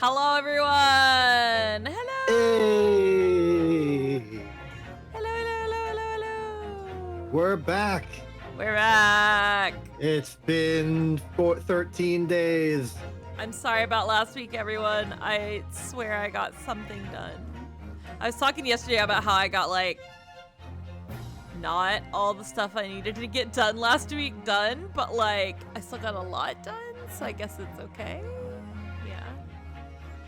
Hello, everyone. Hello. Hey! Hello, hello, hello, hello, hello. We're back. We're back. It's been 13 days. I'm sorry about last week, everyone. I swear I got something done. I was talking yesterday about how I got, like, not all the stuff I needed to get done last week done, but, like, I still got a lot done, so I guess it's okay. Yeah.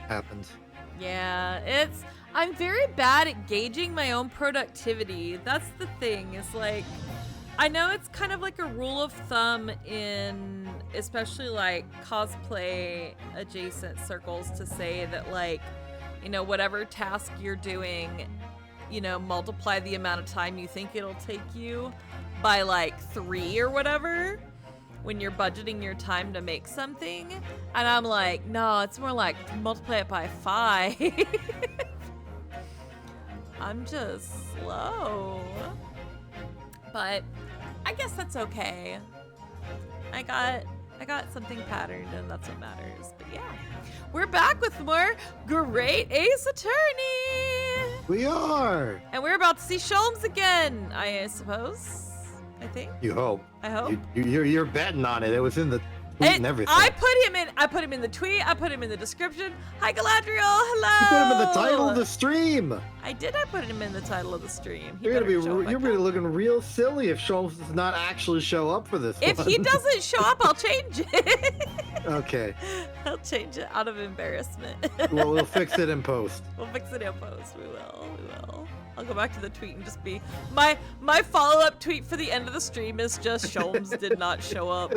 Happens. Yeah, I'm very bad at gauging my own productivity. That's the thing, is like, I know it's kind of like a rule of thumb in especially like cosplay adjacent circles to say that, like, you know, whatever task you're doing, you know, multiply the amount of time you think it'll take you by like 3 or whatever when you're budgeting your time to make something. And I'm like, no, it's more like multiply it by 5. I'm just slow. But I guess that's okay. I got something patterned, and that's what matters. But yeah, we're back with more Great Ace Attorney. We are. And we're about to see Sholmes again, I suppose. I think. You hope. I hope. You're betting on it. It was in the tweet and everything. I put him in the tweet. I put him in the description. Hi, Galadriel. Hello. You put him in the title of the stream. I did. I put him in the title of the stream. You're really looking real silly if Sholmes does not actually show up for this If one. he doesn't show up, I'll change it. Okay. I'll change it out of embarrassment. Well, we'll fix it in post. We'll fix it in post. We will. I'll go back to the tweet and just be my follow-up tweet for the end of the stream is just Sholmes did not show up.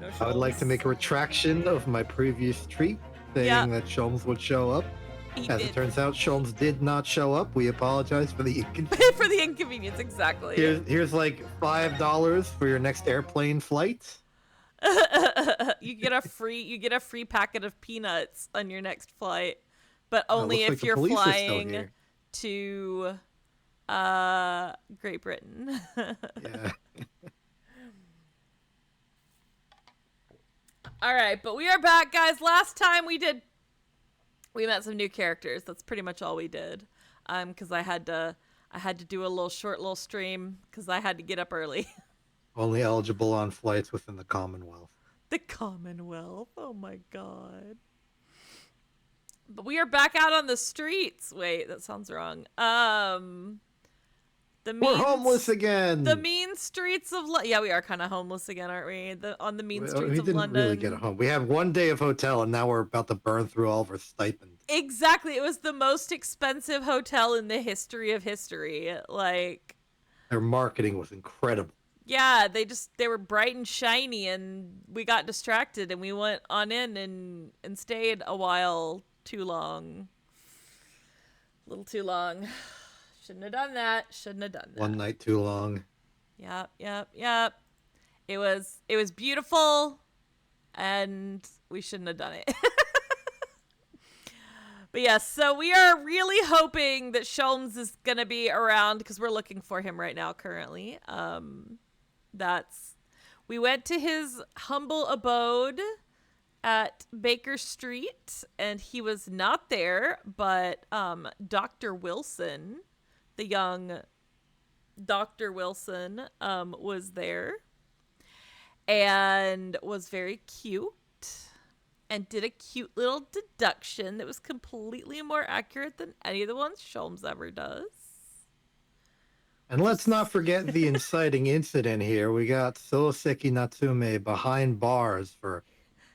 No I would like to make a Sholmes. retraction of my previous tweet saying that Sholmes would show up. As it turns out, Sholmes did not show up. We apologize for the inconvenience. For the inconvenience, exactly. Here's like $5 for your next airplane flight. You get a free packet of peanuts on your next flight, but only if you're flying to Great Britain. Yeah. All right, but we are back, guys. Last time we met some new characters. That's pretty much all we did. Because I had to do a short little stream because I had to get up early. Only eligible on flights within the Commonwealth. The Commonwealth. Oh my god. But we are back out on the streets. Wait, that sounds wrong. We're homeless again. The mean streets of London. Yeah, we are kind of homeless again, aren't we? On the mean streets of London. We didn't really get a home. We had 1 day of hotel, and now we're about to burn through all of our stipend. Exactly. It was the most expensive hotel in the history of history. Like, their marketing was incredible. Yeah, they were bright and shiny, and we got distracted, and we went on in and stayed a while too long. A little too long. Shouldn't have done that. 1 night too long. Yep. It was beautiful, and we shouldn't have done it. But yes, so we are really hoping that Sholmes is going to be around because we're looking for him right now currently. We went to his humble abode at Baker Street, and he was not there, but Dr. Wilson, the young Dr. Wilson, was there and was very cute and did a cute little deduction that was completely more accurate than any of the ones Sholmes ever does. And let's not forget the inciting incident here. We got Soroseki Natsume behind bars for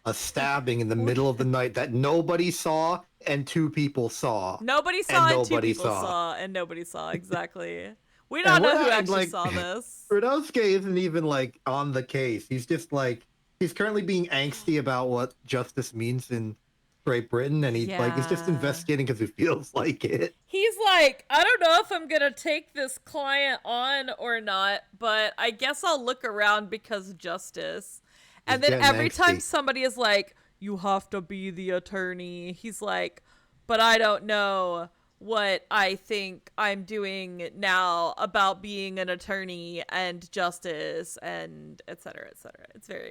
a stabbing in the middle of the night that nobody saw and 2 people saw. Nobody saw and 2 people saw. And nobody saw, exactly. We don't know who actually saw this. Rudosuke isn't even like on the case. He's just like, he's currently being angsty about what justice means in Great Britain, and he's just investigating because he feels like it. He's like, I don't know if I'm gonna take this client on or not, but I guess I'll look around because justice. And then every time somebody is like, you have to be the attorney, he's like, but I don't know what I think I'm doing now about being an attorney and justice and et cetera, et cetera.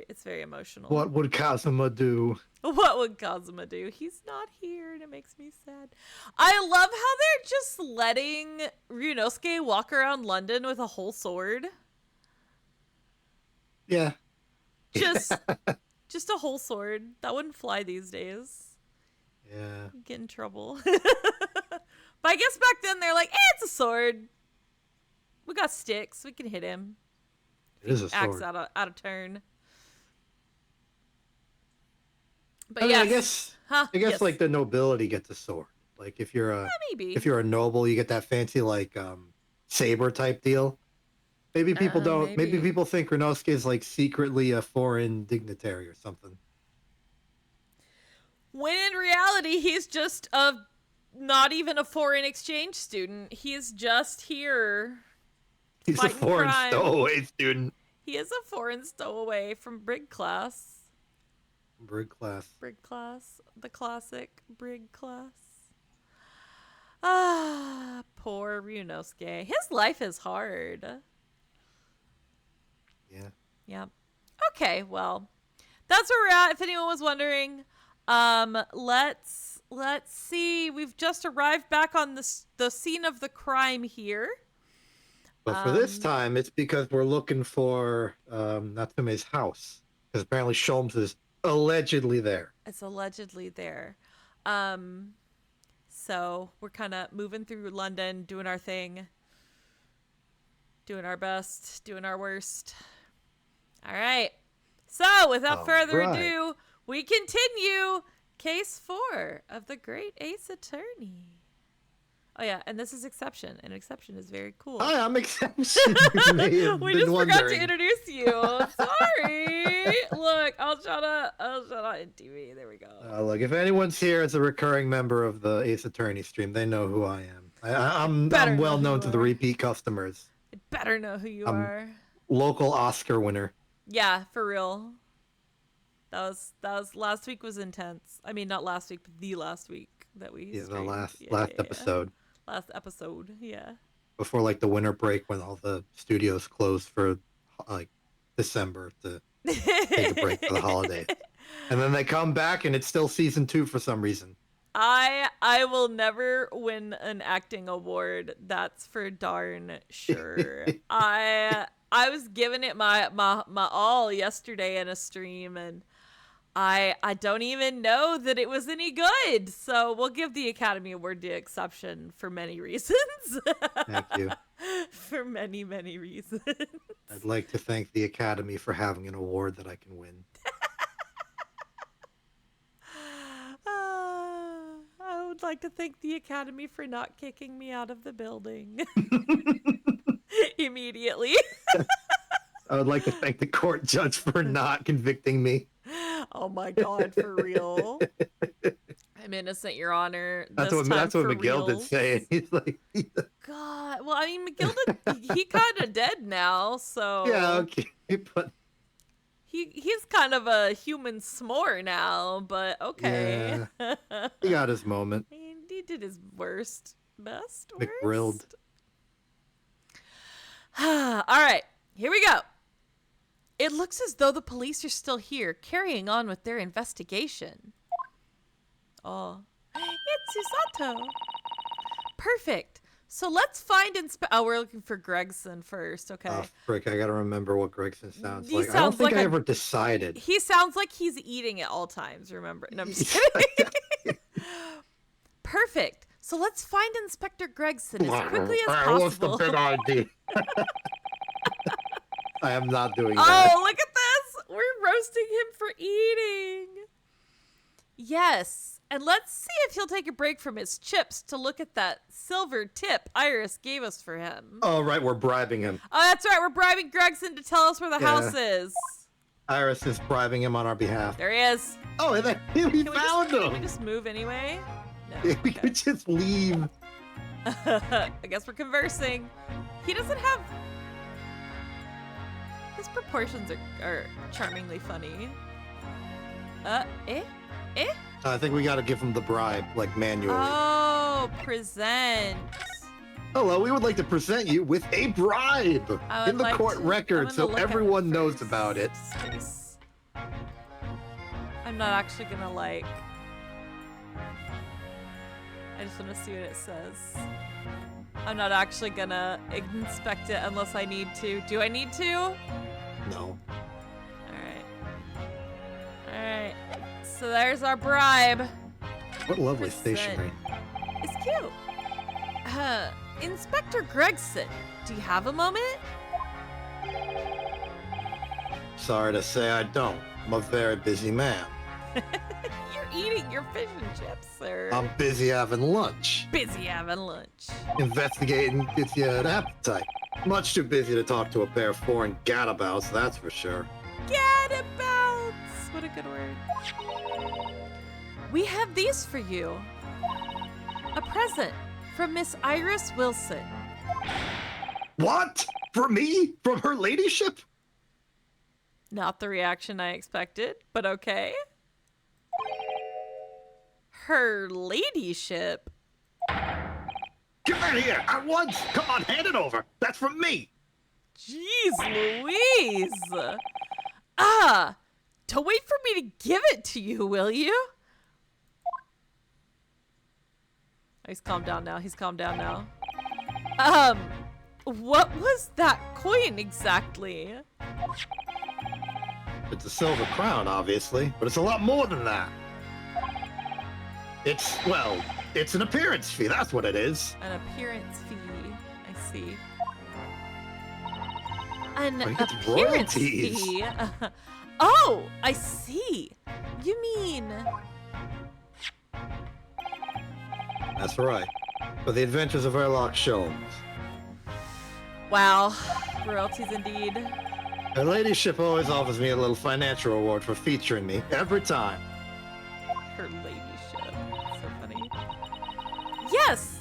It's very emotional. What would Kazuma do? What would Kazuma do? He's not here and it makes me sad. I love how they're just letting Ryunosuke walk around London with a whole sword. Yeah. Just a whole sword. That wouldn't fly these days. Yeah. Get in trouble. But I guess back then they're like, it's a sword. We got sticks. We can hit him. It is a Axe sword. out of turn. But I mean, yes. I guess Yes. like the nobility gets a sword. Like if you're maybe. if you're a noble, you get that fancy like saber type deal. Maybe people don't. Maybe maybe. people think Ryunosuke is like secretly a foreign dignitary or something. When in reality, he's just not even a foreign exchange student. He's just here. He's a Fighting foreign crime. stowaway student. He is a foreign stowaway from Brig class. Brig class. Brig class. The classic Brig class. Ah, poor Ryunosuke. His life is hard. Yeah. Yeah. Okay, well, that's where we're at. If anyone was wondering, let's see. We've just arrived back on the scene of the crime here. But for this time, it's because we're looking for Natsume's house. Because apparently Sholmes is allegedly there. It's allegedly there. So we're kind of moving through London, doing our thing, doing our best, doing our worst. All right. So without further ado, we continue case 4 of the Great Ace Attorney. Oh yeah, and this is Exception, and Exception is very cool. Hi, I'm Exception. You may have We been just forgot to wondering. introduce you. Sorry. Look, I'll shut up in TV. There we go. Look, if anyone's here as a recurring member of the Ace Attorney stream, they know who I am. I'm Better know well who known you to the are. repeat customers. I better know who you I'm- are. Local Oscar winner. Yeah, for real. That was last week was intense. I mean, not last week, but the last week that we Yeah, the streamed. last Yeah. episode. Last episode, yeah. Before like the winter break when all the studios closed for like December to take a break for the holidays. And then they come back and it's still season 2 for some reason. I will never win an acting award. That's for darn sure. I was giving it my all yesterday in a stream, and I don't even know that it was any good. So we'll give the Academy Award the Exception for many reasons. Thank you. For many, many reasons. I'd like to thank the Academy for having an award that I can win. I would like to thank the Academy for not kicking me out of the building immediately. I would like to thank the court judge for not convicting me. Oh my God, for real. I'm innocent, Your Honor. That's what McGill did say. He's like, God, well, I mean, McGill, he kind of dead now, so yeah, okay, but he's kind of a human s'more now. But okay, he got his moment. he did his best. McGrilled. All right, here we go. It looks as though the police are still here, carrying on with their investigation. Oh, it's Susato. Perfect. So let's find we're looking for Gregson first, okay? Oh, frick, I gotta remember what Gregson sounds He like. I don't sounds think like I a- ever decided. He sounds like he's eating at all times, remember? No, I'm just kidding. Perfect. So let's find Inspector Gregson as quickly as possible. What's the big idea? I am not doing that. Oh, look at this. We're roasting him for eating. Yes. And let's see if he'll take a break from his chips to look at that silver tip Iris gave us for him. Oh, right, we're bribing him. Oh, that's right. We're bribing Gregson to tell us where the Yeah. house is. Iris is bribing him on our behalf. There he is. Oh, and then we Can we found Can we him. just move anyway? No. We Okay. could just leave. I guess we're conversing. He doesn't have... His proportions are charmingly funny. Eh? I think we gotta give him the bribe, like manually. Oh, Oh, present. Hello, we would like to present you with a bribe in the court record so everyone knows about it. I'm not actually gonna like... I just want to see what it says. I'm not actually gonna inspect it unless I need to. Do I need to? No. Alright. So there's our bribe. What lovely stationery. It's cute. Inspector Gregson, do you have a moment? Sorry to say I don't. I'm a very busy man. You're eating your fish and chips, sir. I'm busy having lunch. Busy having lunch. Investigating gets you an appetite. Much too busy to talk to a pair of foreign gadabouts, that's for sure. Gadabouts! What a good word. We have these for you. A present from Miss Iris Wilson. What? For me? From her ladyship? Not the reaction I expected, but okay. Her ladyship? Give that here, at once! Come on, hand it over! That's from me! Jeez Louise! Don't wait for me to give it to you, will you? Oh, he's calmed down now. He's calmed down now. What was that coin exactly? It's a silver crown, obviously, but it's a lot more than that. It's an appearance fee, that's what it is. An appearance fee. I see. An appearance royalties. fee. Oh, I see. You mean... That's right. For the adventures of Sherlock Sholmes. Wow. Royalties indeed. Her ladyship always offers me a little financial reward for featuring me, every time. Her ladyship. So funny. Yes,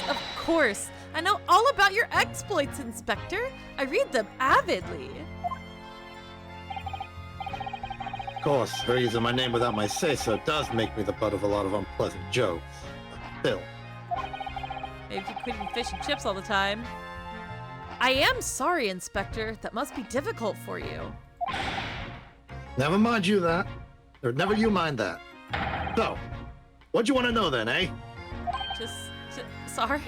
of course. I know all about your exploits, Inspector. I read them avidly. Of course, her using my name without my say-so does make me the butt of a lot of unpleasant jokes. Still. Maybe if you quit eating fish and chips all the time. I am sorry, Inspector. That must be difficult for you. Never mind you that. Or never you mind that. So, what you want to know then, eh? Just sorry?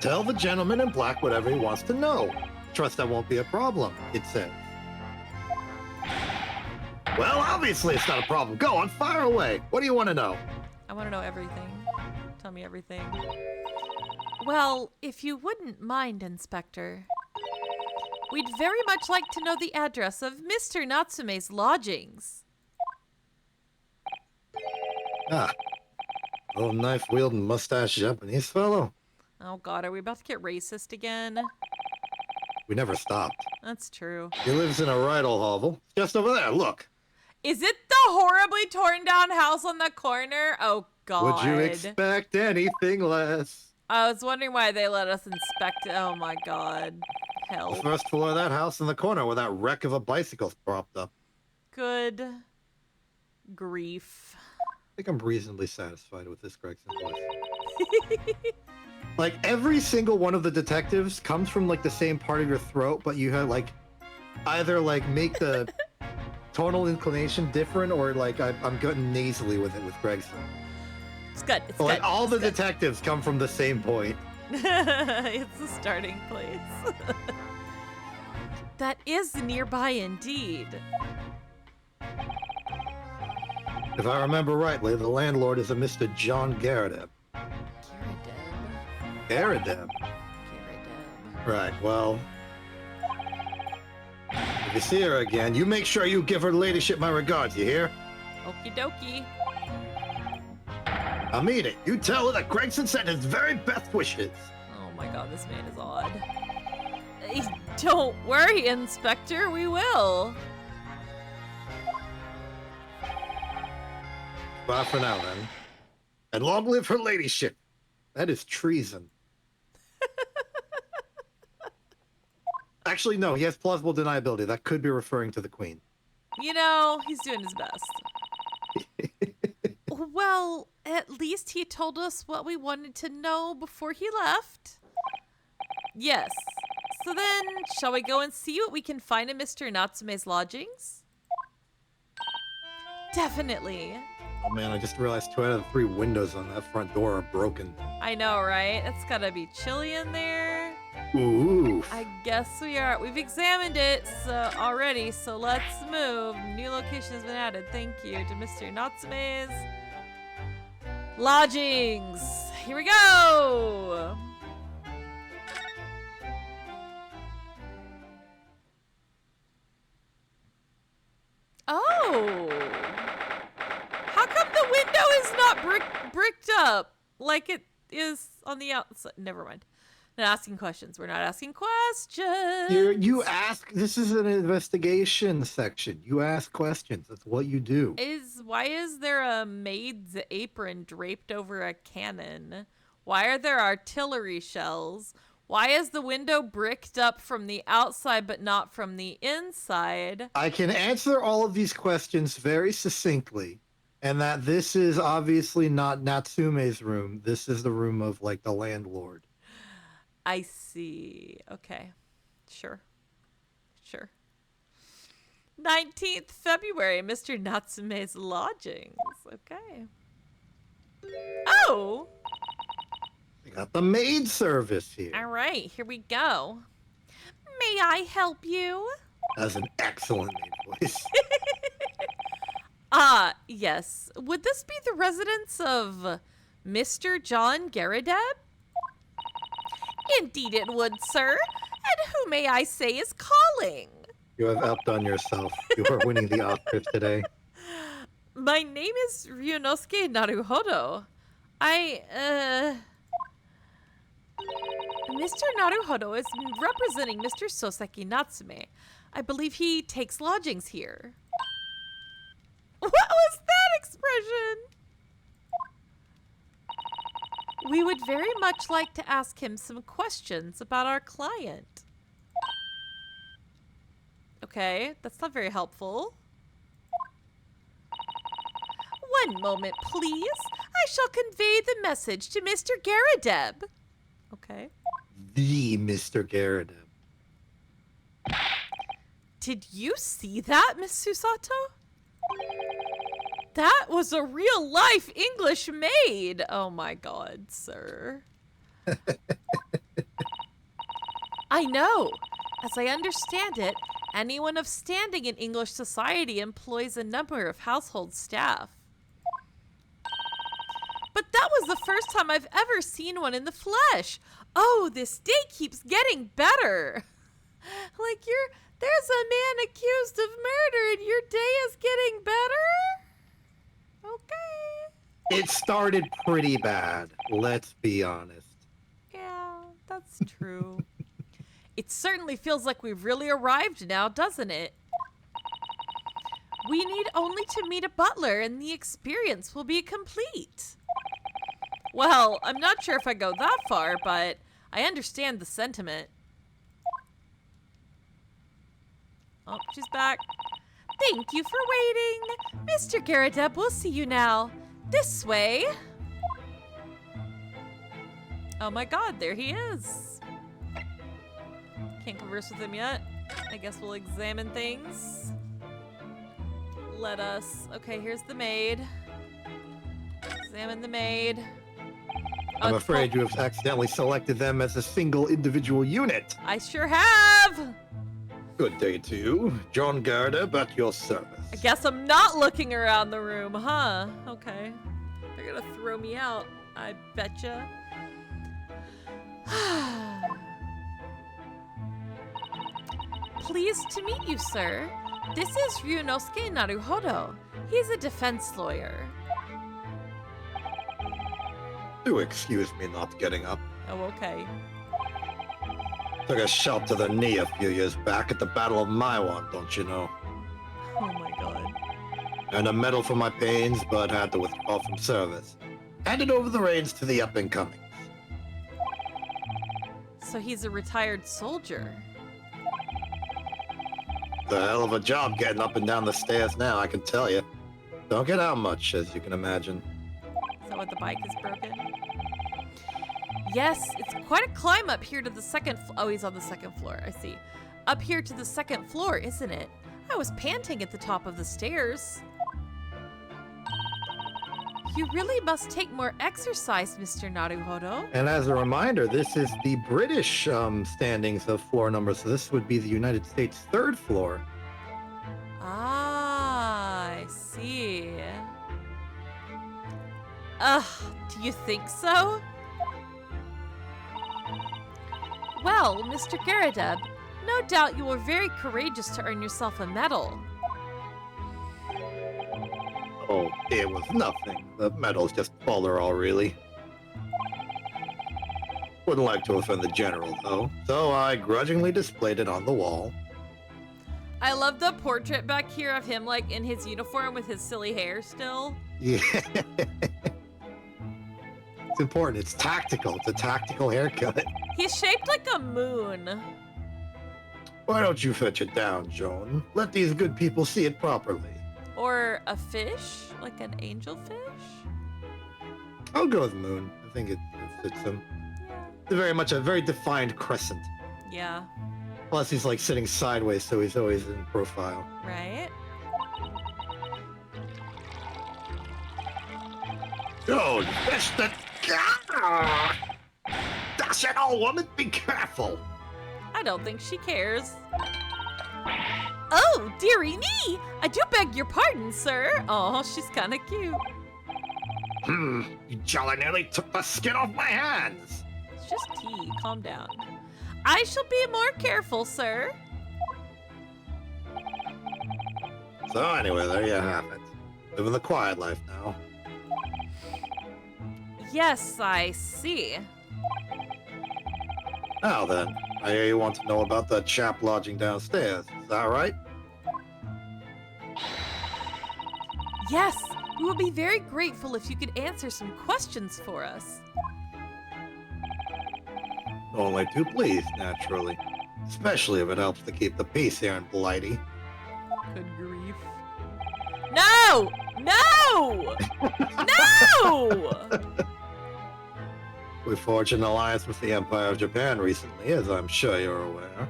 Tell the gentleman in black whatever he wants to know. Trust that won't be a problem, it says. Well, obviously it's not a problem. Go on, fire away. What do you want to know? I want to know everything. Tell me everything. Well, if you wouldn't mind, Inspector, we'd very much like to know the address of Mr. Natsume's lodgings. Ah, little knife-wielding, mustache-Japanese fellow. Oh God, are we about to get racist again? We never stopped. That's true. He lives in a Rydal hovel. Just over there, look. Is it the horribly torn down house on the corner? Oh God. Would you expect anything less? I was wondering why they let us inspect it. Oh my God. Hell. The first floor of that house in the corner where that wreck of a bicycle's propped up. Good grief. I think I'm reasonably satisfied with this Gregson voice. Like, every single one of the detectives comes from, like, the same part of your throat, but you have, like, either, like, make the tonal inclination different or, like, I'm going nasally with it with Gregson. It's good. It's like, good. all it's the good. detectives come from the same point. It's the starting place. That is nearby indeed. If I remember rightly, the landlord is a Mr. John Garadeb. Garadeb? Right, well... If you see her again, you make sure you give her ladyship my regards, you hear? Okie dokie. I mean it. You tell her that Gregson sent his very best wishes. Oh my God, this man is odd. Don't worry, Inspector, we will. Bye for now, then. And long live her ladyship. That is treason. Actually, no, he has plausible deniability. That could be referring to the Queen. You know, he's doing his best. Well, at least he told us what we wanted to know before he left. Yes. So then, shall we go and see what we can find in Mr. Natsume's lodgings? Definitely. Oh man, I just realized 2 out of the 3 windows on that front door are broken. I know, right? It's gotta be chilly in there. Ooh. I guess we are. We've examined it already, so let's move. New location has been added. Thank you to Mr. Natsume's lodgings. Here we go. Oh. How come the window is not bricked up like it is on the outside? Never mind. Not asking questions. We're not asking questions. You ask. This is an investigation section. You ask questions. That's what you do. Why is there a maid's apron draped over a cannon? Why are there artillery shells? Why is the window bricked up from the outside but not from the inside? I can answer all of these questions very succinctly, and that this is obviously not Natsume's room. This is the room of like the landlord. I see. Okay. Sure. 19th February, Mr. Natsume's lodgings. Okay. Oh! We got the maid service here. All right, here we go. May I help you? That's an excellent maid voice. Yes. Would this be the residence of Mr. John Garadeb? Indeed it would, sir. And who may I say is calling? You have outdone yourself. You are winning the Oscar today. My name is Ryunosuke Naruhodo. Mr. Naruhodo is representing Mr. Soseki Natsume. I believe he takes lodgings here. What was that expression? We would very much like to ask him some questions about our client. Okay, that's not very helpful. One moment, please. I shall convey the message to Mr. Garadeb. Okay. The Mr. Garadeb. Did you see that, Miss Susato? That was a real-life English maid. Oh my god, sir. I know. As I understand it, anyone of standing in English society employs a number of household staff. But that was the first time I've ever seen one in the flesh. Oh, this day keeps getting better. Like there's a man accused of murder and your day is getting better? Okay. It started pretty bad, let's be honest. Yeah, that's true. It certainly feels like we've really arrived now, doesn't it? We need only to meet a butler and the experience will be complete. Well, I'm not sure if I go that far, but I understand the sentiment. Oh, she's back. Thank you for waiting. Mr. Garadeb, we'll see you now. This way. Oh my god, there he is. Can't converse with him yet. I guess we'll examine things. Let us... Okay, here's the maid. Examine the maid. I'm afraid you have accidentally selected them as a single individual unit. I sure have! Good day to you. John Garadeb at your service. I guess I'm not looking around the room, huh? Okay. They're gonna throw me out, I betcha. Pleased to meet you, sir. This is Ryunosuke Naruhodo. He's a defense lawyer. Do excuse me not getting up. Oh, okay. Took a shot to the knee a few years back at the Battle of Maiwan, don't you know? Oh my god. Earned a medal for my pains, but had to withdraw from service. Handed over the reins to the up-and-comings. So he's a retired soldier. It's a hell of a job getting up and down the stairs now, I can tell you. Don't get out much, as you can imagine. what the bike is broken? Yes, it's quite a climb up here to the second. Oh, he's on the second floor. I see. Up here to the second floor, isn't it? I was panting at the top of the stairs. You really must take more exercise, Mr. Naruhodo. And as a reminder, this is the British standings of floor numbers, so this would be the United States third floor. Ah, I see. Do you think so? Well, Mr. Garadeb, no doubt you were very courageous to earn yourself a medal. Oh, it was nothing. The medal's just folderol, really. Wouldn't like to offend the general, though, so I grudgingly displayed it on the wall. I love the portrait back here of him, like, in his uniform with his silly hair still. Yeah. It's important. It's tactical. It's a tactical haircut. He's shaped like a moon. Why don't you fetch it down, Joan? Let these good people see it properly. Or a fish? Like an angelfish? I'll go with moon. I think it fits him. It's very much a very defined crescent. Yeah. Plus, he's like sitting sideways, so he's always in profile. Right? Joan, fetch the... Dash it, old woman! Be careful! I don't think she cares. Oh, dearie me! I do beg your pardon, sir. Oh, she's kind of cute. You jolly nearly took the skin off my hands! It's just tea. Calm down. I shall be more careful, sir. So anyway, there you have it. Living the quiet life now. Yes, I see. Now then, I hear you want to know about that chap lodging downstairs. Is that right? Yes, we would be very grateful if you could answer some questions for us. Only too pleased, naturally. Especially if it helps to keep the peace here in Blighty. Good grief. No! No! No! We forged an alliance with the Empire of Japan recently, as I'm sure you're aware.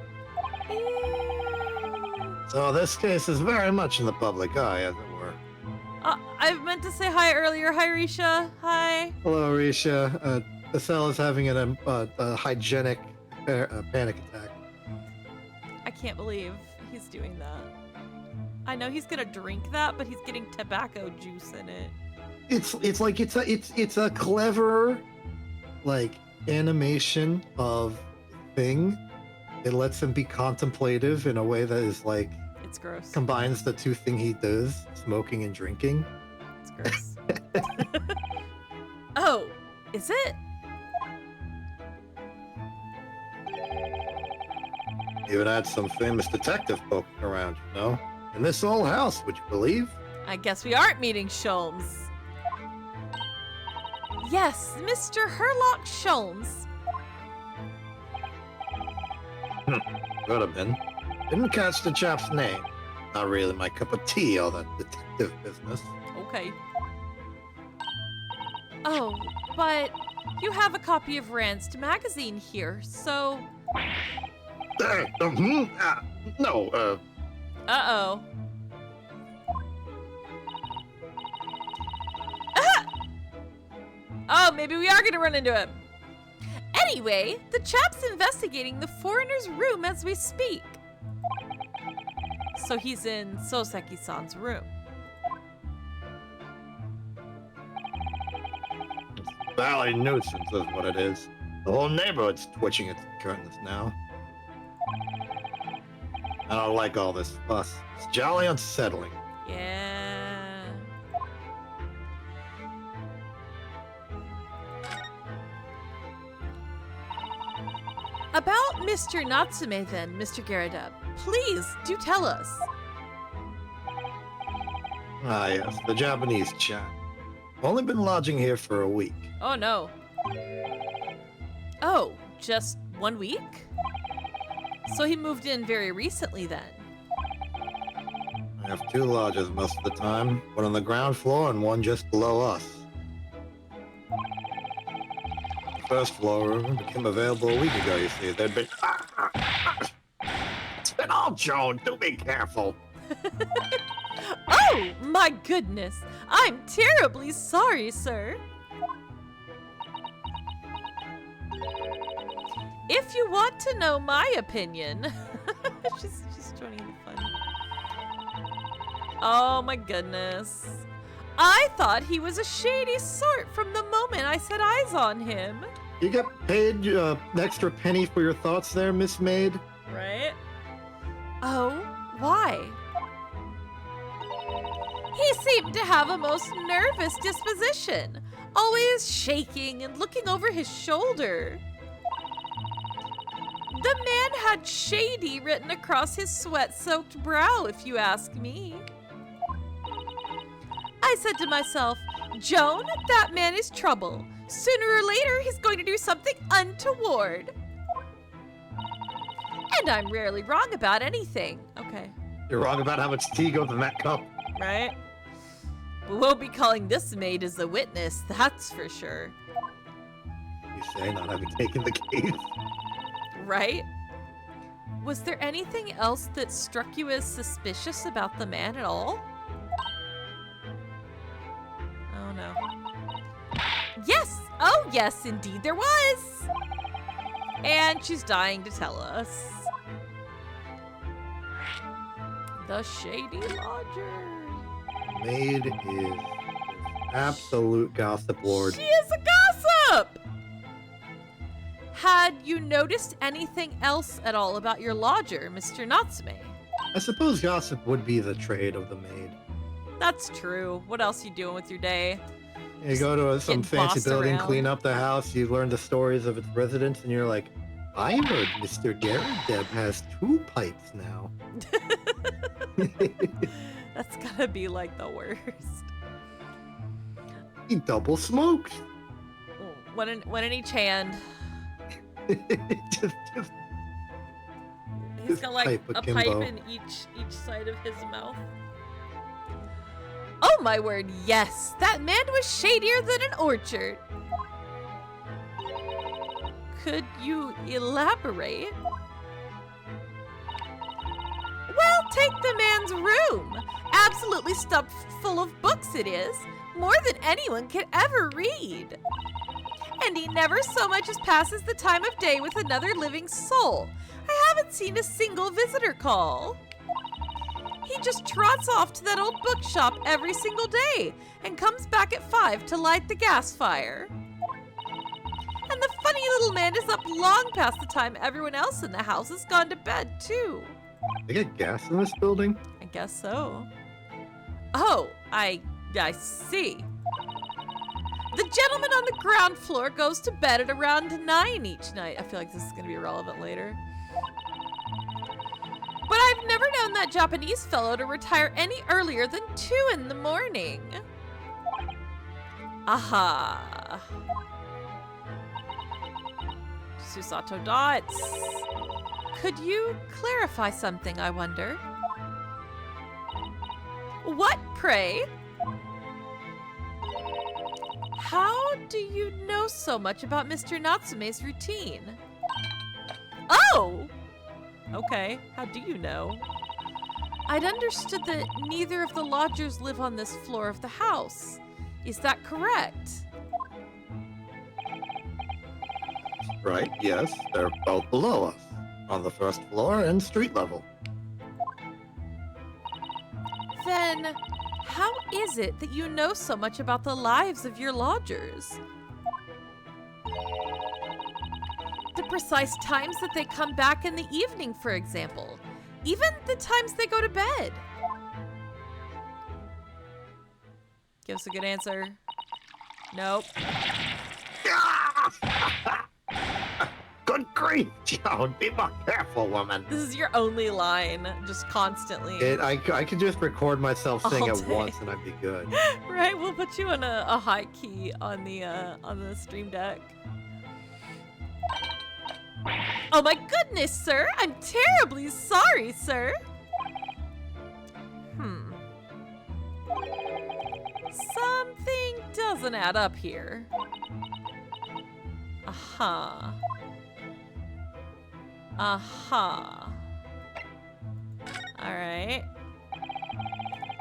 So this case is very much in the public eye, as it were. I meant to say hi earlier. Hi, Risha. Hi. Hello, Risha. Ascella's having a hygienic panic attack. I can't believe he's doing that. I know he's gonna drink that, but he's getting tobacco juice in it. It's a clever, like, animation of thing. It lets him be contemplative in a way that is like It's gross. combines the two things he does, smoking and drinking. It's gross. Oh, is it? Even had some famous detective poking around, you know? In this old house, would you believe? I guess we aren't meeting Sholmes. Yes, Mr. Herlock Sholmes. Could have been. Didn't catch the chap's name. Not really my cup of tea, all that detective business. Okay. Oh, but you have a copy of Rand's magazine here, so... No, Uh-oh. Oh, maybe we are gonna run into him. Anyway, the chap's investigating the foreigner's room as we speak. So he's in Soseki-san's room. Valley nuisance is what it is. The whole neighborhood's twitching its curtains now. I don't like all this fuss. It's jolly unsettling. Yeah. About Mr. Natsume then, Mr. Garadeb. Please, do tell us. Ah yes, the Japanese chap. Only been lodging here for a week. Oh no. Oh, just 1 week? So he moved in very recently then. I have two lodges most of the time, one on the ground floor and one just below us. first floor became available a week ago, you see. There'd been... It's been all Joan. Do be careful. Oh, my goodness. I'm terribly sorry, sir. If you want to know my opinion... she's joining the fun. Oh, my goodness. I thought he was a shady sort from the moment I set eyes on him. You get paid an extra penny for your thoughts there, Miss Maid? Right? Oh, why? He seemed to have a most nervous disposition, always shaking and looking over his shoulder. The man had shady written across his sweat-soaked brow, if you ask me. I said to myself, Joan, that man is trouble. Sooner or later, he's going to do something untoward. And I'm rarely wrong about anything. Okay. You're wrong about how much tea goes in that cup. Right? We won't be calling this maid as a witness, that's for sure. You say, not having taken the case. Right? Was there anything else that struck you as suspicious about the man at all? Oh no. Yes! Oh yes, indeed there was! And she's dying to tell us. The shady lodger. Maid is absolute gossip lord. She is a gossip! Had you noticed anything else at all about your lodger, Mr. Natsume? I suppose gossip would be the trade of the maid. That's true. What else you doing with your day? You go to some getting fancy bossed building, around. clean up the house, you learn the stories of its residents, and you're like, I heard Mr. Garrideb has 2 pipes now. That's gotta be like the worst. He double smokes. When in each hand. just He's got like pipe a akimbo. pipe in each side of his mouth. Oh my word, yes! That man was shadier than an orchard. Could you elaborate? Well, take the man's room. Absolutely stuffed full of books it is. More than anyone could ever read. And he never so much as passes the time of day with another living soul. I haven't seen a single visitor call. He just trots off to that old bookshop every single day and comes back at 5 to light the gas fire. And the funny little man is up long past the time everyone else in the house has gone to bed, too. They get gas in this building? I guess so. Oh, I see. The gentleman on the ground floor goes to bed at around 9 each night. I feel like this is going to be relevant later. But I've never known that Japanese fellow to retire any earlier than 2 in the morning. Aha. Susato dots. Could you clarify something, I wonder? What, pray? How do you know so much about Mr. Natsume's routine? Oh! Okay, how do you know? I'd understood that neither of the lodgers live on this floor of the house. Is that correct? Right, yes. They're both below us. On the first floor and street level. Then, how is it that you know so much about the lives of your lodgers? The precise times that they come back in the evening, for example. Even the times they go to bed. Give us a good answer. Nope. Good grief, Joan. Be more careful, woman. This is your only line, just constantly. I could just record myself saying All it day. once and I'd be good. Right, we'll put you on a high key on the stream deck. Oh my goodness, sir! I'm terribly sorry, sir! Something doesn't add up here. Uh-huh. Uh-huh. Alright.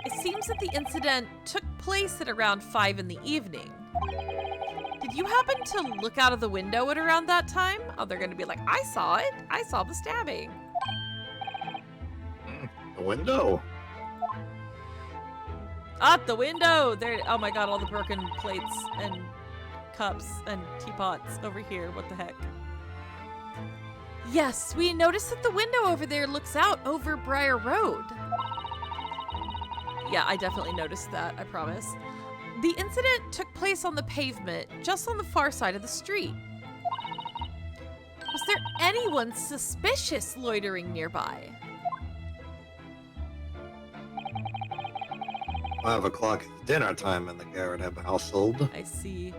It seems that the incident took place at around 5 in the evening. Did you happen to look out of the window at around that time? Oh, they're gonna be like, I saw it. I saw the stabbing. The window. At the window! There. Oh my god, all the broken plates and cups and teapots over here. What the heck? Yes, we noticed that the window over there looks out over Briar Road. Yeah, I definitely noticed that, I promise. The incident took place on the pavement, just on the far side of the street. Was there anyone suspicious loitering nearby? 5 o'clock is dinner time in the Garrett household, I see.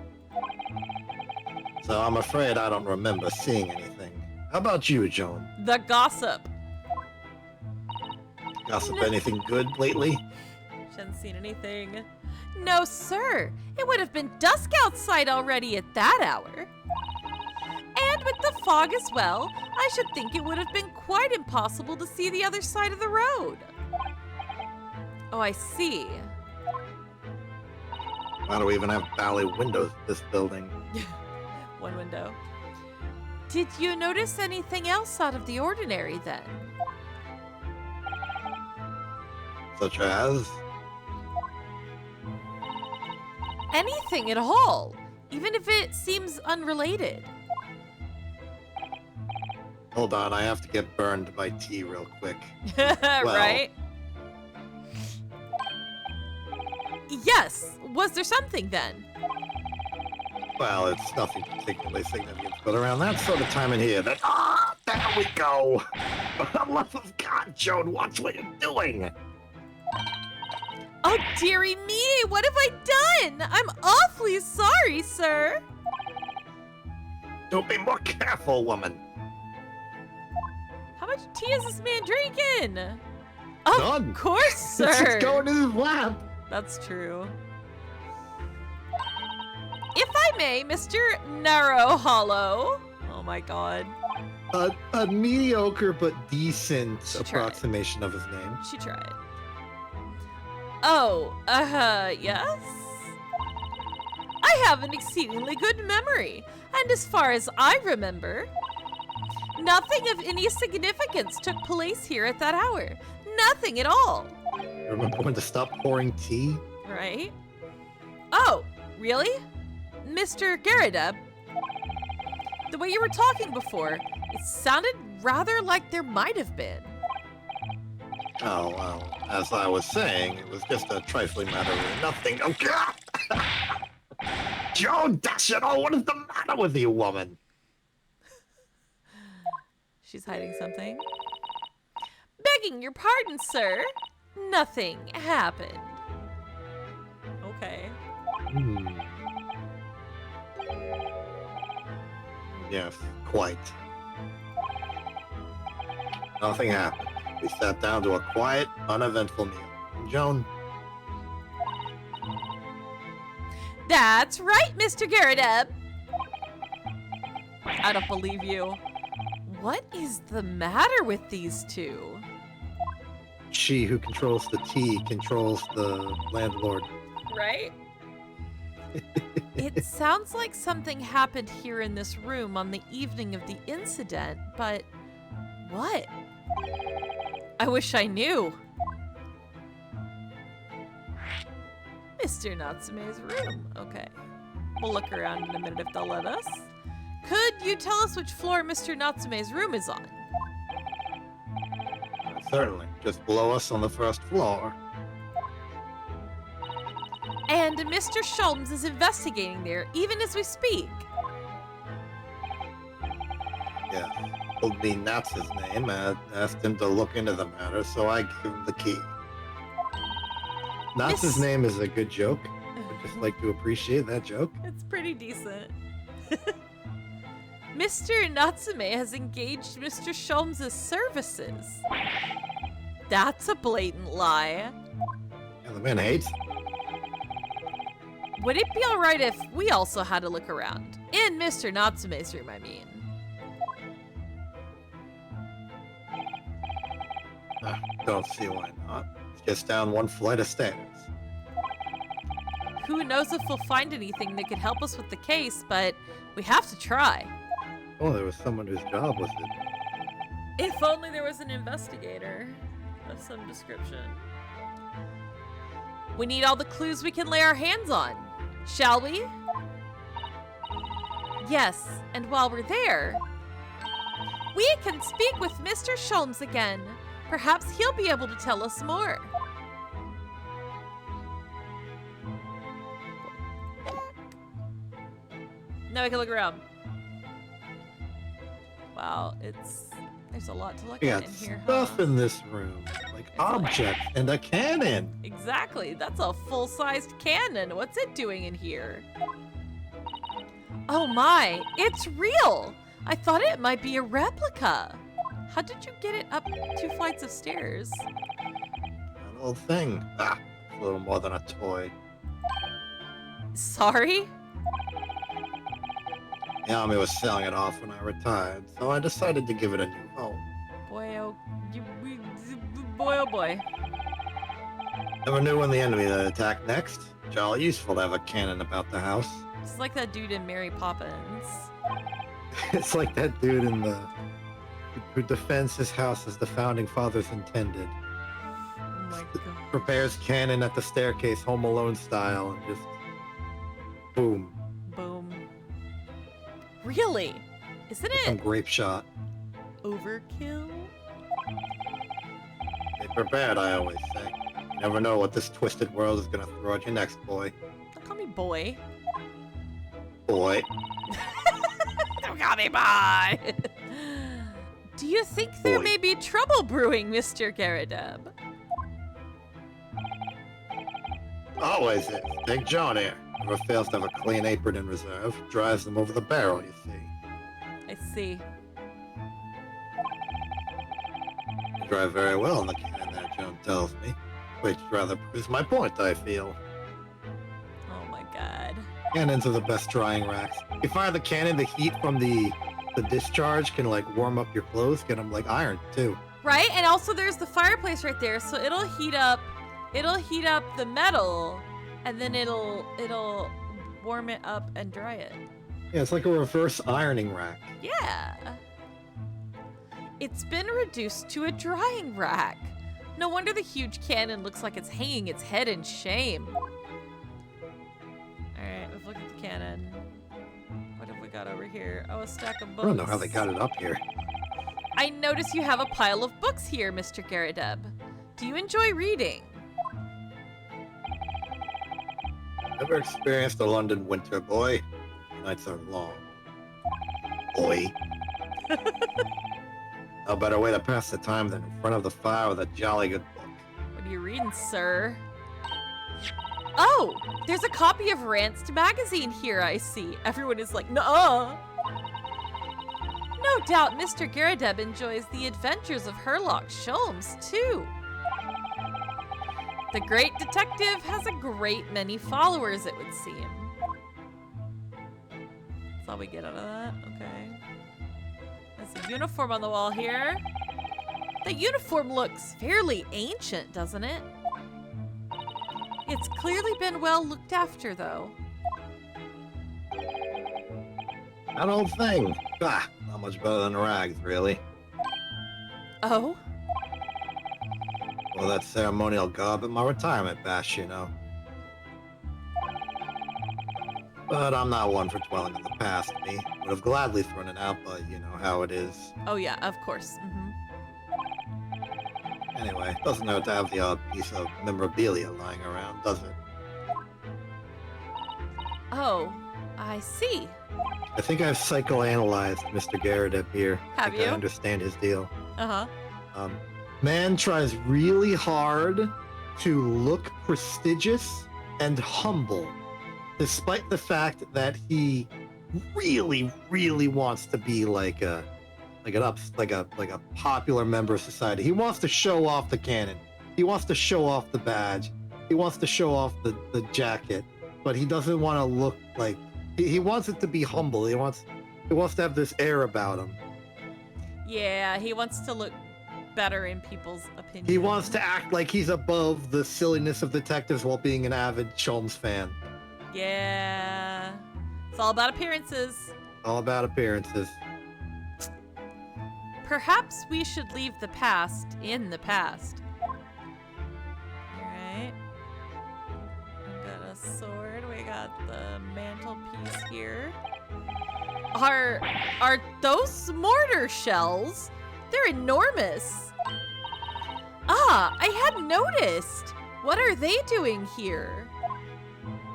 so I'm afraid I don't remember seeing anything. How about you, Joan? The gossip. Gossip anything good lately? She hasn't seen anything. No, sir. It would have been dusk outside already at that hour. And with the fog as well, I should think it would have been quite impossible to see the other side of the road. Oh, I see. Why do we even have bally windows in this building? One window. Did you notice anything else out of the ordinary then? Such as? Anything at all, even if it seems unrelated. Hold on, I have to get burned by tea real quick. Right? Yes. Was there something then? Well, it's nothing particularly significant, but around that sort of time in here, that there we go. For the love of God, Joan, watch what you're doing. Oh, dearie me, what have I done? I'm awfully sorry, sir. Don't be more careful, woman. How much tea is this man drinking? Of None. course, sir. It's just going to his lap. That's true. If I may, Mr. Narrow Hollow. Oh my god. A mediocre but decent She approximation of his name. She tried. Oh, yes? I have an exceedingly good memory, and as far as I remember, nothing of any significance took place here at that hour. Nothing at all. Remember when to stop pouring tea? Right? Oh, really? Mr. Garrideb, the way you were talking before, it sounded rather like there might have been. Oh, well, as I was saying, it was just a trifling matter of nothing. Oh, God! Joan, dash it all, what is the matter with you, woman? She's hiding something. Begging your pardon, sir. Nothing happened. Okay. Yes, quite. Nothing happened. We sat down to a quiet, uneventful meal. Joan? That's right, Mr. Garrideb. I don't believe you. What is the matter with these two? She who controls the tea controls the landlord. Right? It sounds like something happened here in this room on the evening of the incident, but what? I wish I knew. Mr. Natsume's room. Okay. We'll look around in a minute if they'll let us. Could you tell us which floor Mr. Natsume's room is on? Certainly. Just below us on the first floor. And Mr. Sholmes is investigating there, even as we speak. Yes. Told me Nat's his name and asked him to look into the matter, so I gave him the key. Nat's his name is a good joke. I'd just like to appreciate that joke. It's pretty decent. Mr. Natsume has engaged Mr. Sholmes' services. That's a blatant lie. Yeah, the man hates. Would it be alright if we also had a look around? In Mr. Natsume's room, I mean. Don't see why not. It's just down one flight of stairs. Who knows if we'll find anything that could help us with the case, but we have to try. Oh, there was someone whose job was it. If only there was an investigator of some description. We need all the clues we can lay our hands on, shall we? Yes, and while we're there, we can speak with Mr. Sholmes again. Perhaps he'll be able to tell us more. Now we can look around. Wow, there's a lot to look We at got in here, stuff huh? in this room, like objects and a cannon. Exactly, that's a full-sized cannon. What's it doing in here? Oh my, it's real! I thought it might be a replica. How did you get it up 2 flights of stairs? An old thing. A little more than a toy. Sorry? The army was selling it off when I retired, so I decided to give it a new home. Boy, oh boy. Never knew when the enemy that attacked next. Jolly useful to have a cannon about the house. It's like that dude in Mary Poppins. It's like that dude in the who defends his house as the founding fathers intended. Oh my god. Prepares cannon at the staircase, Home Alone style, and just boom. Boom. Really? Isn't Some it grape shot. overkill? Be prepared, I always say. You never know what this twisted world is gonna throw at you next, boy. Don't call me boy. Boy. Don't call me boy. Do you think there Boy. may be trouble brewing, Mr. Garadeb? Always is. Take John here. Never fails to have a clean apron in reserve. Drives them over the barrel, you see. I see. You drive very well in the cannon there, Joan tells me. Which rather proves my point, I feel. Oh my god. Cannons are the best drying racks. You fire the cannon, the heat from the discharge can like warm up your clothes, get them like iron too. Right? And also there's the fireplace right there, so it'll heat up the metal and then it'll warm it up and dry it. Yeah, it's like a reverse ironing rack. Yeah. It's been reduced to a drying rack. No wonder the huge cannon looks like it's hanging its head in shame. Alright, we've looked at the cannon. What have we got over here? Oh, a stack of books. I don't know how they got it up here. I notice you have a pile of books here, Mr. Garadeb. Do you enjoy reading? Ever experienced a London winter, boy? Nights are long. Boy. No better way to pass the time than in front of the fire with a jolly good book. What are you reading, sir? Oh, there's a copy of Ranced magazine here, I see. Everyone is like, nuh-uh. No doubt Mr. Garadeb enjoys the adventures of Herlock Sholmes, too. The great detective has a great many followers, it would seem. That's all we get out of that? Okay. There's a uniform on the wall here. The uniform looks fairly ancient, doesn't it? It's clearly been well looked after, though. That old thing. Not much better than rags, really. Oh? Well, that ceremonial garb at my retirement bash, you know. But I'm not one for dwelling on the past. Me would have gladly thrown it out, but you know how it is. Oh yeah, of course. Anyway, doesn't hurt to have the odd piece of memorabilia lying around, does it? Oh, I see. I think I've psychoanalyzed Mr. Garadeb here. Have I think you? I understand his deal. Uh-huh. Man tries really hard to look prestigious and humble, despite the fact that he really, really wants to be like a popular member of society. He wants to show off the cannon. He wants to show off the badge. He wants to show off the jacket, but he doesn't want to look like He wants it to be humble. He wants to have this air about him. Yeah, he wants to look better in people's opinion. He wants to act like he's above the silliness of detectives while being an avid Sholmes fan. Yeah. It's all about appearances. All about appearances. Perhaps we should leave the past in the past. Alright. We got a sword. We got the mantelpiece here. Are those mortar shells? They're enormous. Ah, I hadn't noticed. What are they doing here?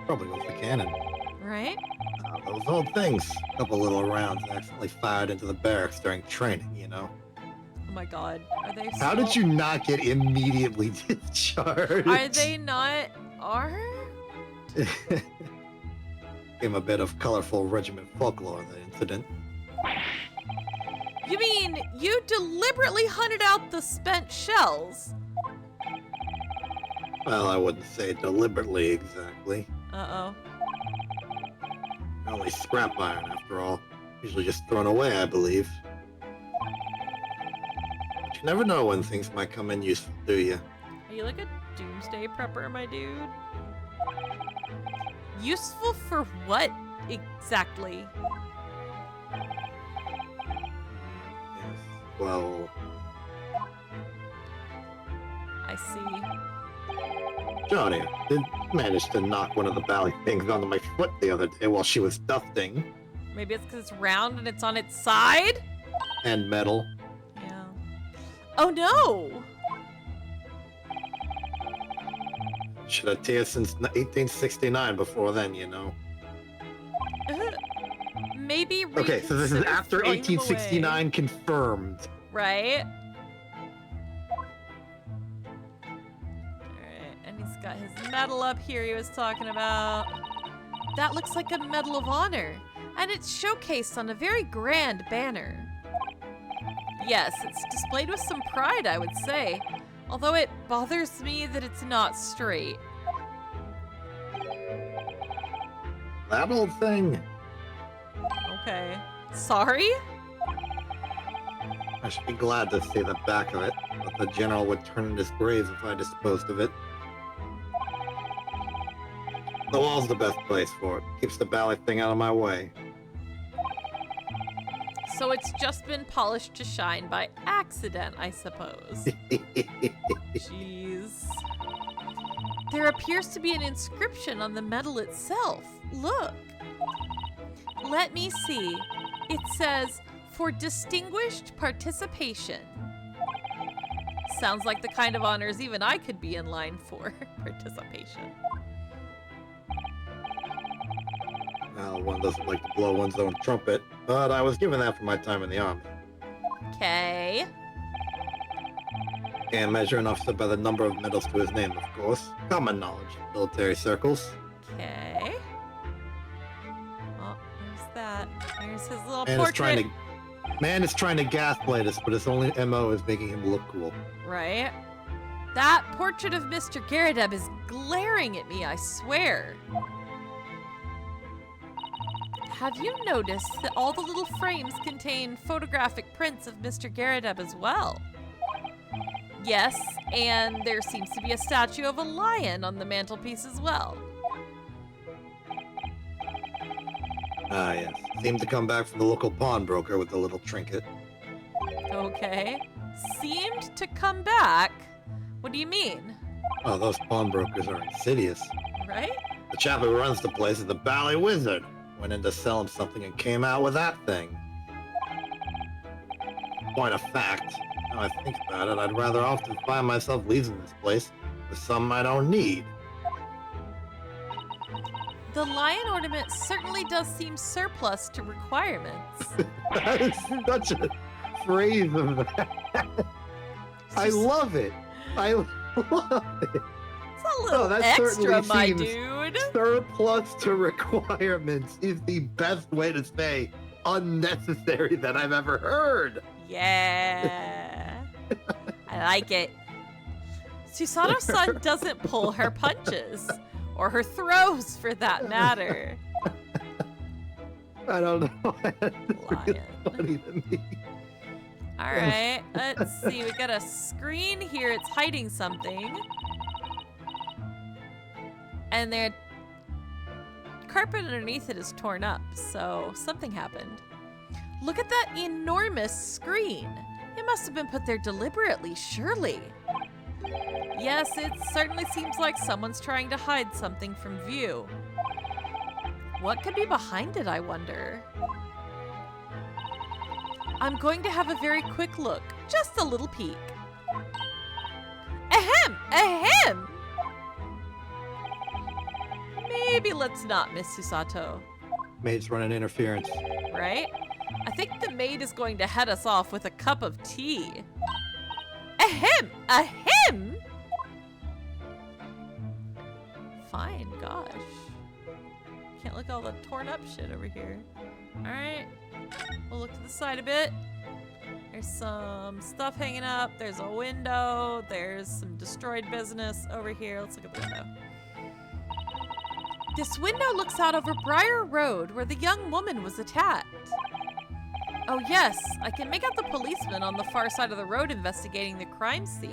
Probably goes the cannon. Right? Those old things. A couple little rounds accidentally fired into the barracks during training, you know. Oh my god. Are they How did you not get immediately discharged? Are they not armed? Became a bit of colorful regiment folklore in the incident. You mean you deliberately hunted out the spent shells? Well, I wouldn't say deliberately exactly. Uh-oh. Only scrap iron, after all. Usually just thrown away, I believe. But you never know when things might come in useful, do you? Are you like a doomsday prepper, my dude? Useful for what exactly? Yes. Well, I see. Johnny did manage to knock one of the bally things onto my foot the other day while she was dusting. Maybe it's because it's round and it's on its side? And metal. Yeah. Oh no! Should have teared since 1869 before then, you know. Maybe Okay, so this is reconsider after throwing them 1869 confirmed. away. Right? Alright, and he's got his medal up here he was talking about. That looks like a Medal of Honor, and it's showcased on a very grand banner. Yes, it's displayed with some pride, I would say, although it bothers me that it's not straight. That old thing. Okay. Sorry? I should be glad to see the back of it, but the general would turn in his grave if I disposed of it. The wall's the best place for it. Keeps the bally thing out of my way. So it's just been polished to shine by accident, I suppose. Jeez. There appears to be an inscription on the medal itself. Look. Let me see. It says, "For distinguished participation." Sounds like the kind of honors even I could be in line for. Participation. Well, one doesn't like to blow one's own trumpet, but I was given that for my time in the army. Okay. Can't measure an officer by the number of medals to his name, of course. Common knowledge in military circles. Okay. Oh, there's that. Here's his little Man portrait. Man is trying to gaslight us, but his only MO is making him look cool. Right? That portrait of Mr. Garrideb is glaring at me, I swear. Have you noticed that all the little frames contain photographic prints of Mr. Garrideb as well? Yes, and there seems to be a statue of a lion on the mantelpiece as well. Ah, yes. Seemed to come back from the local pawnbroker with the little trinket. Okay. Seemed to come back? What do you mean? Oh, those pawnbrokers are insidious. Right? The chap who runs the place is the bally wizard. Went in to sell him something and came out with that thing. Point of fact, now I think about it, I'd rather often find myself leaving this place with something I don't need. The lion ornament certainly does seem surplus to requirements. That is such a phrase of that. I love it. I love it. It's a little that extra, certainly my seems dude. Surplus to requirements is the best way to say unnecessary that I've ever heard. Yeah. I like it. Susanoo-san doesn't pull her punches. Or her throws, for that matter. I don't know. It's really Lion. funny to me. All right, let's see. We got a screen here. It's hiding something. And the carpet underneath it is torn up, so something happened. Look at that enormous screen. It must have been put there deliberately, surely. Yes, it certainly seems like someone's trying to hide something from view. What could be behind it, I wonder? I'm going to have a very quick look, just a little peek. Ahem! Ahem! Maybe let's not, Miss Susato. Maid's running interference. Right? I think the maid is going to head us off with a cup of tea. Ahem! Ahem! Fine, gosh. Can't look at all the torn up shit over here. Alright. We'll look to the side a bit. There's some stuff hanging up. There's a window. There's some destroyed business over here. Let's look at the window. This window looks out over Briar Road, where the young woman was attacked. Oh yes, I can make out the policeman on the far side of the road investigating the crime scene.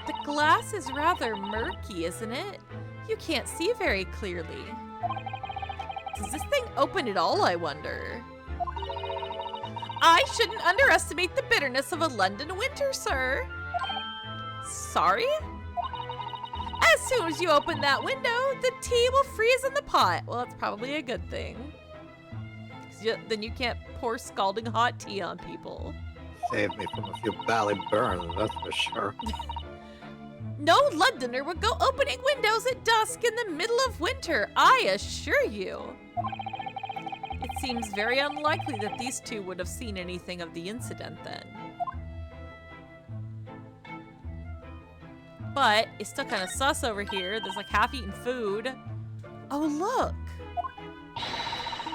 The glass is rather murky, isn't it? You can't see very clearly. Does this thing open at all, I wonder? I shouldn't underestimate the bitterness of a London winter, sir. Sorry? As soon as you open that window, the tea will freeze in the pot. Well, that's probably a good thing. Then you can't pour scalding hot tea on people. Saved me from a few bally burns, that's for sure. No Londoner would go opening windows at dusk in the middle of winter, I assure you. It seems very unlikely that these two would have seen anything of the incident then. But it's still kind of sus over here. There's like half-eaten food. Oh, look.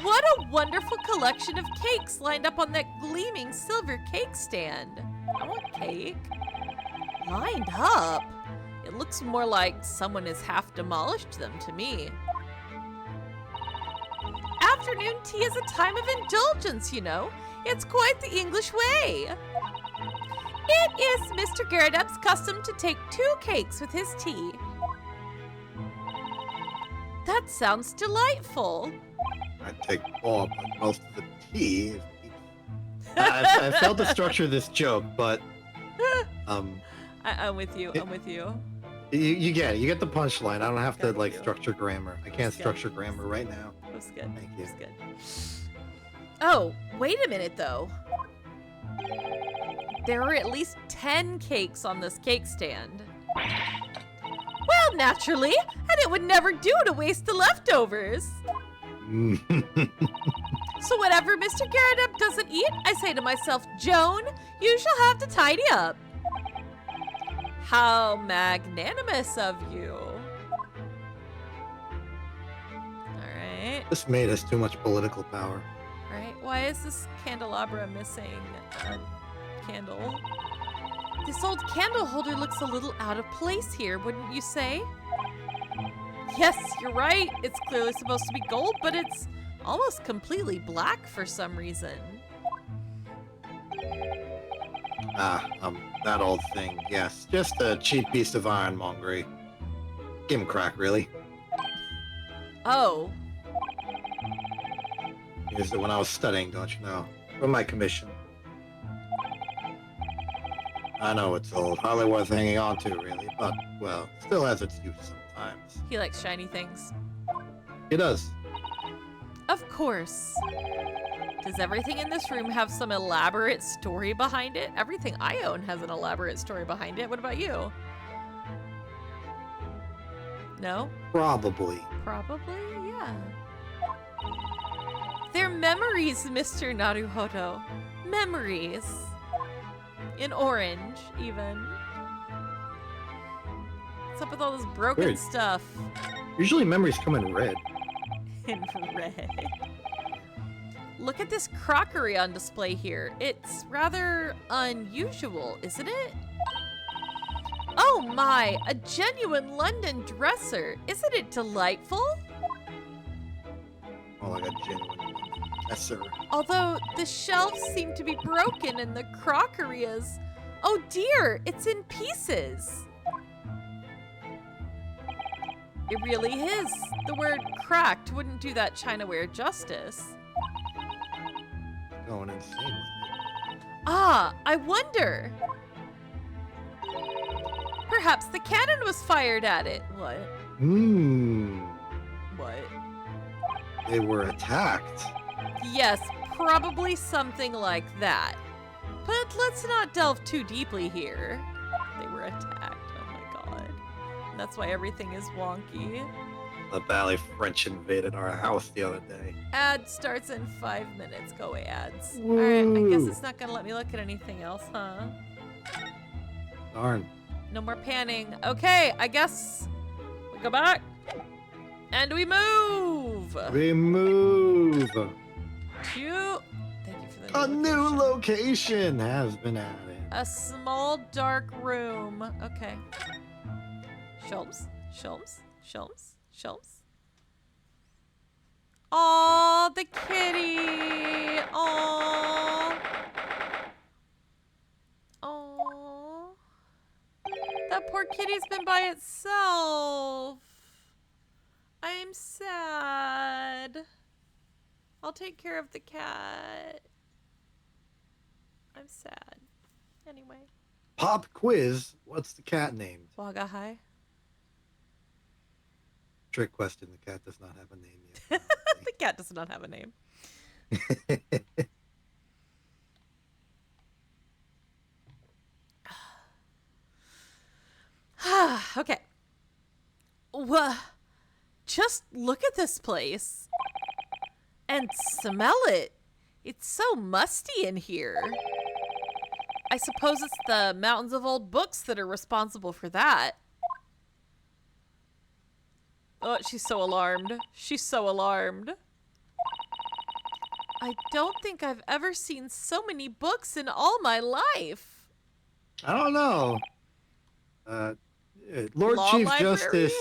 What a wonderful collection of cakes lined up on that gleaming silver cake stand. I want cake. Lined up? It looks more like someone has half demolished them to me. Afternoon tea is a time of indulgence, you know. It's quite the English way. It is Mr. Garridup's custom to take 2 cakes with his tea. That sounds delightful. I take more, but most of the tea. I failed to structure this joke, but I'm with you. I'm with you. You get it. You get the punchline. I don't have to Got you. structure grammar. I can't structure grammar right now. That was good. Thank you. That was good. Oh, wait a minute though. There are at least 10 cakes on this cake stand. Well, naturally, and it would never do to waste the leftovers. So whatever Mr. Garridup doesn't eat, I say to myself, Joan, you shall have to tidy up. How magnanimous of you. Alright. This maid has too much political power. Right? Why is this candelabra missing a candle? This old candle holder looks a little out of place here, wouldn't you say? Yes, you're right. It's clearly supposed to be gold, but it's almost completely black for some reason. That old thing, yes. Just a cheap piece of ironmongery. Give him crack, really. Oh. Used it when I was studying, don't you know? For my commission. I know it's old, hardly worth hanging on to, really, but, well, still has its use sometimes. He likes shiny things. He does. Of course. Does everything in this room have some elaborate story behind it? Everything I own has an elaborate story behind it. What about you? No? Probably. Probably, yeah. They're memories, Mr. Naruhodo. Memories. In orange, even. What's up with all this broken Weird. stuff? Usually memories come in red. In red. Look at this crockery on display here. It's rather unusual, isn't it? Oh my, a genuine London dresser. Isn't it delightful? More like a genuine professor. Although the shelves seem to be broken and the crockery is... Oh dear, it's in pieces. It really is. The word cracked wouldn't do that chinaware justice. Going insane with it. Ah, I wonder. Perhaps the cannon was fired at it. What? What? They were attacked. Yes, probably something like that. But let's not delve too deeply here. They were attacked. Oh my god. And that's why everything is wonky. The Valley French invaded our house the other day. Ad starts in 5 minutes. Go away, ads. Alright, I guess Woo. it's not gonna let me look at anything else, huh? Darn. No more panning. Okay, I guess we go back. And we move! We move. To... Thank you for the A new location has been added. A small dark room. Okay. Shelves. Aw, the kitty. Aw. That poor kitty's been by itself. I'm sad. I'll take care of the cat. I'm sad. Anyway. Pop quiz. What's the cat named? Waga hi. Trick question. The cat does not have a name yet. The cat does not have a name. Okay. Just look at this place. And smell it. It's so musty in here. I suppose it's the mountains of old books that are responsible for that. Oh, she's so alarmed. She's so alarmed. I don't think I've ever seen so many books in all my life. I don't know. Lord Law Chief library? Justice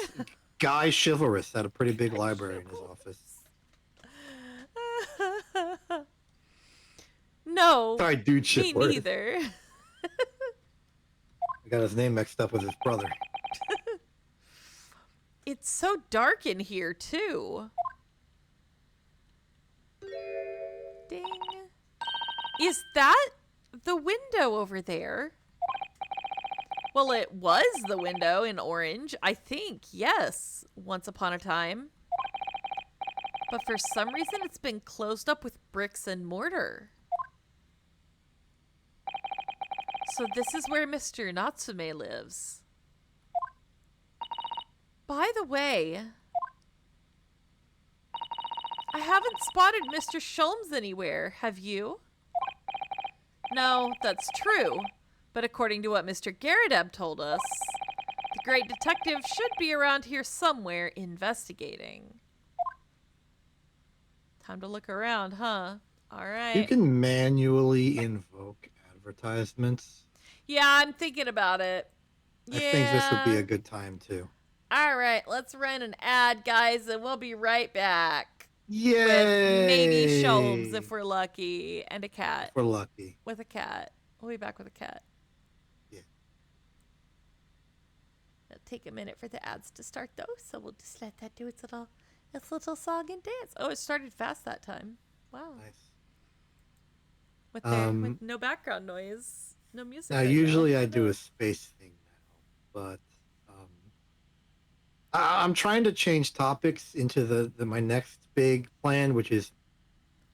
Guy Chivalrous had a pretty big library in his office. No, Sorry, dude, me Chivalrous. neither. I got his name mixed up with his brother. It's so dark in here, too. Ding. Is that the window over there? Well, it was the window in orange, I think. Yes, once upon a time. But for some reason, it's been closed up with bricks and mortar. So this is where Mr. Natsume lives. By the way, I haven't spotted Mr. Sholmes anywhere, have you? No, that's true. But according to what Mr. Garadeb told us, the great detective should be around here somewhere investigating. Time to look around, huh? All right. You can manually invoke advertisements. Yeah, I'm thinking about it. I think this would be a good time too. All right, let's run an ad, guys, and we'll be right back. Yay! With maybe Sholmes if we're lucky, and a cat. If we're lucky. With a cat. We'll be back with a cat. Yeah. It'll take a minute for the ads to start, though, so we'll just let that do its little song and dance. Oh, it started fast that time. Wow. Nice. With no background noise, no music. Now, right usually now. I do a space thing now, but I'm trying to change topics into the my next big plan, which is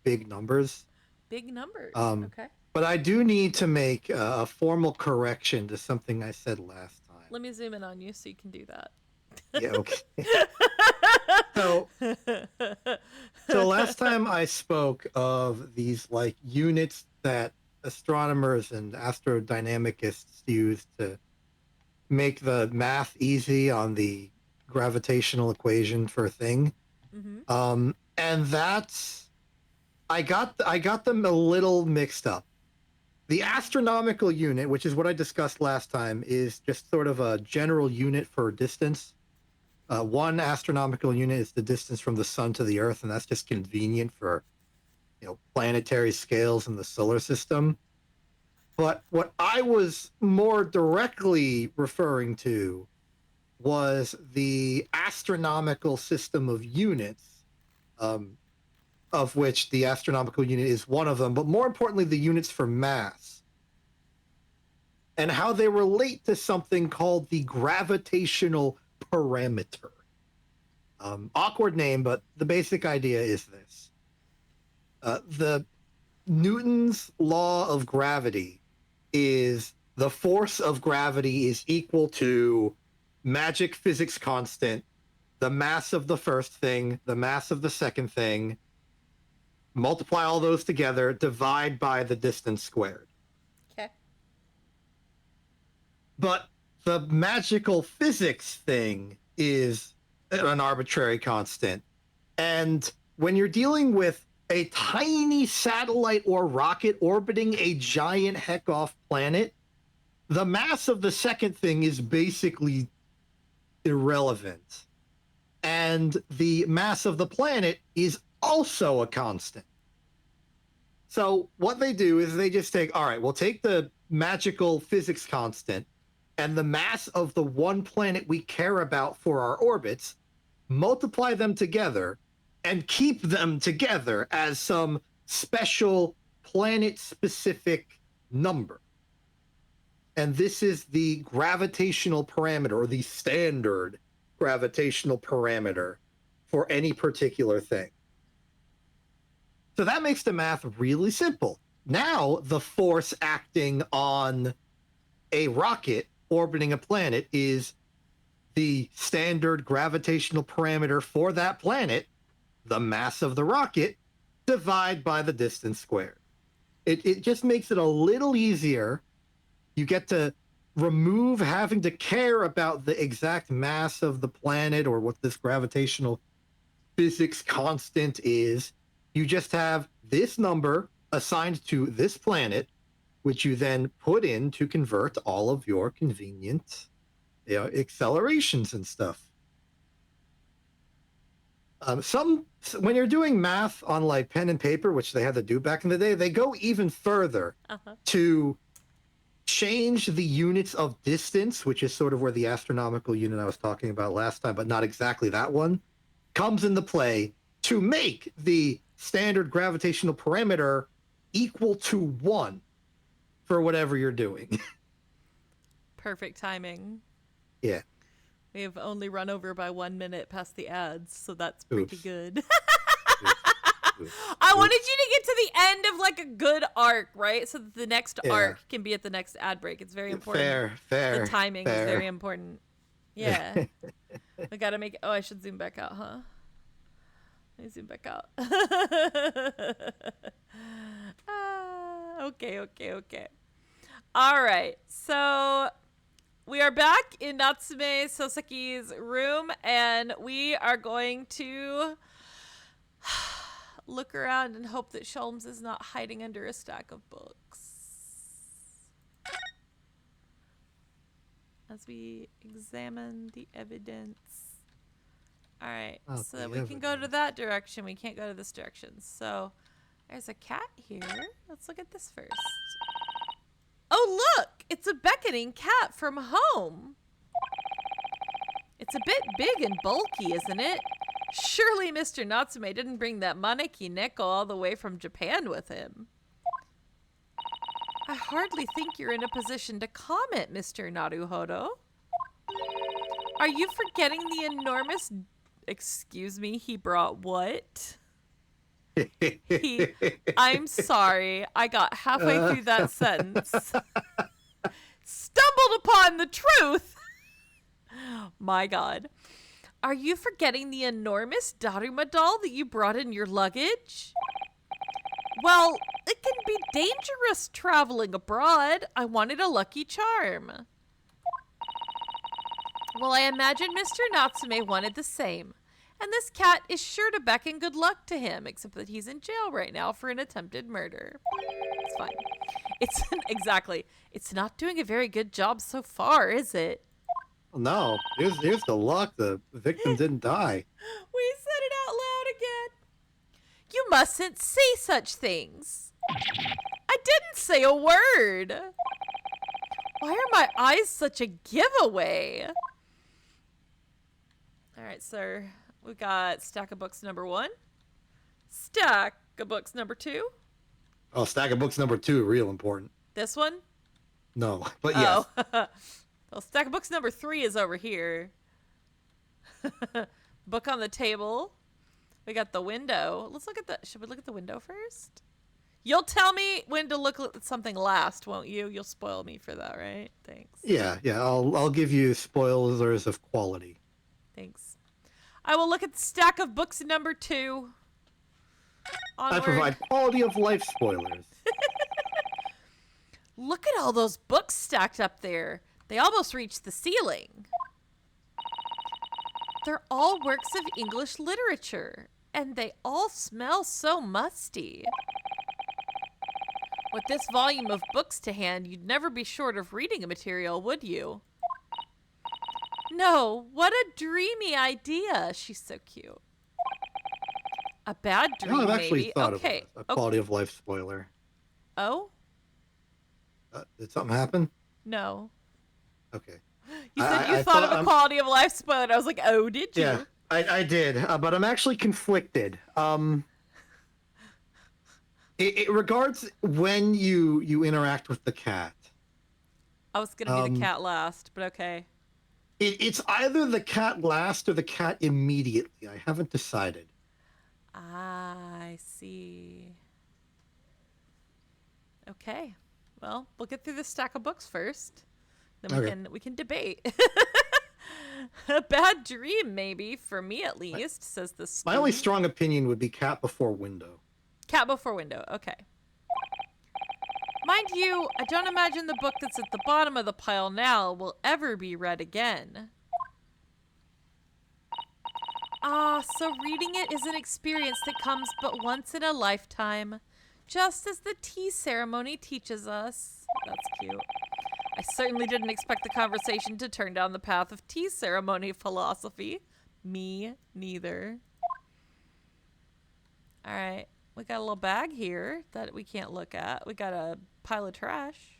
big numbers. Big numbers. Okay. But I do need to make a formal correction to something I said last time. Let me zoom in on you so you can do that. Yeah, okay. So last time I spoke of these like units that astronomers and astrodynamicists use to make the math easy on the gravitational equation for a thing. Mm-hmm. And that's I got them a little mixed up. The astronomical unit, which is what I discussed last time, is just sort of a general unit for distance. One astronomical unit is the distance from the sun to the Earth, and that's just convenient for planetary scales in the solar system. But what I was more directly referring to was the astronomical system of units, um, of which the astronomical unit is one of them, but more importantly, the units for mass and how they relate to something called the gravitational parameter. Awkward name, but the basic idea is this. The Newton's law of gravity is the force of gravity is equal to magic physics constant, the mass of the first thing, the mass of the second thing, multiply all those together, divide by the distance squared. Okay. But the magical physics thing is an arbitrary constant. And when you're dealing with a tiny satellite or rocket orbiting a giant heck off planet, the mass of the second thing is basically irrelevant. And the mass of the planet is also a constant. So what they do is they just take, all right, we'll take the magical physics constant and the mass of the one planet we care about for our orbits, multiply them together, and keep them together as some special planet-specific number. And this is the gravitational parameter, or the standard gravitational parameter for any particular thing. So that makes the math really simple. Now, the force acting on a rocket orbiting a planet is the standard gravitational parameter for that planet, the mass of the rocket, divide by the distance squared. It just makes it a little easier. You get to remove having to care about the exact mass of the planet or what this gravitational physics constant is. You just have this number assigned to this planet, which you then put in to convert all of your convenient accelerations and stuff. When you're doing math on like pen and paper, which they had to do back in the day, they go even further to change the units of distance, which is sort of where the astronomical unit I was talking about last time, but not exactly that one, comes into play to make the standard gravitational parameter equal to 1 for whatever you're doing. Perfect timing. Yeah. We have only run over by 1 minute past the ads, so that's pretty good. I wanted you to get to the end of like a good arc, right? So that the next arc can be at the next ad break. It's very important. Fair. The timing is very important. Yeah. I gotta make it. Oh, I should zoom back out, huh? Let me zoom back out. Okay. All right. So we are back in Natsume Soseki's room, and we are going to look around and hope that Sholmes is not hiding under a stack of books. As we examine the evidence. All right, so we can go to that direction. We can't go to this direction. So there's a cat here. Let's look at this first. Oh, look! It's a beckoning cat from home. It's a bit big and bulky, isn't it? Surely Mr. Natsume didn't bring that Maneki Neko all the way from Japan with him. I hardly think you're in a position to comment, Mr. Naruhodo. Are you forgetting the enormous... Excuse me, he brought what? I'm sorry, I got halfway through that sentence. Stumbled upon the truth! My God. Are you forgetting the enormous Daruma doll that you brought in your luggage? Well, it can be dangerous traveling abroad. I wanted a lucky charm. Well, I imagine Mr. Natsume wanted the same. And this cat is sure to beckon good luck to him, except that he's in jail right now for an attempted murder. It's fine. Exactly. It's not doing a very good job so far, is it? no. Here's the luck. The victim didn't die. We said it out loud again. You mustn't say such things. I didn't say a word. Why are my eyes such a giveaway? All right, sir. We got stack of books number 1. Stack of books number 2. Oh, stack of books number 2, real important. This one? No, but yes. Oh. Well, stack of books number 3 is over here. Book on the table. We got the window. Let's look at the... Should we look at the window first? You'll tell me when to look at something last, won't you? You'll spoil me for that, right? Thanks. Yeah. I'll give you spoilers of quality. Thanks. I will look at the stack of books number 2. Onward. I provide quality of life spoilers. Look at all those books stacked up there. They almost reach the ceiling. They're all works of English literature, and they all smell so musty. With this volume of books to hand, you'd never be short of reading material, would you? No, what a dreamy idea. She's so cute. A bad dream, I've actually maybe. thought Okay. of a quality of life spoiler. Oh? Did something happen? No. Okay. You said you thought of a quality of life spoiler. And I was like, oh, did you? Yeah, I did, but I'm actually conflicted. It regards when you interact with the cat. I was going to be the cat last, but okay. It's either the cat last or the cat immediately. I haven't decided. Ah, I see. Okay. Well, we'll get through this stack of books first. Then we can debate. A bad dream, maybe, for me at least, says the spoon. My only strong opinion would be cat before window. Cat before window, okay. Mind you, I don't imagine the book that's at the bottom of the pile now will ever be read again. Ah, so reading it is an experience that comes but once in a lifetime, just as the tea ceremony teaches us. That's cute. I certainly didn't expect the conversation to turn down the path of tea ceremony philosophy. Me neither. All right. We got a little bag here that we can't look at. We got a pile of trash.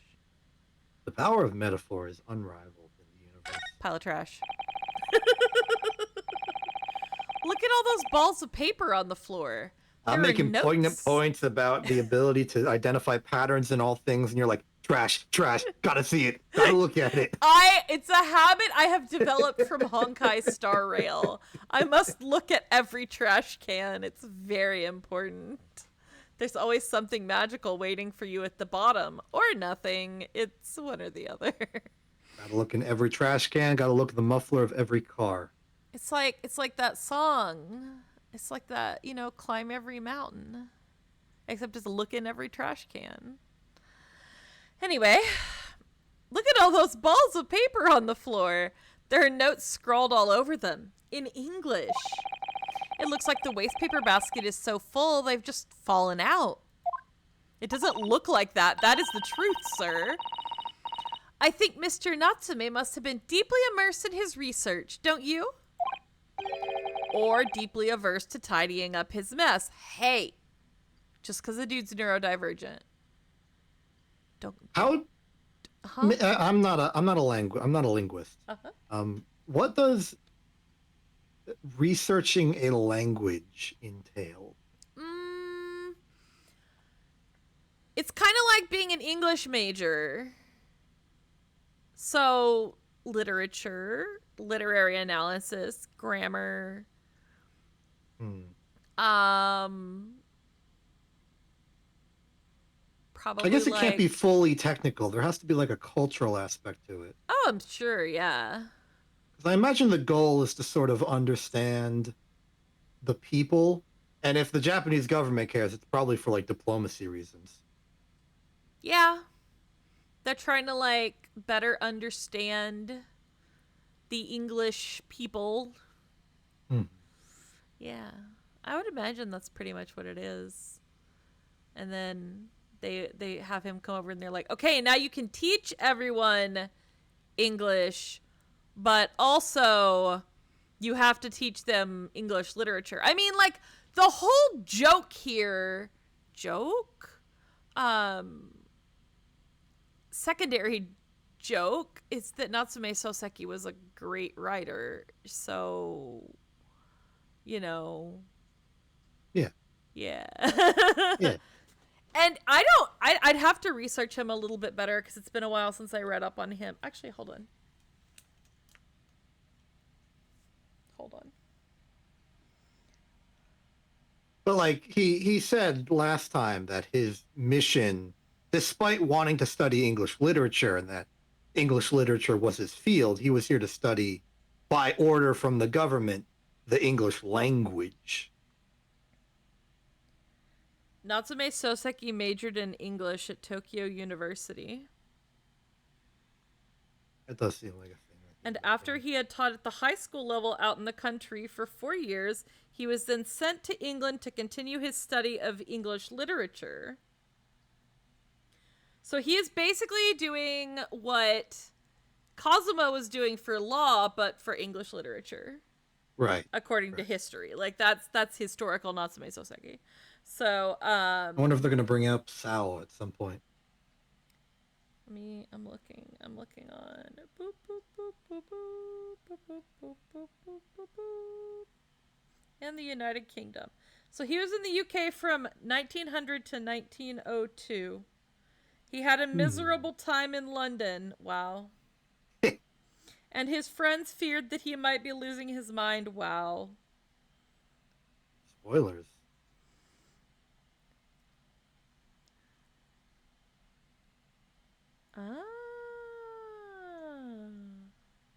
The power of metaphor is unrivaled in the universe. Pile of trash. Look at all those balls of paper on the floor. I'm There are making notes. poignant points about the ability to identify patterns in all things, and you're like, trash, gotta see it, gotta look at it. It's a habit I have developed from Honkai Star Rail. I must look at every trash can. It's very important. There's always something magical waiting for you at the bottom, or nothing. It's one or the other. Gotta look in every trash can, gotta look at the muffler of every car. It's like that song. It's like that, climb every mountain. Except just look in every trash can. Anyway, look at all those balls of paper on the floor. There are notes scrawled all over them in English. It looks like the waste paper basket is so full they've just fallen out. It doesn't look like that. That is the truth, sir. I think Mr. Natsume must have been deeply immersed in his research, don't you? Or deeply averse to tidying up his mess. Hey, just because the dude's neurodivergent. Don't. How? Huh? I'm not a linguist. Uh-huh. What does researching a language entail? It's kind of like being an English major. So, literature, literary analysis, grammar. Probably I guess it can't be fully technical. There has to be like a cultural aspect to it. Oh, I'm sure, yeah. Because I imagine the goal is to sort of understand the people, and if the Japanese government cares, it's probably for like diplomacy reasons. Yeah. They're trying to better understand the English people. Yeah. I would imagine that's pretty much what it is. And then they have him come over and they're like, okay, now you can teach everyone English but also you have to teach them English literature. I mean, like, the whole joke here, secondary joke is that Natsume Soseki was a great writer. So, you know, Yeah. yeah. Yeah. And I'd have to research him a little bit better because it's been a while since I read up on him. Actually, hold on. But like he said last time that his mission, despite wanting to study English literature and that English literature was his field, he was here to study by order from the government the English language. Natsume Soseki majored in English at Tokyo University. That does seem like a thing. And after he had taught at the high school level out in the country for 4 years, he was then sent to England to continue his study of English literature. So he is basically doing what Kazuma was doing for law, but for English literature. Right. According to history. Like, that's historical Natsume Soseki. So, I wonder if they're going to bring up Sao at some point. I'm looking on. Boop, boop, boop, boop, boop, boop, boop, boop, boop, boop, boop, boop. And the United Kingdom. So he was in the UK from 1900 to 1902. He had a miserable time in London. Wow. And his friends feared that he might be losing his mind. Wow. Spoilers.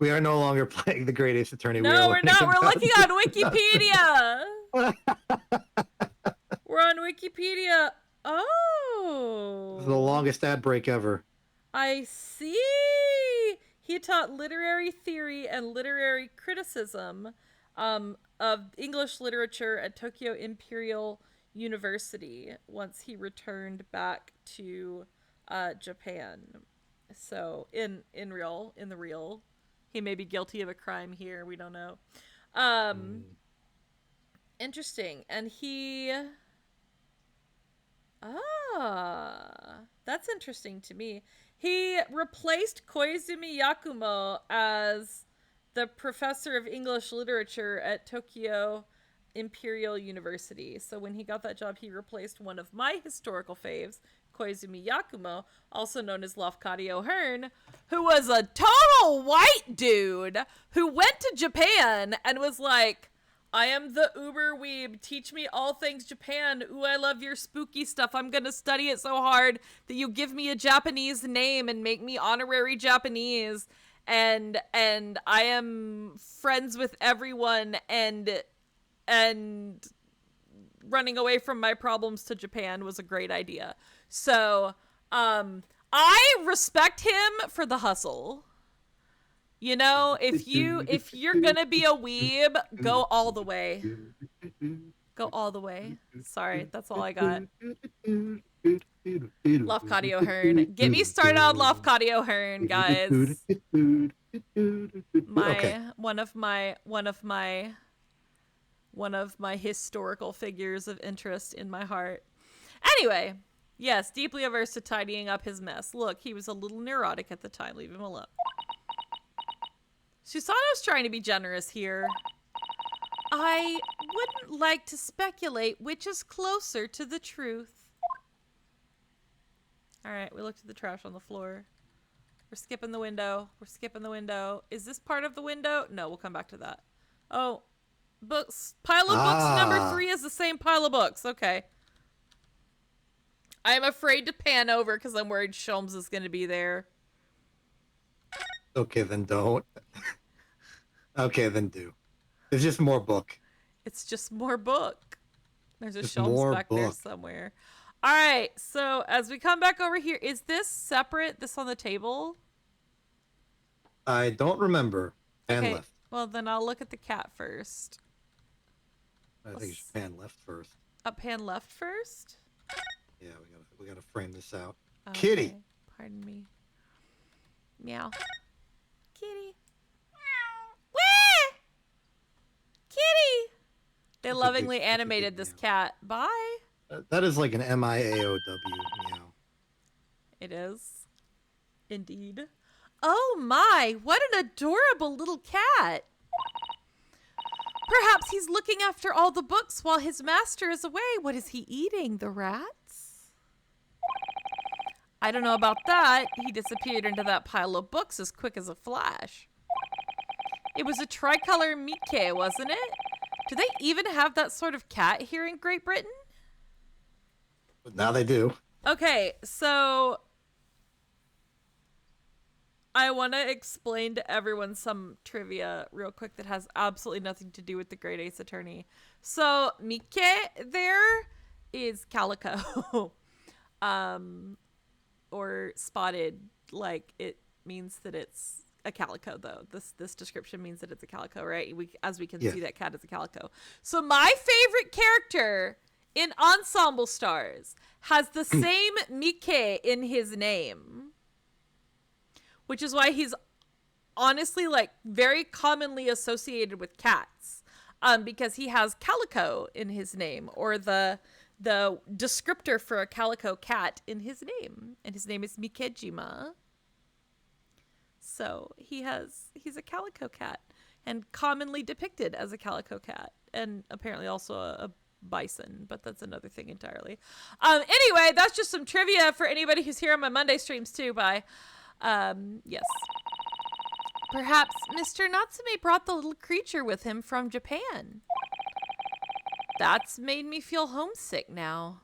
We are no longer playing the Great Ace Attorney. No, we're not. We're looking on Wikipedia. We're on Wikipedia. Oh. This is the longest ad break ever. I see. He taught literary theory and literary criticism of English literature at Tokyo Imperial University once he returned back to Japan. So in the real, he may be guilty of a crime here. We don't know. Interesting. And that's interesting to me. He replaced Koizumi Yakumo as the professor of English literature at Tokyo Imperial University. So when he got that job, he replaced one of my historical faves, Koizumi Yakumo, also known as Lafcadio Hearn, who was a total white dude who went to Japan and was like, I am the uber weeb. Teach me all things Japan. Ooh, I love your spooky stuff. I'm going to study it so hard that you give me a Japanese name and make me honorary Japanese. And I am friends with everyone and running away from my problems to Japan was a great idea. So, I respect him for the hustle. You know, if you're gonna be a weeb, go all the way. Go all the way. Sorry, that's all I got. Lafcadio Hearn. Get me started on Lafcadio Hearn, guys. One of my historical figures of interest in my heart. Anyway, yes, deeply averse to tidying up his mess. Look, he was a little neurotic at the time. Leave him alone. Susano's trying to be generous here. I wouldn't like to speculate which is closer to the truth. Alright, we looked at the trash on the floor. We're skipping the window. We're skipping the window. Is this part of the window? No, we'll come back to that. Oh, books. Pile of books number 3 is the same pile of books. Okay. I'm afraid to pan over because I'm worried Sholmes is going to be there. Okay, then don't. Okay, then do. It's just more book. It's just more book. There's a Sholmes back there somewhere. All right, so as we come back over here, is this separate, this on the table? I don't remember. Pan left. Well, then I'll look at the cat first. I think you should pan left first. Pan left first? Yeah, we gotta frame this out. Okay. Kitty! Pardon me. Meow. Kitty. They That's lovingly that's a big animated this meow. cat. Bye. That is like an MIAOW meow. It is. Indeed. Oh my, what an adorable little cat. Perhaps he's looking after all the books while his master is away. What is he eating? The rats? I don't know about that. He disappeared into that pile of books as quick as a flash. It was a tricolor Mickey, wasn't it? Do they even have that sort of cat here in Great Britain? But now they do. Okay, so I want to explain to everyone some trivia real quick that has absolutely nothing to do with the Great Ace Attorney. So Mickey there is calico. Or spotted, like it means that it's a calico though. This description means that it's a calico, right? As we can see, that cat is a calico. So my favorite character in Ensemble Stars has the same Mickey in his name, which is why he's honestly like very commonly associated with cats, because he has calico in his name, or the descriptor for a calico cat in his name, and his name is Mikejima. So he's a calico cat, and commonly depicted as a calico cat, and apparently also a bison, but that's another thing entirely. Anyway, that's just some trivia for anybody who's here on my Monday streams too. Bye. Yes. Perhaps Mr. Natsume brought the little creature with him from Japan. That's made me feel homesick now.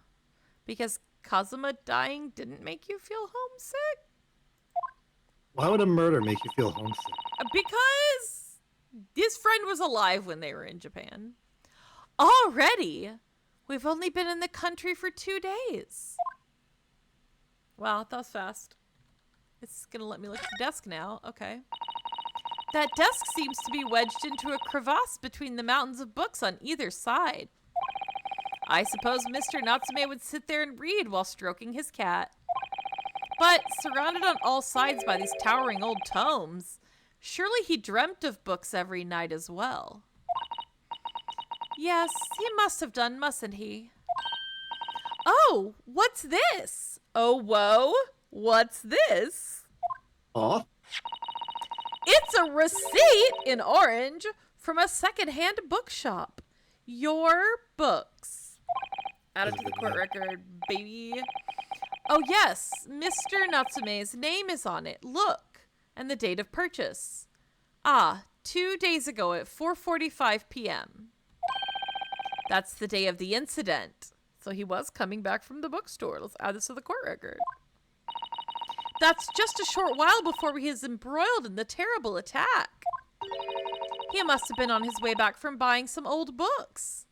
Because Kazuma dying didn't make you feel homesick? Why would a murder make you feel homesick? Because his friend was alive when they were in Japan. Already? We've only been in the country for 2 days. Wow, that was fast. It's gonna let me look at the desk now. Okay. That desk seems to be wedged into a crevasse between the mountains of books on either side. I suppose Mr. Natsume would sit there and read while stroking his cat. But surrounded on all sides by these towering old tomes, surely he dreamt of books every night as well. Yes, he must have done, mustn't he? Oh, what's this? Oh, whoa, what's this? Aw. It's a receipt in orange from a secondhand bookshop. Your books. Added to the court record, baby. Oh yes, Mr. Natsume's name is on it. Look, and the date of purchase. Ah, 2 days ago at 4:45 p.m. That's the day of the incident. So he was coming back from the bookstore. Let's add this to the court record. That's just a short while before he is embroiled in the terrible attack. He must have been on his way back from buying some old books.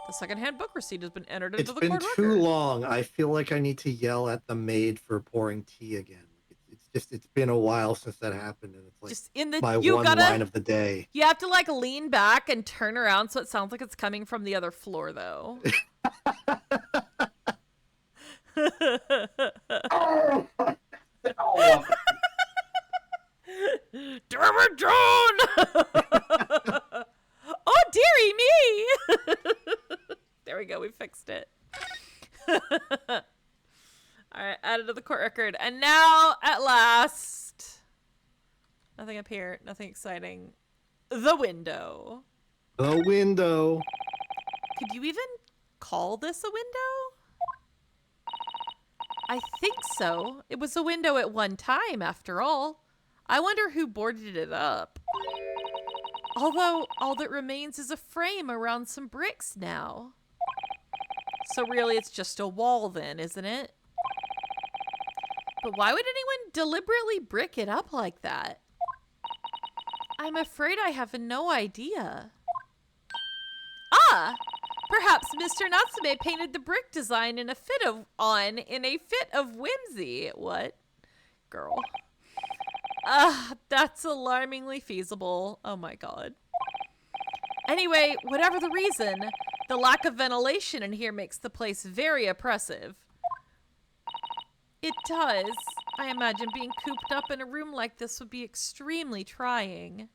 The secondhand book receipt has been entered into the court record. It's been too long. I feel like I need to yell at the maid for pouring tea again. It's been a while since that happened, and it's like just in the, my line of the day. You have to like lean back and turn around so it sounds like it's coming from the other floor, though. Oh, Damn it, John! Oh, dearie me! There we go, we fixed it. Alright, added to the court record. And now, at last, nothing up here, nothing exciting. The window. The window. Could you even call this a window? I think so. It was a window at one time, after all. I wonder who boarded it up. Although, all that remains is a frame around some bricks now. So really, it's just a wall then, isn't it? But why would anyone deliberately brick it up like that? I'm afraid I have no idea. Ah! Perhaps Mr. Natsume painted the brick design in a fit of whimsy. What? Girl. That's alarmingly feasible. Oh my god. Anyway, whatever the reason, the lack of ventilation in here makes the place very oppressive. It does. I imagine being cooped up in a room like this would be extremely trying.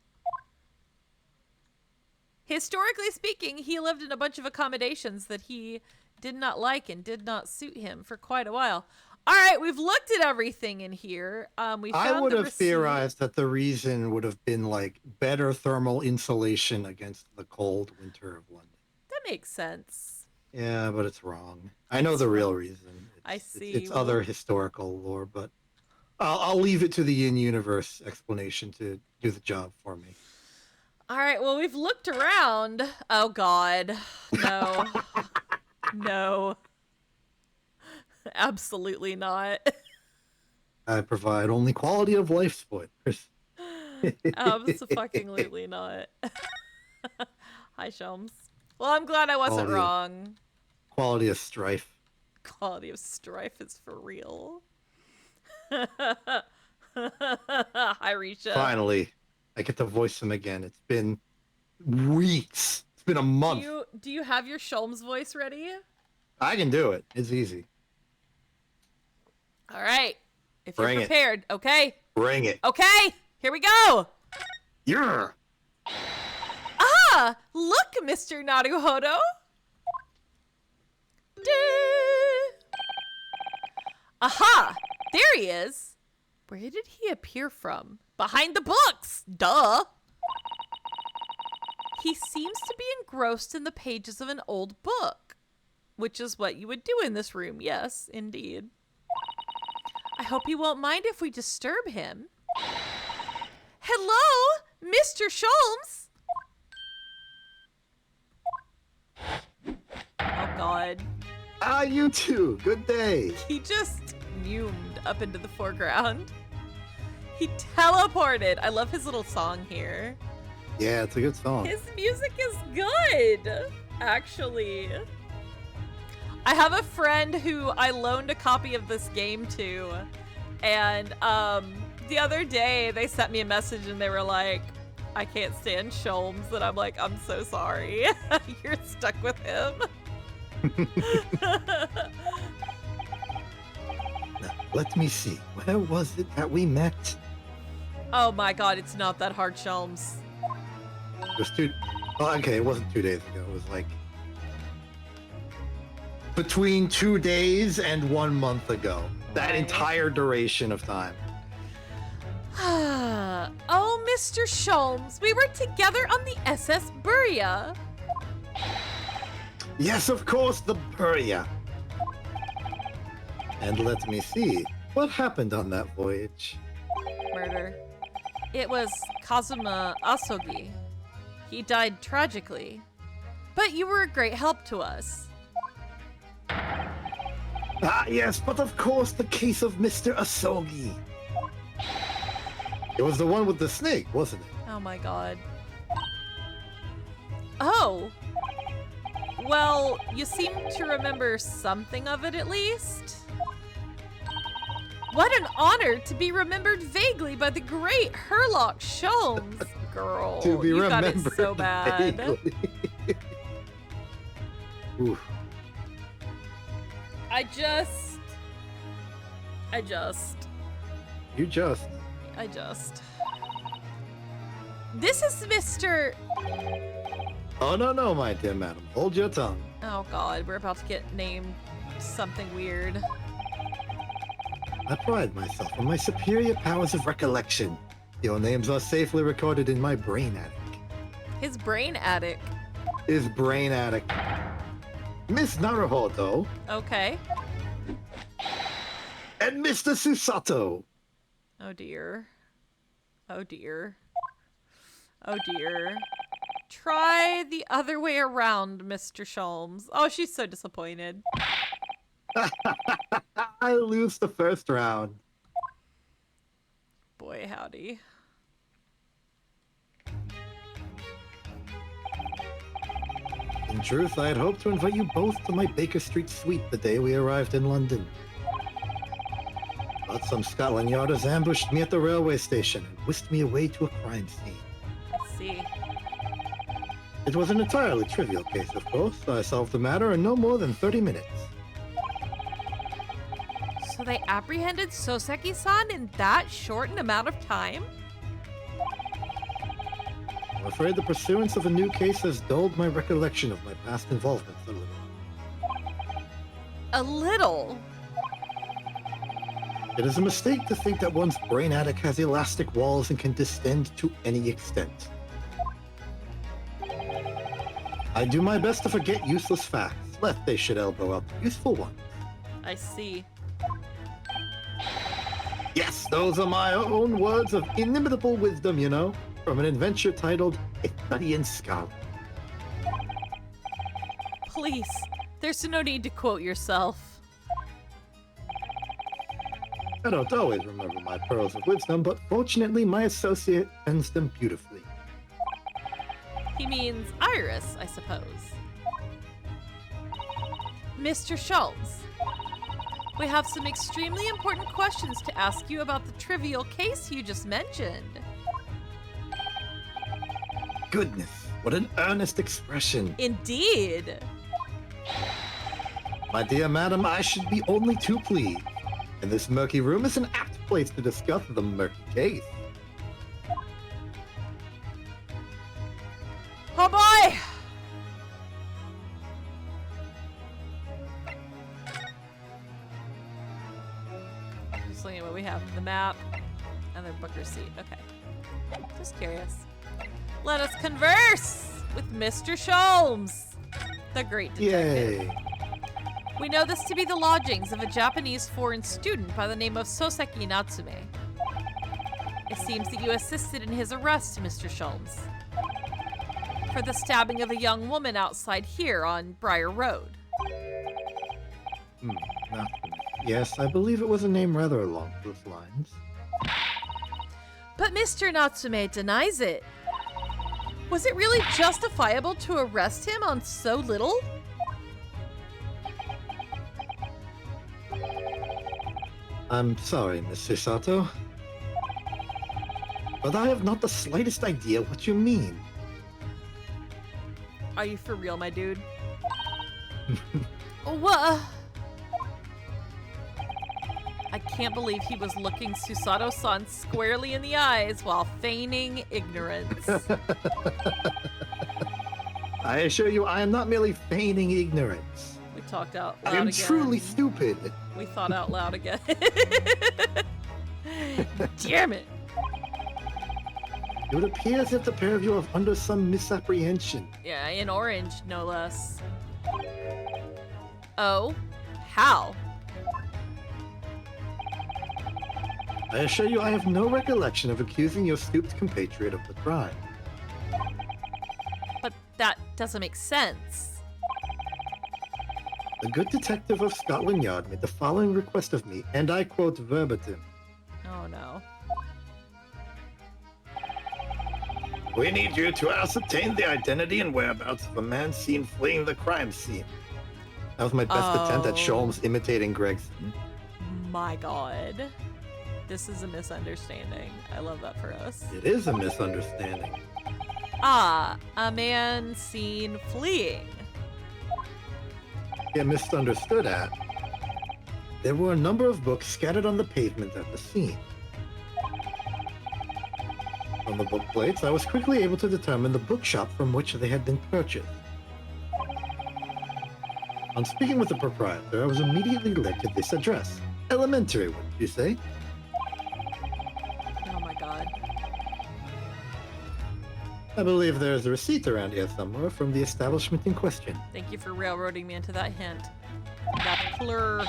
Historically speaking, he lived in a bunch of accommodations that he did not like and did not suit him for quite a while. All right, we've looked at everything in here. We found I would the have receipt. theorized that the reason would have been like better thermal insulation against the cold winter of London. That makes sense. Yeah, but it's wrong. I know the real reason. I see. It's other historical lore, but I'll leave it to the in-universe explanation to do the job for me. All right, well, we've looked around. Oh, God. No. No. Absolutely not. I provide only quality of life spoilers. Absolutely not. Hi, Shelms. Well, I'm glad I wasn't wrong. Quality of strife. Quality of strife is for real. Hi, Risha. Finally, I get to voice him again. It's been weeks. It's been a month. Do you have your Shelms voice ready? I can do it. It's easy. All right. If you're Bring it. prepared, okay? Bring it. Okay, here we go. Yeah. Ah, look, Mr. Naruhodo. Aha, there he is. Where did he appear from? Behind the books, duh. He seems to be engrossed in the pages of an old book, which is what you would do in this room. Yes, indeed. I hope he won't mind if we disturb him. Hello, Mr. Sholmes. Oh, God. Ah, you too. Good day. He just zoomed up into the foreground. He teleported. I love his little song here. Yeah, it's a good song. His music is good, actually. I have a friend who I loaned a copy of this game to, and the other day they sent me a message and they were like, I can't stand Sholmes, and I'm like, I'm so sorry. You're stuck with him. Now, let me see. Where was it that we met? Oh my God, it's not that hard, Sholmes. It was okay, it wasn't 2 days ago. It was like between 2 days and 1 month ago. That Right. entire duration of time. Oh, Mr. Sholmes, we were together on the SS Buria. Yes, of course, the Buria. And let me see. What happened on that voyage? Murder. It was Kazuma Asogi. He died tragically. But you were a great help to us. Ah, yes, but of course, the case of Mr. Asogi. It was the one with the snake, wasn't it? Oh my God. Oh. Well, you seem to remember something of it at least. What an honor to be remembered vaguely by the great Herlock Sholmes. Girl, To be you got it remembered so bad. vaguely. Oof. I just. You just. This is Mr. Oh, no, my dear madam. Hold your tongue. Oh God, we're about to get named something weird. I pride myself on my superior powers of recollection. Your names are safely recorded in my brain attic. His brain attic. His brain attic. Miss Naruhodo Okay. and Mr. Susato. Oh dear. Oh dear. Oh dear. Try the other way around, Mr. Sholmes. Oh, she's so disappointed. I lose the first round. Boy, howdy. In truth, I had hoped to invite you both to my Baker Street suite the day we arrived in London. But some Scotland Yarders ambushed me at the railway station and whisked me away to a crime scene. Let's see. It was an entirely trivial case, of course. I solved the matter in no more than 30 minutes. So they apprehended Soseki-san in that short an amount of time? I'm afraid the pursuance of a new case has dulled my recollection of my past involvements a little. A little? It is a mistake to think that one's brain attic has elastic walls and can distend to any extent. I do my best to forget useless facts, lest they should elbow out the useful ones. I see. Yes, those are my own words of inimitable wisdom, you know, from an adventure titled A Study in Scholar. Please, there's no need to quote yourself. I don't always remember my pearls of wisdom, but fortunately my associate pens them beautifully. He means Iris, I suppose. Mr. Schultz, we have some extremely important questions to ask you about the trivial case you just mentioned. Goodness, what an earnest expression. Indeed. My dear madam, I should be only too pleased. And this murky room is an apt place to discuss the murky case. Oh boy! Just looking at what we have. The map and the booker's seat. Okay. Just curious. Let us converse with Mr. Sholmes, the great detective. Yay. We know this to be the lodgings of a Japanese foreign student by the name of Soseki Natsume. It seems that you assisted in his arrest, Mr. Sholmes, for the stabbing of a young woman outside here on Briar Road. Natsume. Yes, I believe it was a name rather along those lines. But Mr. Natsume denies it. Was it really justifiable to arrest him on so little? I'm sorry, Mr. Sato, but I have not the slightest idea what you mean. Are you for real, my dude? What? I can't believe he was looking Susato-san squarely in the eyes while feigning ignorance. I assure you, I am not merely feigning ignorance. We talked out I loud am again. truly stupid. We thought out loud again. Damn it. It would appear as if the pair of you are under some misapprehension. Yeah, in orange, no less. Oh? How? I assure you, I have no recollection of accusing your stooped compatriot of the crime. But that doesn't make sense. A good detective of Scotland Yard made the following request of me, and I quote verbatim. Oh no. We need you to ascertain the identity and whereabouts of a man seen fleeing the crime scene. That was my best attempt at Sholmes imitating Gregson. My god. This is a misunderstanding. I love that for us. It is a misunderstanding. Ah, a man seen fleeing. Get misunderstood at. There were a number of books scattered on the pavement at the scene. From the book plates, I was quickly able to determine the bookshop from which they had been purchased. On speaking with the proprietor, I was immediately led to this address. Elementary, wouldn't you say? Oh my god. I believe there is a receipt around here somewhere from the establishment in question. Thank you for railroading me into that hint. That plur.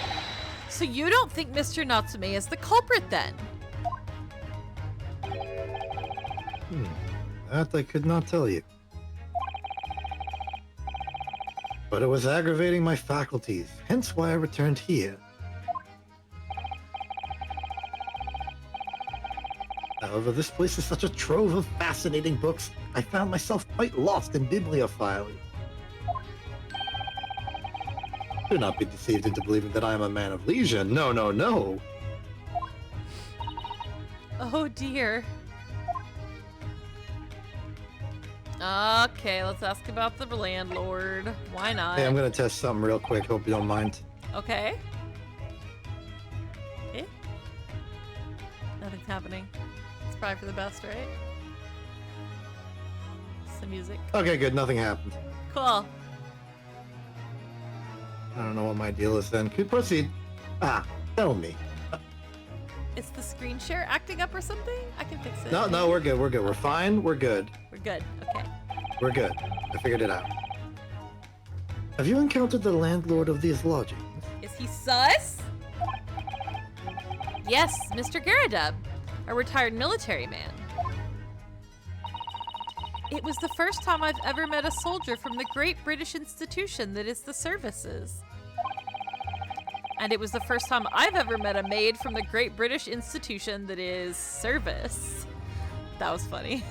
So you don't think Mr. Natsume is the culprit then? That I could not tell you. But it was aggravating my faculties, hence why I returned here. However, this place is such a trove of fascinating books, I found myself quite lost in bibliophilia. Do not be deceived into believing that I am a man of leisure. No, no, no. Oh dear. Okay, let's ask about the landlord. Why not? Hey, I'm gonna test something real quick. Hope you don't mind. Okay. Eh? Nothing's happening. It's probably for the best, right? some music. Okay, good. Nothing happened. Cool. I don't know what my deal is then. Could proceed. Tell me. Is the screen share acting up or something? I can fix it. No, we're good. We're good. We're fine. We're good. We're good. Okay. We're good. I figured it out. Have you encountered the landlord of these lodgings? Is he sus? Yes, Mr. Garadub, a retired military man. It was the first time I've ever met a soldier from the great British institution that is the services. And it was the first time I've ever met a maid from the great British institution that is service. That was funny.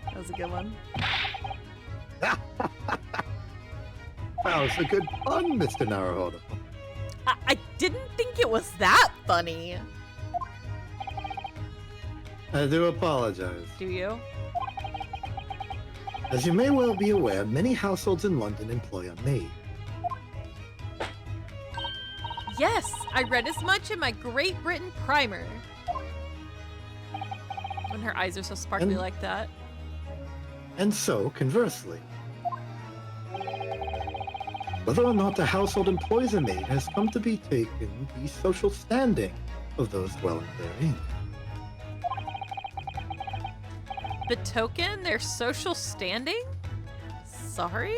That was a good one. That was a good pun, Mr. Naruhodo. I didn't think it was that funny. I do apologize. Do you? As you may well be aware, many households in London employ a maid. Yes, I read as much in my Great Britain primer. When her eyes are so sparkly like that. And so, conversely, whether or not the household employs a maid has come to be taken the social standing of those dwelling therein. Betoken their social standing? Sorry?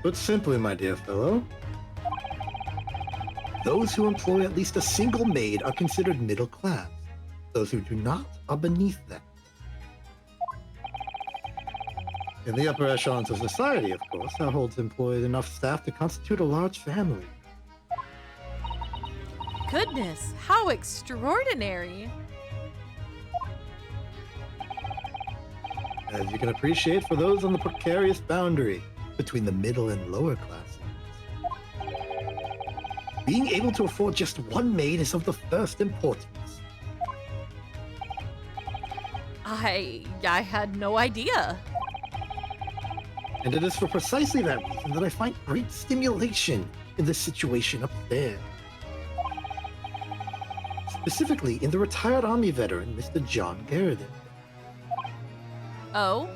Put simply, my dear fellow, those who employ at least a single maid are considered middle class. Those who do not are beneath them. In the upper echelons of society, of course, households employ enough staff to constitute a large family. Goodness, how extraordinary. As you can appreciate, for those on the precarious boundary between the middle and lower classes, being able to afford just one maid is of the first importance. I had no idea. And it is for precisely that reason that I find great stimulation in this situation up there. Specifically in the retired Army veteran, Mr. John Garrison. Oh?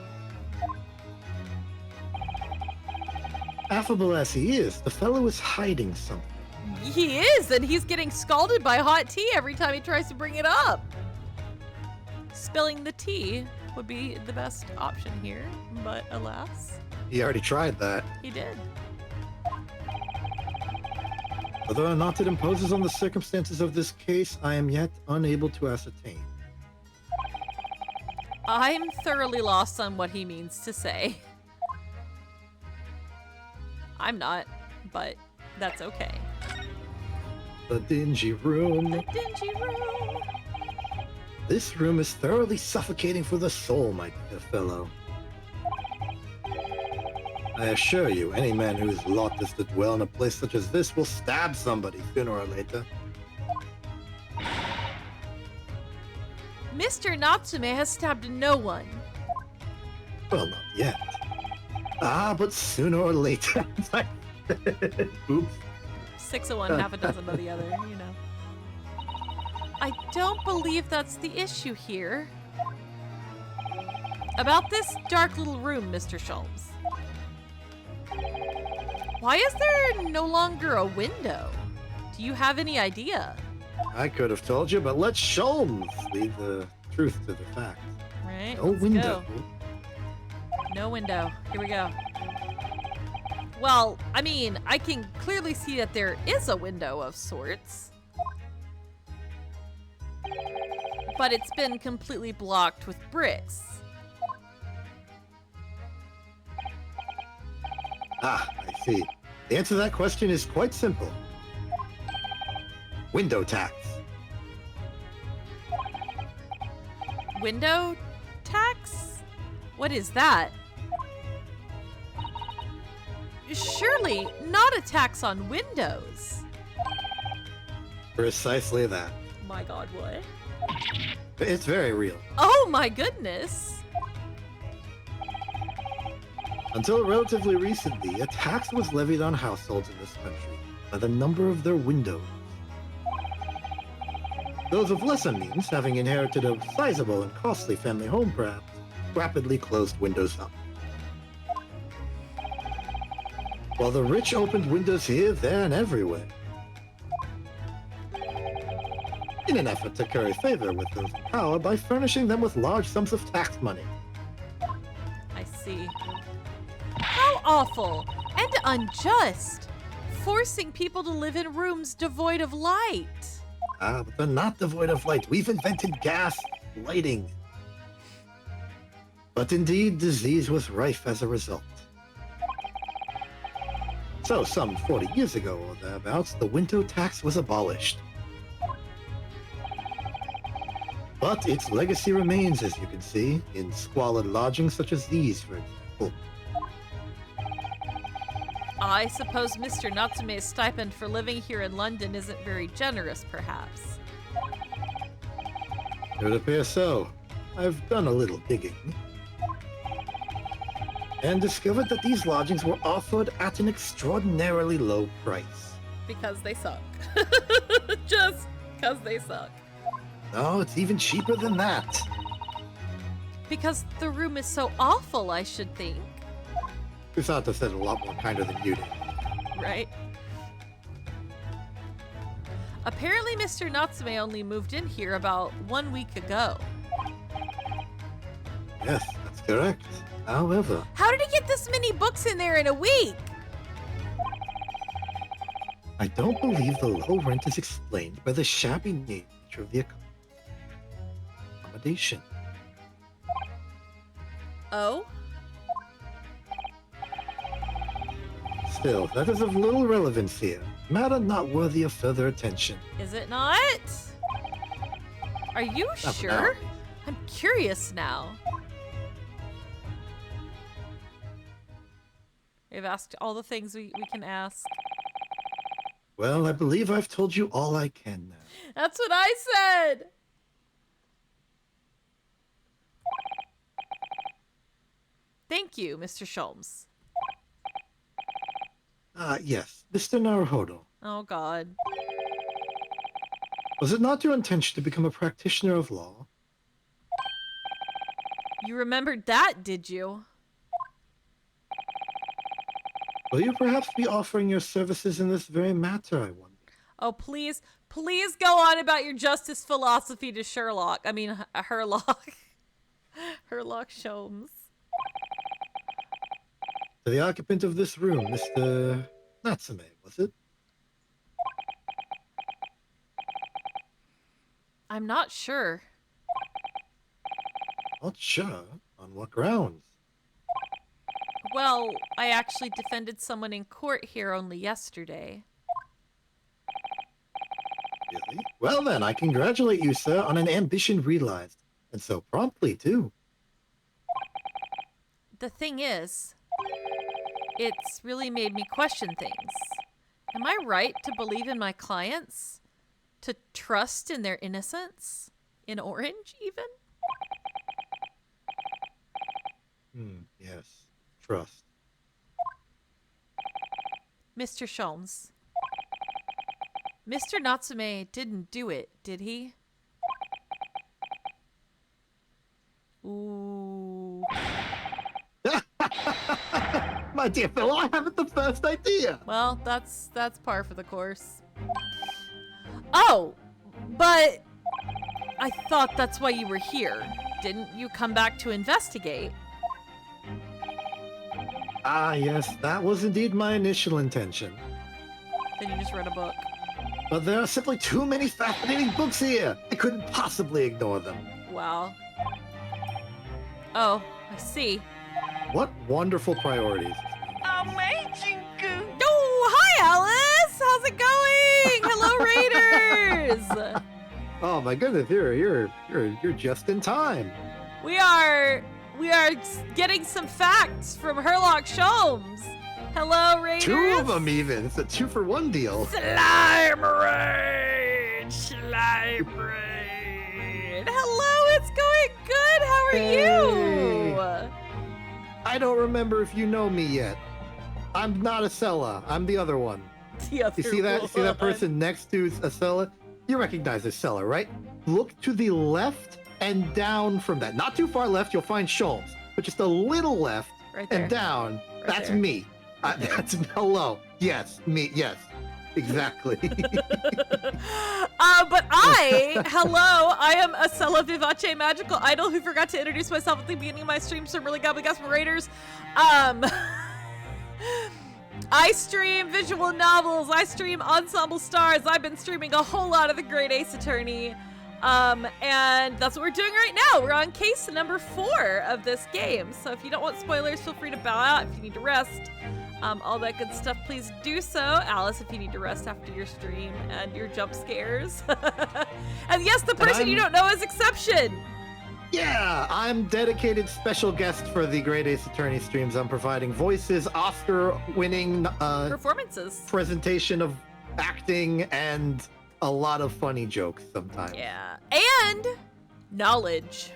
Affable as he is, the fellow is hiding something. He is, and he's getting scalded by hot tea every time he tries to bring it up. Spilling the tea would be the best option here, but alas. He already tried that. He did. Whether or not it imposes on the circumstances of this case, I am yet unable to ascertain. I'm thoroughly lost on what he means to say. I'm not, but that's okay. The dingy room. The dingy room. This room is thoroughly suffocating for the soul, my dear fellow. I assure you, any man whose lot is to dwell in a place such as this will stab somebody sooner or later. Mr. Natsume has stabbed no one. Well, not yet. But sooner or later. Oops. 6 of one, half a dozen of the other, you know. I don't believe that's the issue here. About this dark little room, Mr. Sholmes. Why is there no longer a window? Do you have any idea? I could have told you, but let Sholmes lead the truth to the fact. Right? No let's window. go. No window. Here we go. Well, I mean, I can clearly see that there is a window of sorts. But it's been completely blocked with bricks. I see. The answer to that question is quite simple. Window tax. Window tax? What is that? Surely not a tax on windows. Precisely that. My God, what? It's very real. Oh my goodness. Until relatively recently, a tax was levied on households in this country by the number of their windows. Those of lesser means, having inherited a sizable and costly family home perhaps, rapidly closed windows up. While the rich opened windows here, there, and everywhere. In an effort to curry favor with those in power by furnishing them with large sums of tax money. I see. How awful and unjust! Forcing people to live in rooms devoid of light. Ah, but they're not devoid of light. We've invented gas lighting. But indeed, disease was rife as a result. So, some 40 years ago or thereabouts, the window tax was abolished. But its legacy remains, as you can see, in squalid lodgings such as these, for example. I suppose Mr. Natsume's stipend for living here in London isn't very generous, perhaps. It would appear so. I've done a little digging. And discovered that these lodgings were offered at an extraordinarily low price. Because they suck. Just because they suck. No, it's even cheaper than that. Because the room is so awful, I should think. Kusata said it a lot more kinder than you did. Right? Apparently Mr. Natsume only moved in here about 1 week ago. Yes, that's correct. However, How did he get this many books in there in a week? I don't believe the low rent is explained by the shabby nature of the accommodation. Oh? Still, that is of little relevance here. Matter not worthy of further attention. Is it not? Are you Not for sure? now. I'm curious now. We've asked all the things we can ask. Well, I believe I've told you all I can now. That's what I said! Thank you, Mr. Sholmes. Yes, Mr. Naruhodo. Oh, God. Was it not your intention to become a practitioner of law? You remembered that, did you? Will you perhaps be offering your services in this very matter, I wonder? Oh, please, please go on about your justice philosophy to Sherlock. I mean, Herlock. Herlock Sholmes. To the occupant of this room, Mr. Natsume, was it? I'm not sure. Not sure. On what grounds? Well, I actually defended someone in court here only yesterday. Really? Well then, I congratulate you, sir, on an ambition realized. And so promptly, too. The thing is, it's really made me question things. Am I right to believe in my clients? To trust in their innocence? In Orange, even? Yes. Trust. Mr. Sholmes. Mr. Natsume didn't do it, did he? Ooh. My dear fellow, I haven't the first idea. Well, that's par for the course. Oh, but I thought that's why you were here. Didn't you come back to investigate? Ah, yes, that was indeed my initial intention. Then you just read a book. But there are simply too many fascinating books here. I couldn't possibly ignore them. Wow. Oh, I see. What wonderful priorities. Amazing good. Oh, hi, Alice! How's it going? Hello, Raiders! Oh my goodness, you're just in time. We are getting some facts from Herlock Sholmes. Hello, Raiders. 2 of them even. It's a 2-for-1 deal. Slime Raid! Slime Raid! Hello, it's going good. How are you? I don't remember if you know me yet. I'm not Ascella. I'm the other one. The other You see that? See that one. person next to Ascella? You recognize this cellar, right? Look to the left and down from that. Not too far left, you'll find Sholmes. But just a little left Right there. and down, Right that's there. me. Right there. That's hello. Yes, me. Yes, exactly. But I am Ascella Vivace, magical idol who forgot to introduce myself at the beginning of my stream, so I'm really Gobble Raiders. I stream visual novels, I stream Ensemble Stars, I've been streaming a whole lot of the Great Ace Attorney, and that's what we're doing right now. We're on case number 4 of this game, so if you don't want spoilers, feel free to bow out. If you need to rest, all that good stuff, please do so. Alice, if you need to rest after your stream and your jump scares. And yes, the person you don't know is Exception. Yeah, I'm dedicated special guest for the Great Ace Attorney streams. I'm providing voices, Oscar-winning Performances. presentation of acting, and a lot of funny jokes sometimes. Yeah, and knowledge.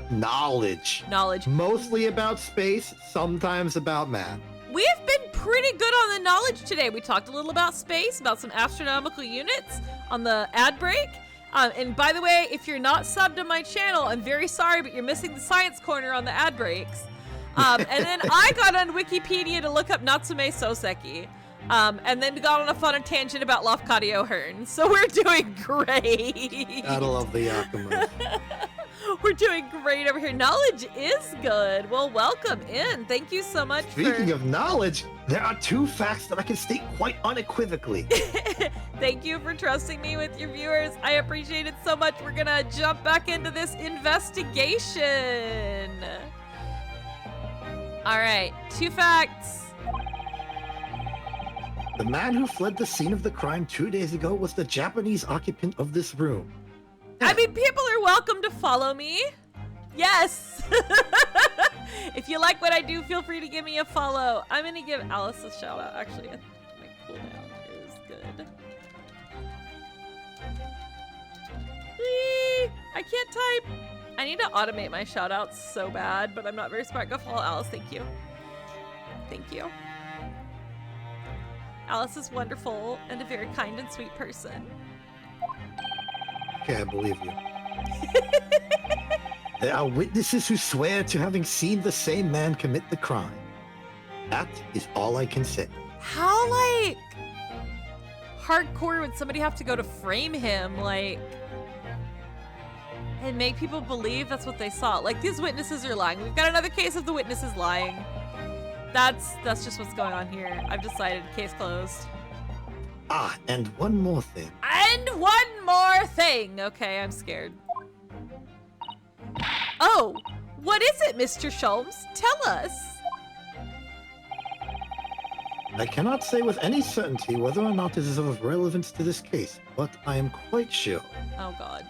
Knowledge. Knowledge. Mostly about space, sometimes about math. We've been pretty good on the knowledge today. We talked a little about space, about some astronomical units on the ad break. And by the way, if you're not subbed to my channel, I'm very sorry, but you're missing the science corner on the ad breaks. And then I got on Wikipedia to look up Natsume Soseki. And then got on a fun tangent about Lafcadio Hearn. So we're doing great. Gotta love the Yakumas. We're doing great over here. Knowledge is good. Well, welcome in. Thank you so much Speaking of knowledge, there are 2 facts that I can state quite unequivocally. Thank you for trusting me with your viewers. I appreciate it so much. We're gonna jump back into this investigation. All right, 2 facts. The man who fled the scene of the crime 2 days ago was the Japanese occupant of this room. I mean, people are welcome to follow me. Yes. If you like what I do, feel free to give me a follow. I'm gonna give Alice a shout out. Actually, my cooldown is good. Whee! I can't type. I need to automate my shout outs so bad, but I'm not very smart. Go follow Alice. Thank you. Thank you. Alice is wonderful and a very kind and sweet person. Okay, I believe you. There are witnesses who swear to having seen the same man commit the crime. That is all I can say. How, like, hardcore would somebody have to go to frame him, like, and make people believe that's what they saw? Like, these witnesses are lying. We've got another case of the witnesses lying. That's just what's going on here. I've decided. Case closed. Ah, and one more thing. And one more thing. Okay, I'm scared. Oh, what is it, Mr. Sholmes? Tell us. I cannot say with any certainty whether or not this is of relevance to this case, but I am quite sure Oh, God.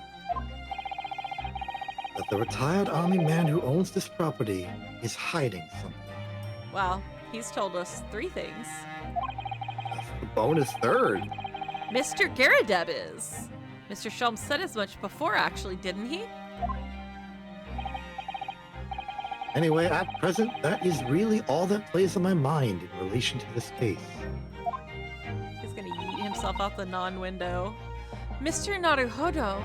that the retired army man who owns this property is hiding something. Wow, he's told us 3 things. That's the bonus third. Mr. Garadeb is. Mr. Sholmes said as much before, actually, didn't he? Anyway, at present, that is really all that plays on my mind in relation to this case. He's gonna yeet himself out the non-window. Mr. Naruhodo.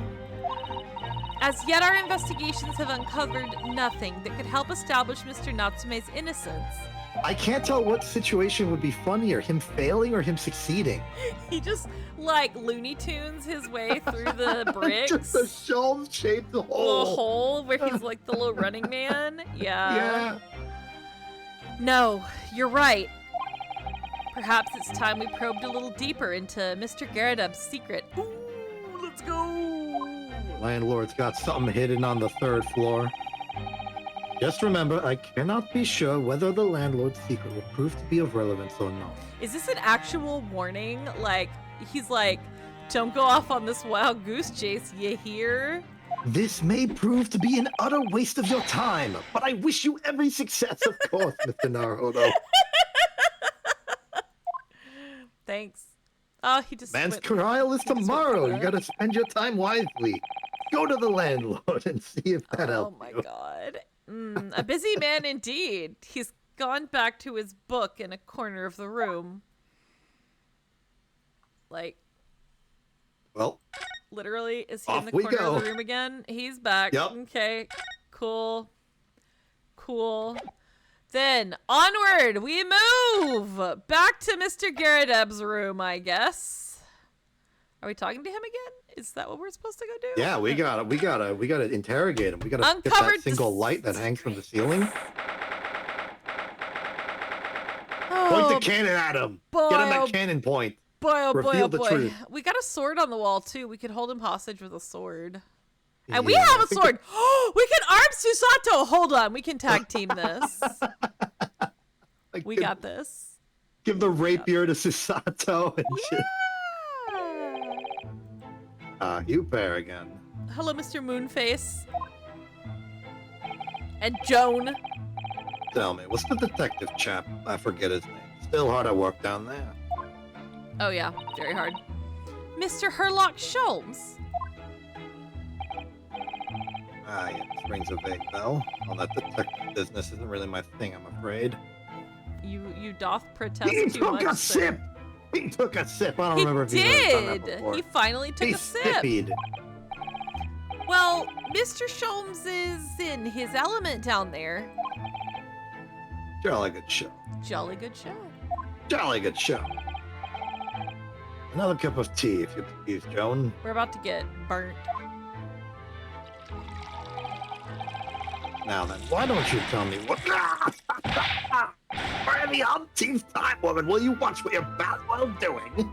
As yet, our investigations have uncovered nothing that could help establish Mr. Natsume's innocence. I can't tell what situation would be funnier, him failing or him succeeding. He just, like, Looney Tunes his way through the bricks. Just a shelf-shaped Little hole. hole where he's like the little running man. Yeah. Yeah. No, you're right. Perhaps it's time we probed a little deeper into Mr. Garadeb's secret. Ooh, let's go. Landlord's got something hidden on the 3rd floor. Just remember, I cannot be sure whether the landlord's secret will prove to be of relevance or not. Is this an actual warning? Like, he's like, don't go off on this wild goose chase, you hear? This may prove to be an utter waste of your time, but I wish you every success, of course, Mr. Naruhodo. Thanks. Oh, he just Man's went- trial is he just went tomorrow. for You it. gotta spend your time wisely. Go to the landlord and see if that Oh helps my you. God. A busy man indeed. He's gone back to his book in a corner of the room. Like, Well, Literally, is he Off in the we corner of go. the room again? He's back. Yep. Okay, cool. Then, onward, we move! Back to Mr. Garadeb's room, I guess. Are we talking to him again? Is that what we're supposed to go do? Yeah, we gotta interrogate him. We gotta get Uncovered that single light that hangs from the ceiling. Point the cannon at him. boy, Get him oh at cannon point. Boy, oh boy, Reveal oh the boy. truth. We got a sword on the wall, too. We could hold him hostage with a sword. And we Yeah, have I a think sword. We can arm Susato. Hold on. We can tag team this. Like, We got this. Give the rapier to Susato and shit. You pair again. Hello, Mr. Moonface. And Joan. Tell me, what's the detective chap? I forget his name. Still hard at work down there. Oh, yeah. Very hard. Mr. Herlock Sholmes. Yeah, this rings a vague bell. All that detective business isn't really my thing, I'm afraid. You doth protest He too took much, a sir. sip! He took a sip. I don't He remember if he's ever done that did. before. He finally took He a sip. sippied. Well, Mr. Sholmes is in his element down there. Jolly good show. Jolly good show. Jolly good show. Another cup of tea, if you please, Joan. We're about to get burnt. Now then, why don't you tell me what... For the umpteenth time, woman, will you watch what you're bad while doing?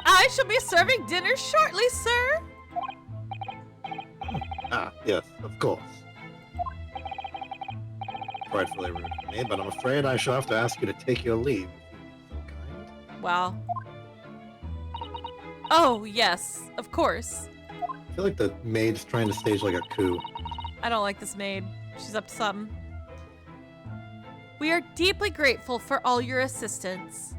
I shall be serving dinner shortly, sir. Yes, of course. Frightfully rude of me, but I'm afraid I shall have to ask you to take your leave. If you'd be so kind. Wow. Oh, yes, of course. I feel like the maid's trying to stage like a coup. I don't like this maid. She's up to something. We are deeply grateful for all your assistance.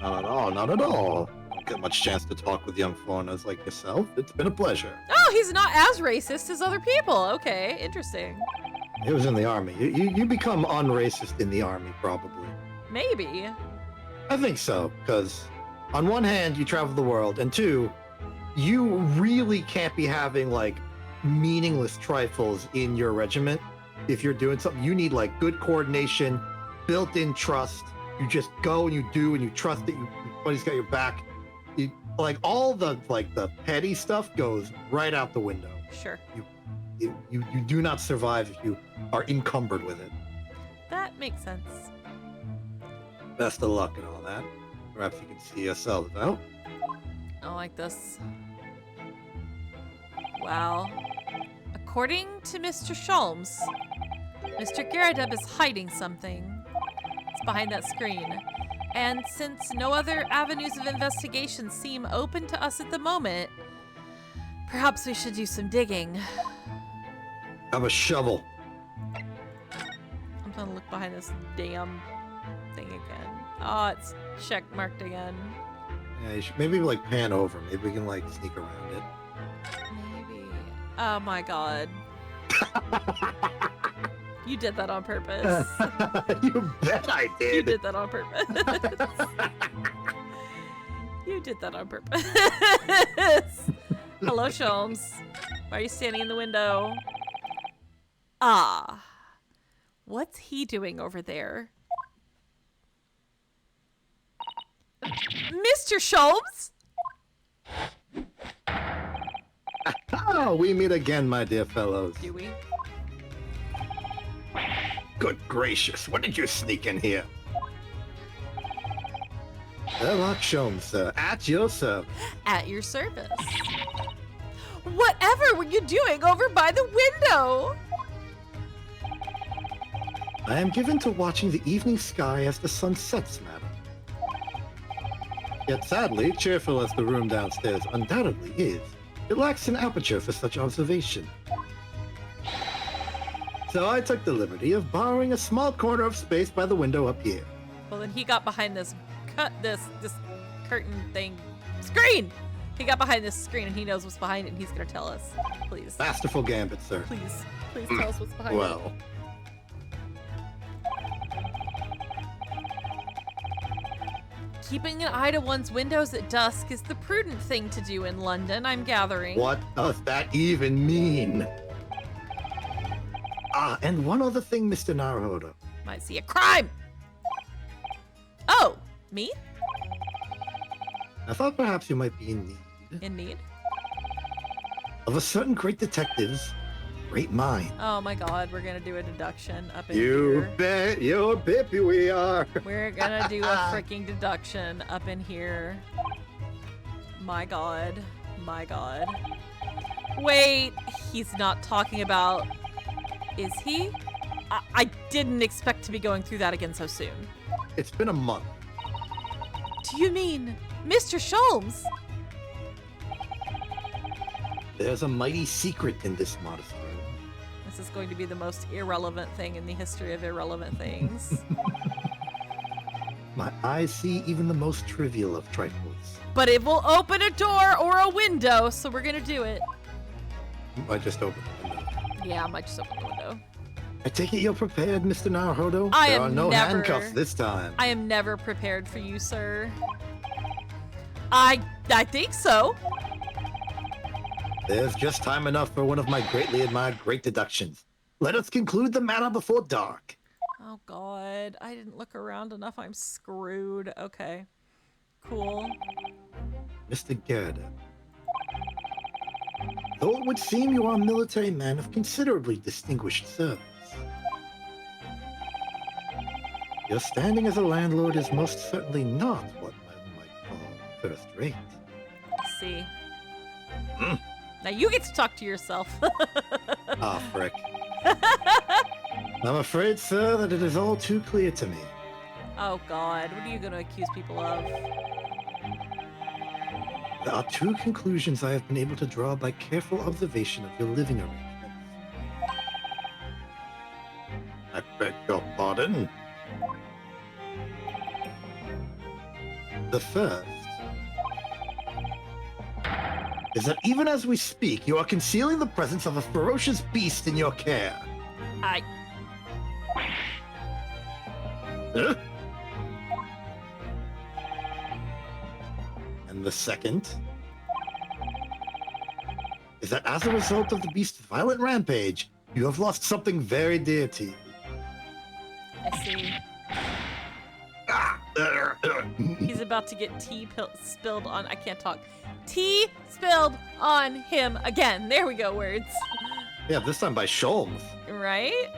Not at all, not at all. Don't get much chance to talk with young foreigners like yourself. It's been a pleasure. Oh, he's not as racist as other people. Okay, interesting. He was in the army. You become unracist in the army, probably. Maybe. I think so, because on one hand, you travel the world, and two, you really can't be having, like, meaningless trifles in your regiment. If you're doing something, you need, like, good coordination, built-in trust. You just go and you do, and you trust that everybody's got your back. Like, all the petty stuff goes right out the window. Sure. You do not survive if you are encumbered with it. That makes sense. Best of luck and all that. Perhaps you can see yourself out. I like this. Wow. According to Mr. Sholmes, Mr. Garadeb is hiding something. It's behind that screen. And since no other avenues of investigation seem open to us at the moment, perhaps we should do some digging. Have a shovel. I'm gonna look behind this damn thing again. Oh, it's check marked again. Yeah, you should maybe like pan over. Maybe we can like sneak around it. Maybe. Oh my god. You did that on purpose. You bet I did. You did that on purpose. You did that on purpose. Hello, Sholmes. Why are you standing in the window? Ah. What's he doing over there? Mr. Sholmes? Oh, we meet again, my dear fellows. Do we? Good gracious, when did you sneak in here? Sherlock Sholmes, sir. At your service. At your service. Whatever were you doing over by the window? I am given to watching the evening sky as the sun sets, madam. Yet sadly, cheerful as the room downstairs undoubtedly is, it lacks an aperture for such observation. So I took the liberty of borrowing a small corner of space by the window up here. Well, then he got behind this this curtain thing screen. He got behind this screen and he knows what's behind it and he's gonna tell us. Please. Masterful gambit, sir. Please tell us what's behind it. Well, keeping an eye to one's windows at dusk is the prudent thing to do in London, I'm gathering. What does that even mean? And one other thing, Mr. Naruhodo. Might see a crime! Oh, me? I thought perhaps you might be in need In need? of a certain great detective's great mind. Oh my god, we're gonna do a deduction up in You here. bet your bippy we are. We're gonna do a freaking deduction up in here. My god. My god. Wait, he's not talking about... Is he? I didn't expect to be going through that again so soon. It's been a month. Do you mean Mr. Sholmes? There's a mighty secret in this modest room. This is going to be the most irrelevant thing in the history of irrelevant things. My eyes see even the most trivial of trifles. But it will open a door or a window, so we're gonna do it. I just opened the window. Yeah, I might just open the window. I take it you're prepared, Mr. Naruhodo? I There am are no never- handcuffs this time. I am never prepared for you, sir. I think so. There's just time enough for one of my greatly admired great deductions. Let us conclude the matter before dark. Oh god, I didn't look around enough. I'm screwed. Okay. Cool. Mr. Gerda. Though it would seem you are a military man of considerably distinguished service, your standing as a landlord is most certainly not what one might call first rate. Let's see. Hmm. Now you get to talk to yourself. Ah, frick. I'm afraid, sir, that it is all too clear to me. Oh god, what are you gonna accuse people of? There are two conclusions I have been able to draw by careful observation of your living arrangements. I beg your pardon? The first is that even as we speak, you are concealing the presence of a ferocious beast in your care. I... Huh? And the second is that as a result of the beast's violent rampage, you have lost something very dear to you. I see. He's about to get tea spilled on... I can't talk. Tea spilled on him again. There we go, words. Yeah, this time by Sholmes. Right?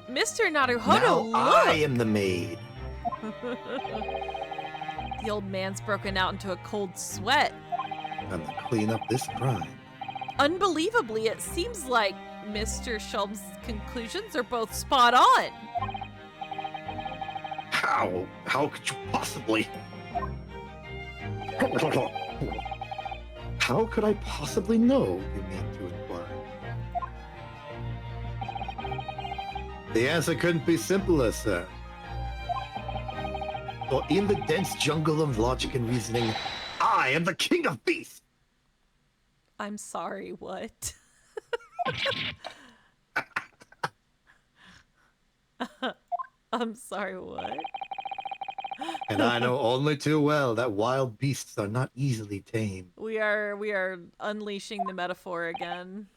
Mr. Naruhodo, Now look! I am the maid. The old man's broken out into a cold sweat. I'm to clean up this crime. Unbelievably, it seems like Mr. Sholmes' conclusions are both spot on. How? How could you possibly? How could I possibly know, you mean to inquire? The answer couldn't be simpler, sir. For in the dense jungle of logic and reasoning, I am the king of beasts! I'm sorry, what? I'm sorry, what? And I know only too well that wild beasts are not easily tamed. We are unleashing the metaphor again.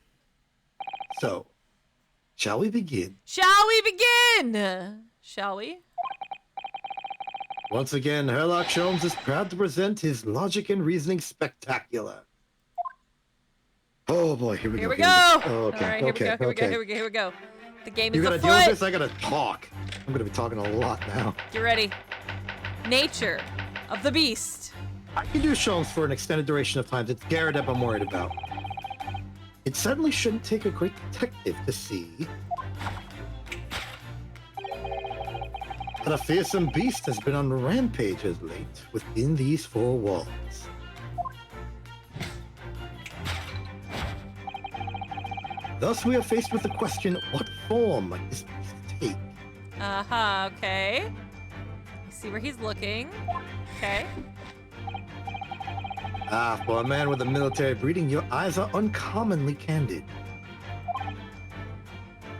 So, shall we begin? Shall we begin? Shall we? Once again, Herlock Sholmes is proud to present his logic and reasoning spectacular. Oh boy, here we Here go. we go. Oh, okay, All right, here okay, we go. okay. Here we go. The game You is gotta afoot. deal with this, I gotta talk. I'm gonna be talking a lot now. Get ready. Nature of the beast. I can do Sholmes for an extended duration of time. It's Garrett I'm worried about. It certainly shouldn't take a great detective to see that a fearsome beast has been on rampage as late within these four walls. Thus, we are faced with the question, what form might this beast take? Uh-huh, okay. I see where he's looking. Okay. Ah, for a man with a military breeding, your eyes are uncommonly candid.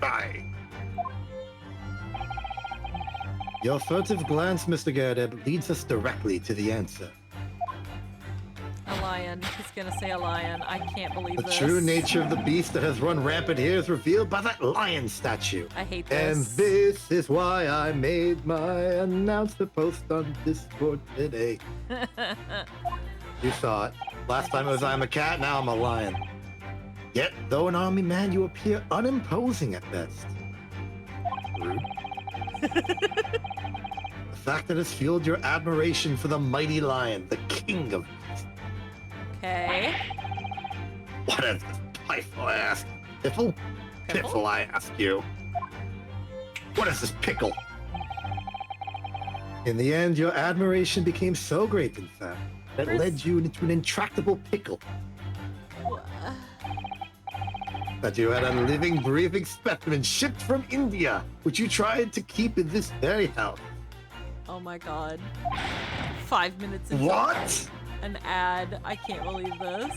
Aye. Your furtive glance, Mr. Garrett, leads us directly to the answer. A lion. He's gonna say a lion. I can't believe The this. true nature of the beast that has run rampant here is revealed by that lion statue. I hate And this. this is why I made my announcement post on Discord today. You saw it. Last time it was I'm a cat, now I'm a lion. Yet, though an army man, you appear unimposing at best. Rude. The fact that has fueled your admiration for the mighty lion, the king of beasts. Okay. What is this piffle, I ask? Piffle? Piffle, I ask you. What is this pickle? In the end, your admiration became so great, in fact, that led you into an intractable pickle. That you had a living, breathing specimen shipped from India, which you tried to keep in this very house. Oh my god. 5 minutes into What? an ad. I can't believe this.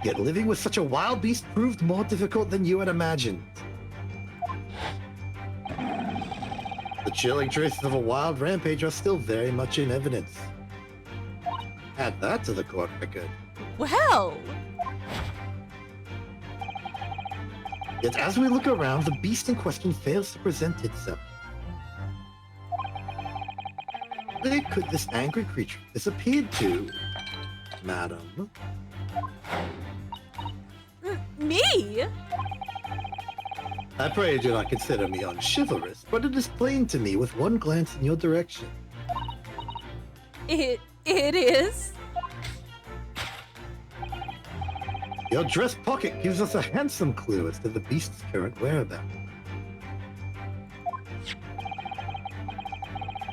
Yet living with such a wild beast proved more difficult than you had imagined. The chilling traces of a wild rampage are still very much in evidence. Add that to the court record. Well, Yet as we look around, the beast in question fails to present itself. Where could this angry creature disappear to, madam? me? I pray you do not consider me unchivalrous, but it is plain to me with one glance in your direction. It is. Your dress pocket gives us a handsome clue as to the beast's current whereabouts.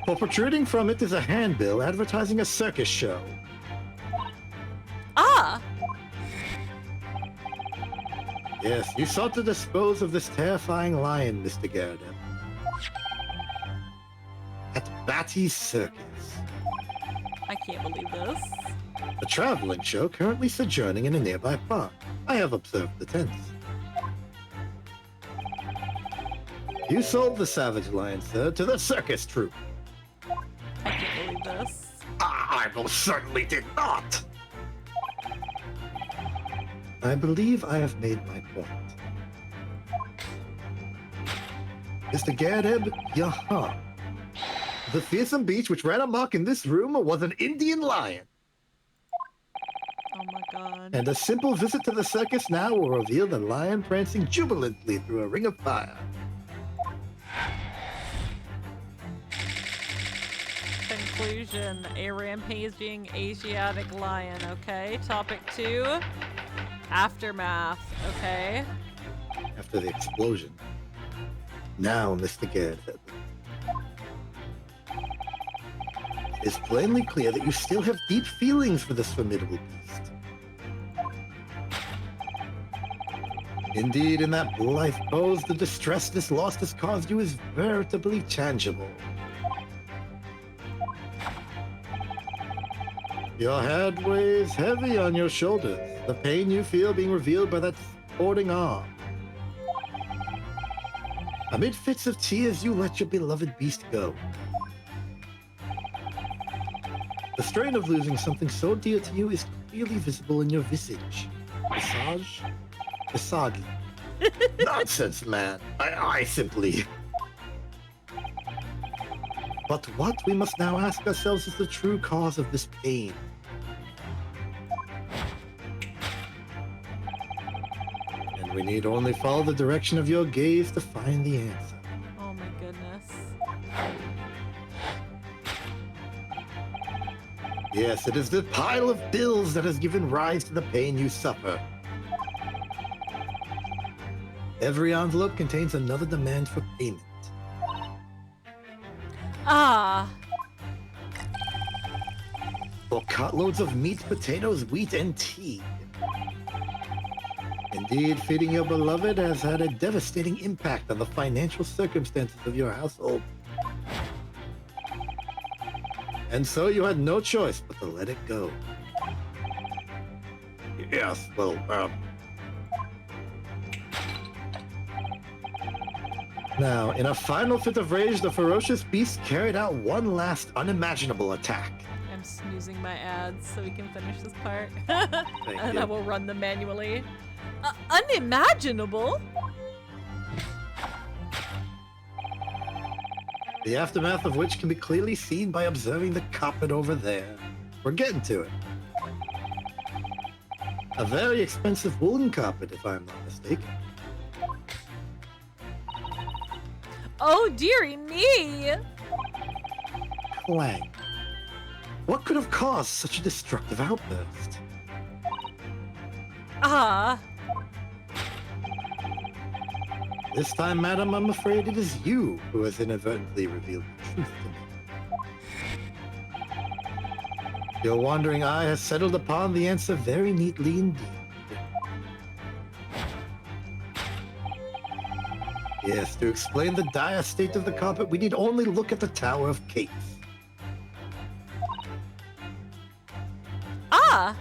For protruding from it is a handbill advertising a circus show. Ah, Yes, you sought to dispose of this terrifying lion, Mr. Garrett. At Batty's Circus, I can't believe this. a traveling show currently sojourning in a nearby park. I have observed the tents. You sold the savage lion, sir, to the circus troupe. I can't believe this. I most certainly did not. I believe I have made my point. Mr. Gadeb, yaha. The fearsome beast which ran amok in this room was an Indian lion. Oh my god. And a simple visit to the circus now will reveal the lion prancing jubilantly through a ring of fire. Conclusion. A rampaging Asiatic lion, okay? Topic 2. Aftermath, okay? After the explosion. Now, Mr. Gadeb. It is plainly clear that you still have deep feelings for this formidable beast. Indeed, in that blithe pose, the distress this loss has caused you is veritably tangible. Your head weighs heavy on your shoulders, the pain you feel being revealed by that sporting arm. Amid fits of tears, you let your beloved beast go. The strain of losing something so dear to you is clearly visible in your visage. Visage? Visage. Nonsense, man. I simply... But what we must now ask ourselves is the true cause of this pain. And we need only follow the direction of your gaze to find the answer. Oh my goodness. Yes, it is the pile of bills that has given rise to the pain you suffer. Every envelope contains another demand for payment. Ah, For cartloads of meat, potatoes, wheat, and tea. Indeed, feeding your beloved has had a devastating impact on the financial circumstances of your household. And so you had no choice but to let it go. Yes, well, Now, in a final fit of rage, the ferocious beast carried out one last unimaginable attack. I'm snoozing my ads so we can finish this part. Thank And you. I will run them manually. Unimaginable? The aftermath of which can be clearly seen by observing the carpet over there. We're getting to it. A very expensive woolen carpet, if I'm not mistaken. Oh, dearie me! Clang. What could have caused such a destructive outburst? Ah. This time, madam, I'm afraid it is you who has inadvertently revealed the truth to me. Your wandering eye has settled upon the answer very neatly indeed. Yes, to explain the dire state of the carpet, we need only look at the Tower of Cakes. Ah!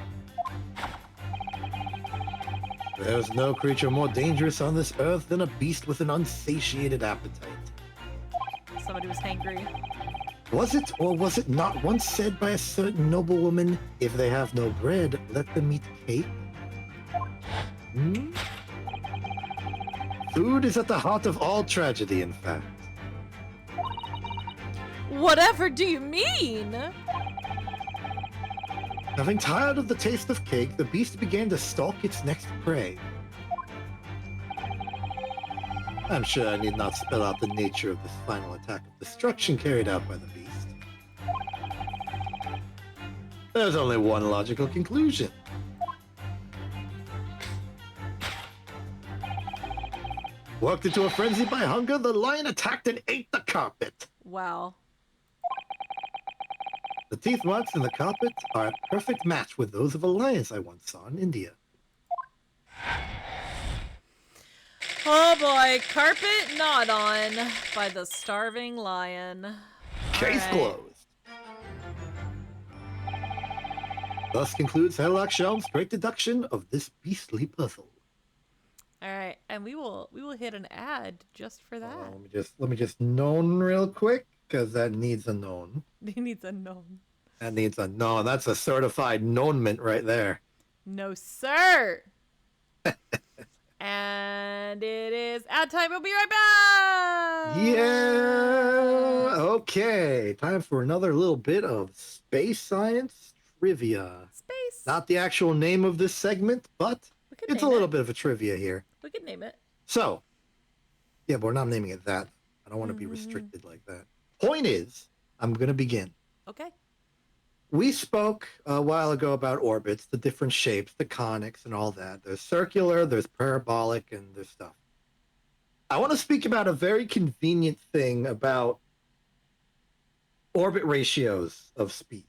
There's no creature more dangerous on this earth than a beast with an unsatiated appetite. Somebody was hangry. Was it or was it not once said by a certain noblewoman, if they have no bread, let them eat cake? Hmm? Food is at the heart of all tragedy, in fact. Whatever do you mean? Having tired of the taste of cake, the beast began to stalk its next prey. I'm sure I need not spell out the nature of this final attack of destruction carried out by the beast. There's only one logical conclusion. Worked into a frenzy by hunger, the lion attacked and ate the carpet. Wow. The teeth marks in the carpet are a perfect match with those of a lion I once saw in India. Oh boy, carpet not on by the starving lion. Case Alright. closed. Thus concludes Herlock Shelm's great deduction of this beastly puzzle. Alright, and we will hit an ad just for that. Let me just known real quick, because that needs a known. He needs a known. That needs a known. That's a certified knownment right there. No, sir. And it is ad time. We'll be right back. Yeah. Okay. Time for another little bit of space science trivia. Space. Not the actual name of this segment, but it's a little bit of a trivia here. We could name it. So, yeah, but we're not naming it that. I don't want to be restricted like that. Point is, I'm going to begin. Okay. We spoke a while ago about orbits, the different shapes, the conics and all that. There's circular, there's parabolic, and there's stuff. I want to speak about a very convenient thing about orbit ratios of speed.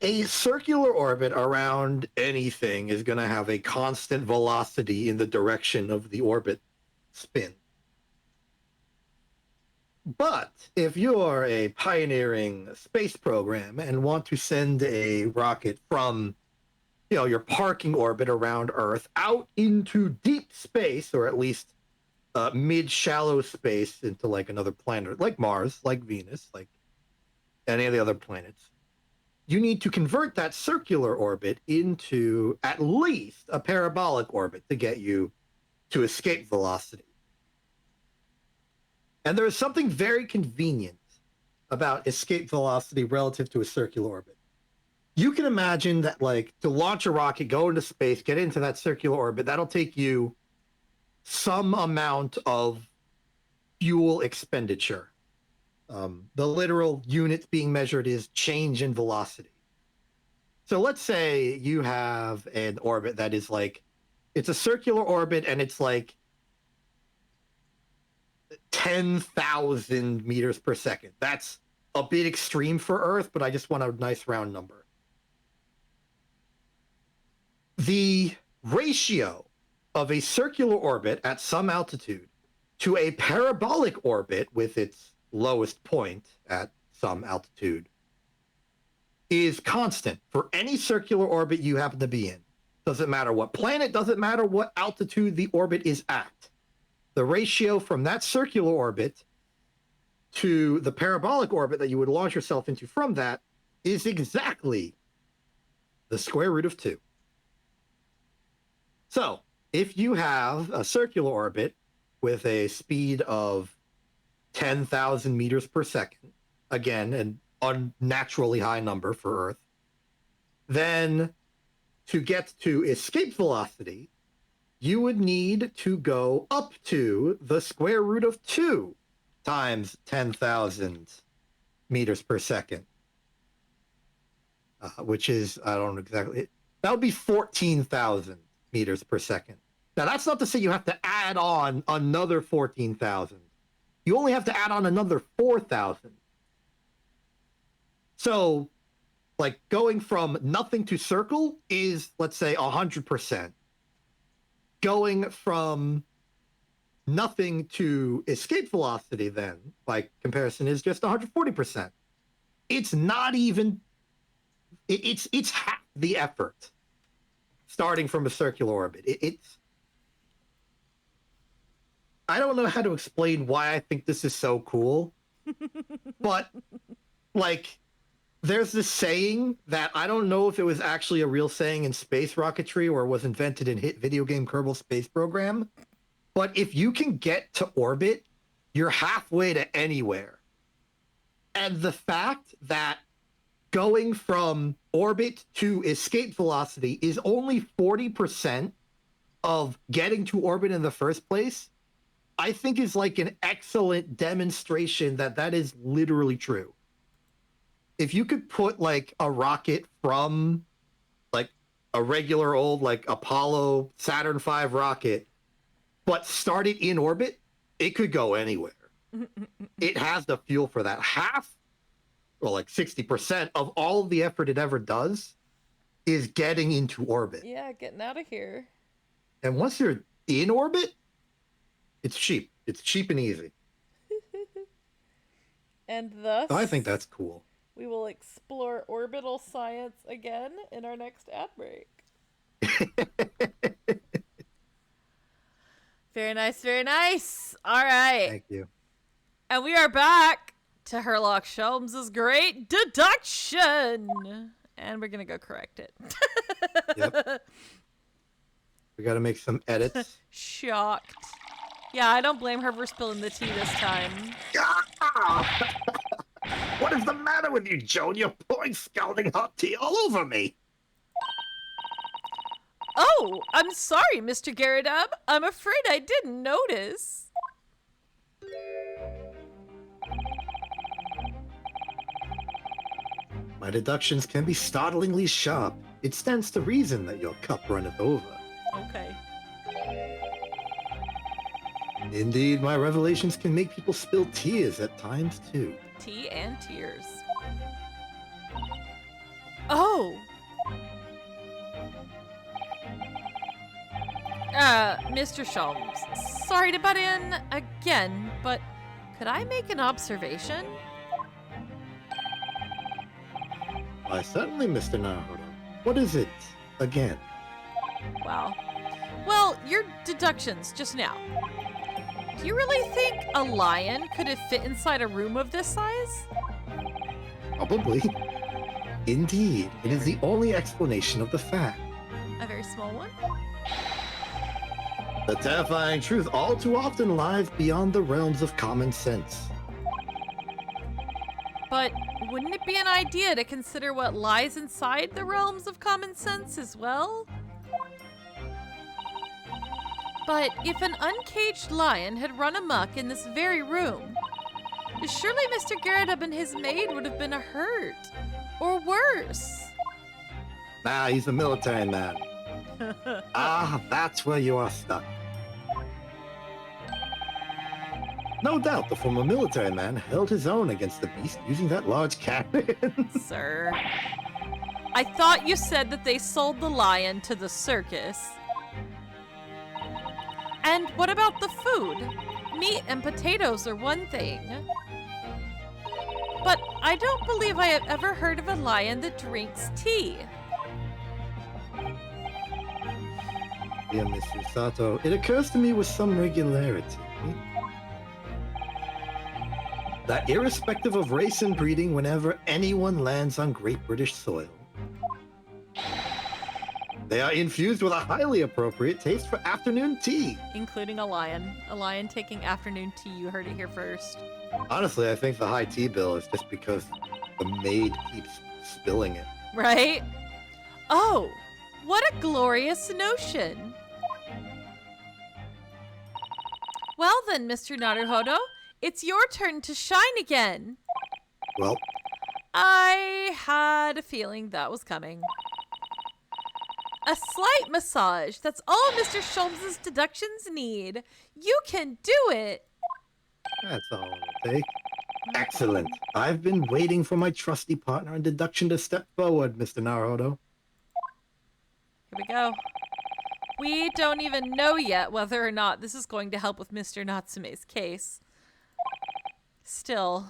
A circular orbit around anything is going to have a constant velocity in the direction of the orbit spin. But if you're a pioneering space program and want to send a rocket from, your parking orbit around Earth out into deep space, or at least mid-shallow space into like another planet, like Mars, like Venus, like any of the other planets, you need to convert that circular orbit into at least a parabolic orbit to get you to escape velocity. And there is something very convenient about escape velocity relative to a circular orbit. You can imagine that, like, to launch a rocket, go into space, get into that circular orbit, that'll take you some amount of fuel expenditure. The literal unit being measured is change in velocity. So let's say you have an orbit that is like, it's a circular orbit and it's like 10,000 meters per second. That's a bit extreme for Earth, but I just want a nice round number. The ratio of a circular orbit at some altitude to a parabolic orbit with its lowest point at some altitude is constant for any circular orbit you happen to be in. Doesn't matter what planet, doesn't matter what altitude the orbit is at. the ratio from that circular orbit to the parabolic orbit that you would launch yourself into from that is exactly the square root of 2. So if you have a circular orbit with a speed of 10,000 meters per second, again, an unnaturally high number for Earth, then to get to escape velocity, you would need to go up to the square root of 2 times 10,000 meters per second, which is, I don't know exactly, that would be 14,000 meters per second. Now, that's not to say you have to add on another 14,000. You only have to add on another 4,000. So, like, going from nothing to circle is, let's say, 100%. Going from nothing to escape velocity, then, by comparison, is just 140%. It's not even, it's half the effort starting from a circular orbit. I don't know how to explain why I think this is so cool, but, like, there's this saying that I don't know if it was actually a real saying in space rocketry or was invented in hit video game Kerbal Space Program, but if you can get to orbit, you're halfway to anywhere. And the fact that going from orbit to escape velocity is only 40% of getting to orbit in the first place, I think is like an excellent demonstration that that is literally true. If you could put like a rocket from like a regular old like Apollo Saturn V rocket, but start it in orbit, it could go anywhere. It has the fuel for that. Half, or like 60% of all of the effort it ever does is getting into orbit. Yeah, getting out of here. And once you're in orbit, it's cheap. It's cheap and easy. And thus, I think that's cool. We will explore orbital science again in our next ad break. Very nice, very nice. All right. Thank you. And we are back to Herlock Sholmes' great deduction. And we're going to go correct it. Yep. We got to make some edits. Shocked. Yeah, I don't blame her for spilling the tea this time. What is the matter with you, Joan? You're pouring scalding hot tea all over me. Oh, I'm sorry, Mr. Garridub. I'm afraid I didn't notice. My deductions can be startlingly sharp. It stands to reason that your cup runneth over. Okay. Indeed, my revelations can make people spill tears at times, too. Tea and tears. Oh! Mr. Sholmes, sorry to butt in again, but could I make an observation? Why, certainly, Mr. Naruto. What is it, again? Wow. Well, your deductions just now. Do you really think a lion could have fit inside a room of this size? Probably. Indeed, it is the only explanation of the fact. A very small one? The terrifying truth all too often lies beyond the realms of common sense. But wouldn't it be an idea to consider what lies inside the realms of common sense as well? But if an uncaged lion had run amok in this very room, surely Mr. Garridub and his maid would have been hurt. Or worse. Ah, he's a military man. Ah, that's where you are stuck. No doubt the former military man held his own against the beast using that large cannon. Sir. I thought you said that they sold the lion to the circus. And what about the food? Meat and potatoes are one thing. But I don't believe I have ever heard of a lion that drinks tea. Dear Mr. Sato, it occurs to me with some regularity. That irrespective of race and breeding, whenever anyone lands on Great British soil, they are infused with a highly appropriate taste for afternoon tea. Including a lion. A lion taking afternoon tea. You heard it here first. Honestly, I think the high tea bill is just because the maid keeps spilling it. Right? Oh, what a glorious notion. Well then, Mr. Naruhodo, it's your turn to shine again. Well, I had a feeling that was coming. A slight massage. That's all Mr. Sholmes' deductions need. You can do it. that's all it'll take. Excellent. I've been waiting for my trusty partner in deduction to step forward, Mr. Naruhodo. Here we go. We don't even know yet whether or not this is going to help with Mr. Natsume's case. Still,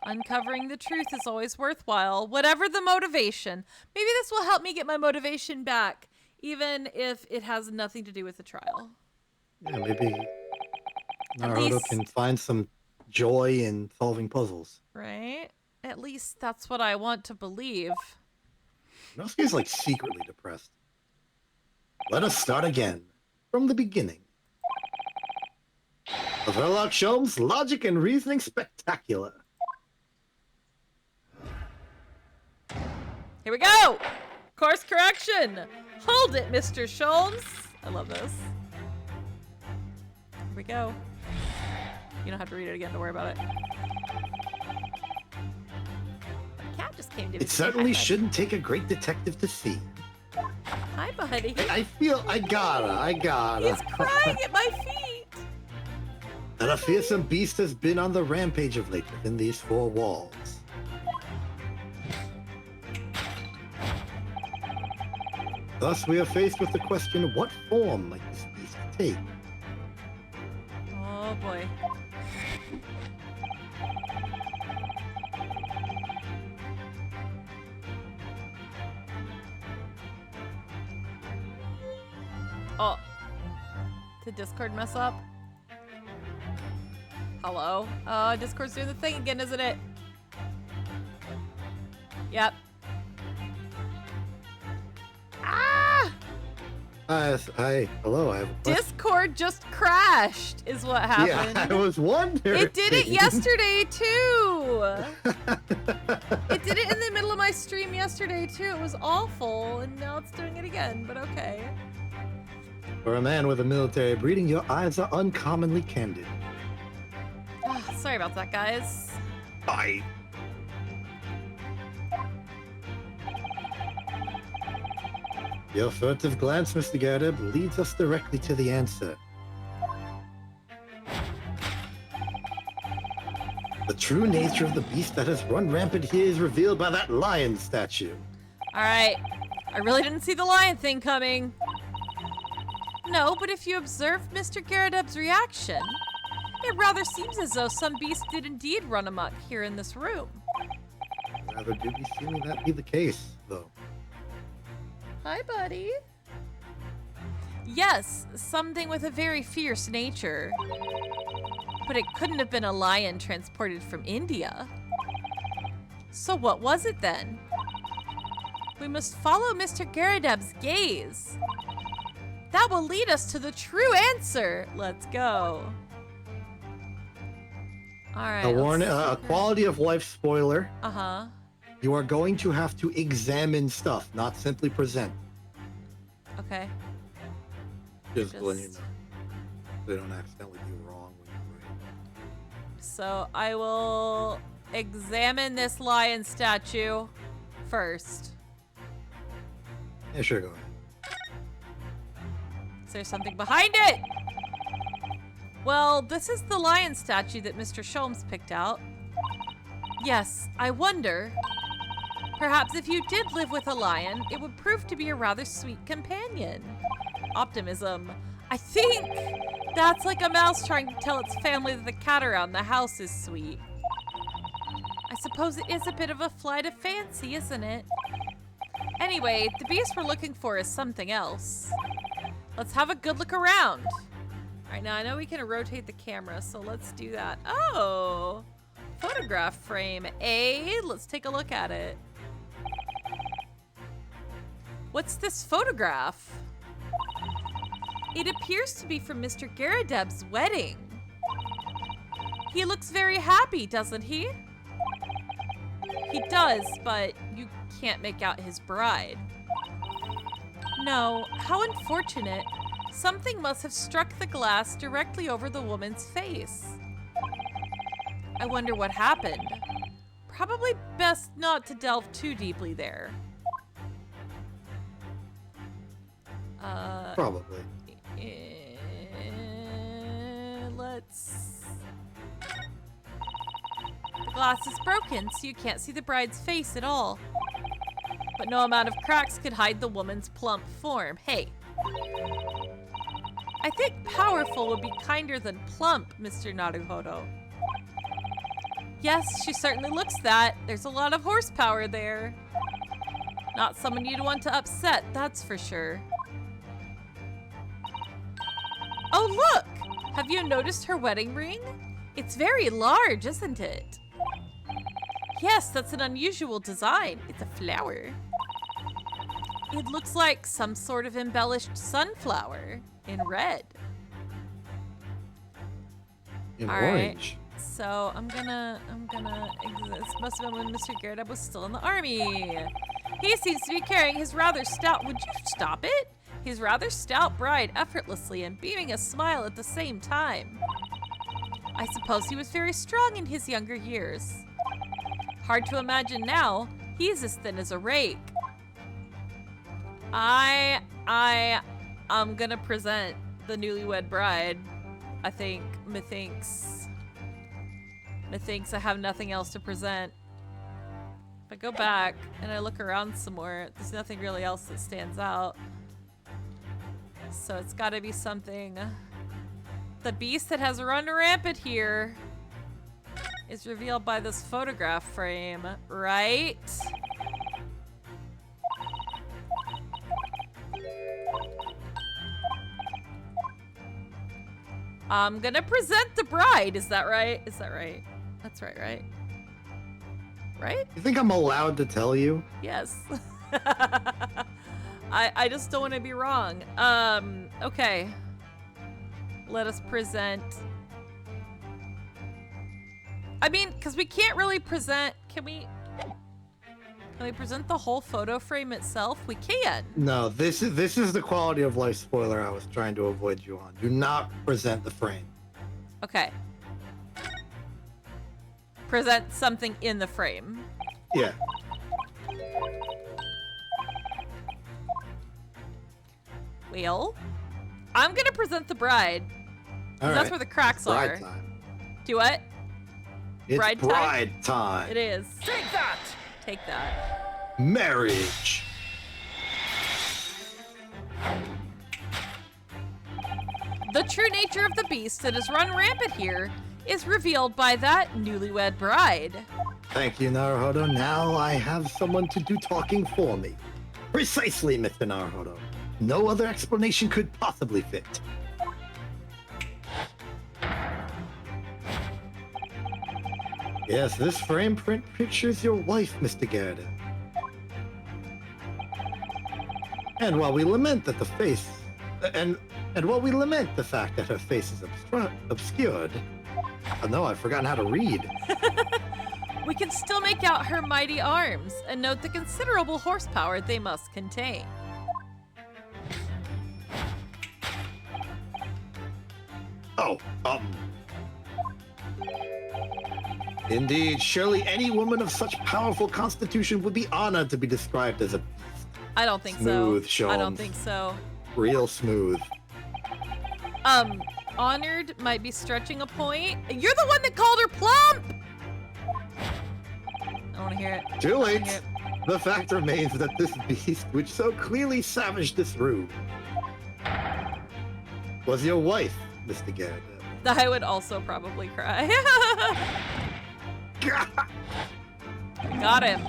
uncovering the truth is always worthwhile, whatever the motivation. Maybe this will help me get my motivation back, even if it has nothing to do with the trial. Yeah, maybe At Naruhodo least- can find some joy in solving puzzles. Right? At least that's what I want to believe. Nosuke's like secretly depressed. Let us start again, from the beginning. The Verloc Sholmes, logic and reasoning spectacular. Here we go! Course correction! Hold it, Mr. Sholmes! I love this. Here we go. You don't have to read it again, don't worry about it. The cat just came to me. It certainly shouldn't take a great detective to see. Hi, buddy. I feel I gotta. He's crying at my feet! That a fearsome beast has been on the rampage of late within these four walls. Thus, we are faced with the question, what form might this beast take? Oh, boy. Oh. Did Discord mess up? Hello? Discord's doing the thing again, isn't it? Yep. Ah! Hello, I have a question. Discord just crashed, is what happened. Yeah, I was wondering. It did it yesterday, too! It did it in the middle of my stream yesterday, too. It was awful, and now it's doing it again, but okay. For a man with a military breeding, your eyes are uncommonly candid. Ah, sorry about that, guys. Bye. Your furtive glance, Mr. Garib, leads us directly to the answer. The true nature of the beast that has run rampant here is revealed by that lion statue. Alright. I really didn't see the lion thing coming. No, but if you observe Mr. Garadeb's reaction, it rather seems as though some beast did indeed run amok here in this room. Rather do be seeing that be the case, though. Hi, buddy. Yes, something with a very fierce nature. But it couldn't have been a lion transported from India. So what was it then? We must follow Mr. Garadeb's gaze. That will lead us to the true answer. Let's go. All right. A warning, a quality of life spoiler. Uh-huh. You are going to have to examine stuff, not simply present. Okay. Just letting you Just- know. They don't accidentally be wrong when you write. So I will examine this lion statue first. Yeah, sure, go ahead. Is there something behind it? Well, this is the lion statue that Mr. Sholmes picked out. Yes, I wonder. Perhaps if you did live with a lion, it would prove to be a rather sweet companion. Optimism. I think that's like a mouse trying to tell its family that the cat around the house is sweet. I suppose it is a bit of a flight of fancy, isn't it? Anyway, the beast we're looking for is something else. Let's have a good look around. Alright, now I know we can rotate the camera, so let's do that. Oh! Photograph frame. Let's take a look at it. What's this photograph? It appears to be from Mr. Garadeb's wedding. He looks very happy, doesn't he? He does, but you can't make out his bride. No, how unfortunate. Something must have struck the glass directly over the woman's face. I wonder what happened. Probably best not to delve too deeply there. Probably. Let's... The glass is broken, so you can't see the bride's face at all. But no amount of cracks could hide the woman's plump form. Hey. I think powerful would be kinder than plump, Mr. Naruhodo. Yes, she certainly looks that. There's a lot of horsepower there. Not someone you'd want to upset, that's for sure. Oh, look! Have you noticed her wedding ring? It's very large, isn't it? Yes, that's an unusual design. It's a flower. It looks like some sort of embellished sunflower in red. In All orange. Right. So I'm gonna this must have been when Mr. Garadeb was still in the army. He seems to be carrying his rather stout, would you stop it? His rather stout bride effortlessly and beaming a smile at the same time. I suppose he was very strong in his younger years. Hard to imagine now, he's as thin as a rake. I'm gonna present the newlywed bride. I think, methinks I have nothing else to present. If I go back and I look around some more, there's nothing really else that stands out. So it's gotta be something. The beast that has run rampant here is revealed by this photograph frame, right? I'm gonna present the bride. Is that right? Is that right? That's right, right? Right? You think I'm allowed to tell you? Yes. I just don't want to be wrong. Okay. Let us present. I mean, because we can't really present. Can we present the whole photo frame itself? We can. No, this is the quality of life spoiler I was trying to avoid you on. Do not present the frame. Okay. Present something in the frame. Yeah. Well, I'm gonna present the bride. All right. That's where the cracks Bride are. time. Do what? It's Bride bride time? time. It is. Take that! Take that. Marriage. The true nature of the beast that has run rampant here is revealed by that newlywed bride. Thank you, Naruhodo. Now I have someone to do talking for me. Precisely, Mr. Naruhodo. No other explanation could possibly fit. Yes, this frame print pictures your wife, Mr. Garadeb. And while we lament that the face, and while we lament the fact that her face is obscured, oh no, I've forgotten how to read. We can still make out her mighty arms and note the considerable horsepower they must contain. Oh, Indeed, surely any woman of such powerful constitution would be honored to be described as a I don't think smooth, so. Sean. I don't think so. Real smooth. Honored might be stretching a point. You're the one that called her plump! I don't want to hear it. Too late. Hear The fact remains that this beast, which so clearly savaged this room, was your wife, Mr. Garrett. I would also probably cry. Got him.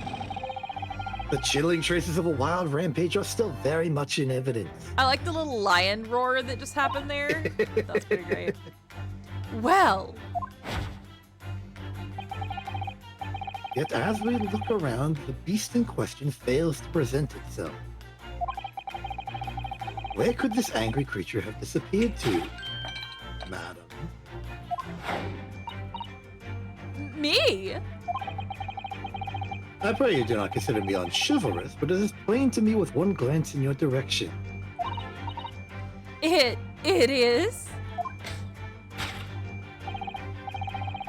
The chilling traces of a wild rampage are still very much in evidence. I like the little lion roar that just happened there. That's pretty great. Well. Yet as we look around, the beast in question fails to present itself. Where could this angry creature have disappeared to, madam? Me? I pray you do not consider me unchivalrous, but it is plain to me with one glance in your direction. It is?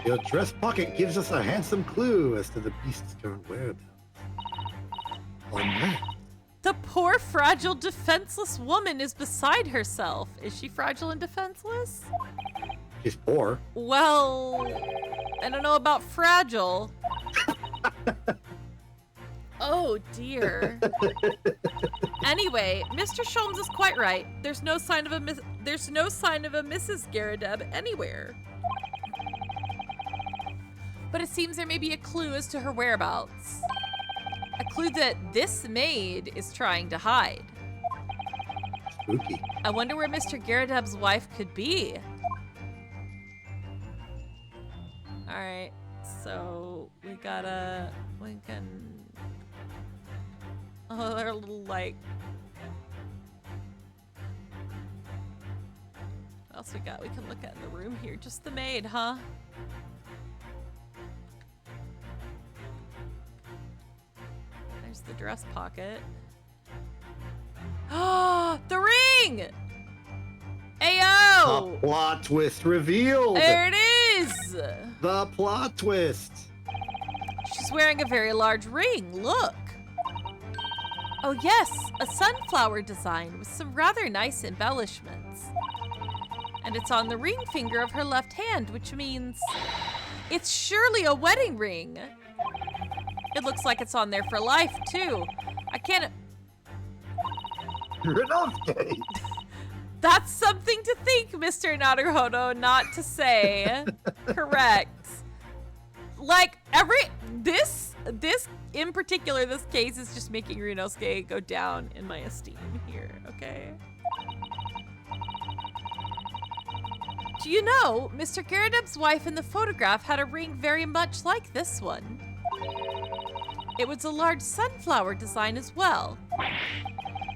Your dress pocket gives us a handsome clue as to the beast's current whereabouts. On that, The poor, fragile, defenseless woman is beside herself. Is she fragile and defenseless? she's poor. Well, I don't know about fragile. Oh dear. Anyway, Mr. Sholmes is quite right. There's no sign of a Mrs. Garadeb anywhere. But it seems there may be a clue as to her whereabouts. A clue that this maid is trying to hide. Spooky. I wonder where Mr. Garadeb's wife could be. Alright, so we can... Oh, they're a little like... What else we got? We can look at in the room here. Just the maid, huh? There's the dress pocket. Oh, the ring! Ayo! The plot twist revealed! There it is! The plot twist! She's wearing a very large ring. Look! Oh yes, a sunflower design with some rather nice embellishments. And it's on the ring finger of her left hand, which means it's surely a wedding ring. It looks like it's on there for life, too. I can't... You're enough, Kate! That's something to think, Mr. Naruhodo, not to say. Correct. Like, this in particular, this case is just making Ryunosuke go down in my esteem here, okay? Do you know, Mr. Garadeb's wife in the photograph had a ring very much like this one. It was a large sunflower design as well.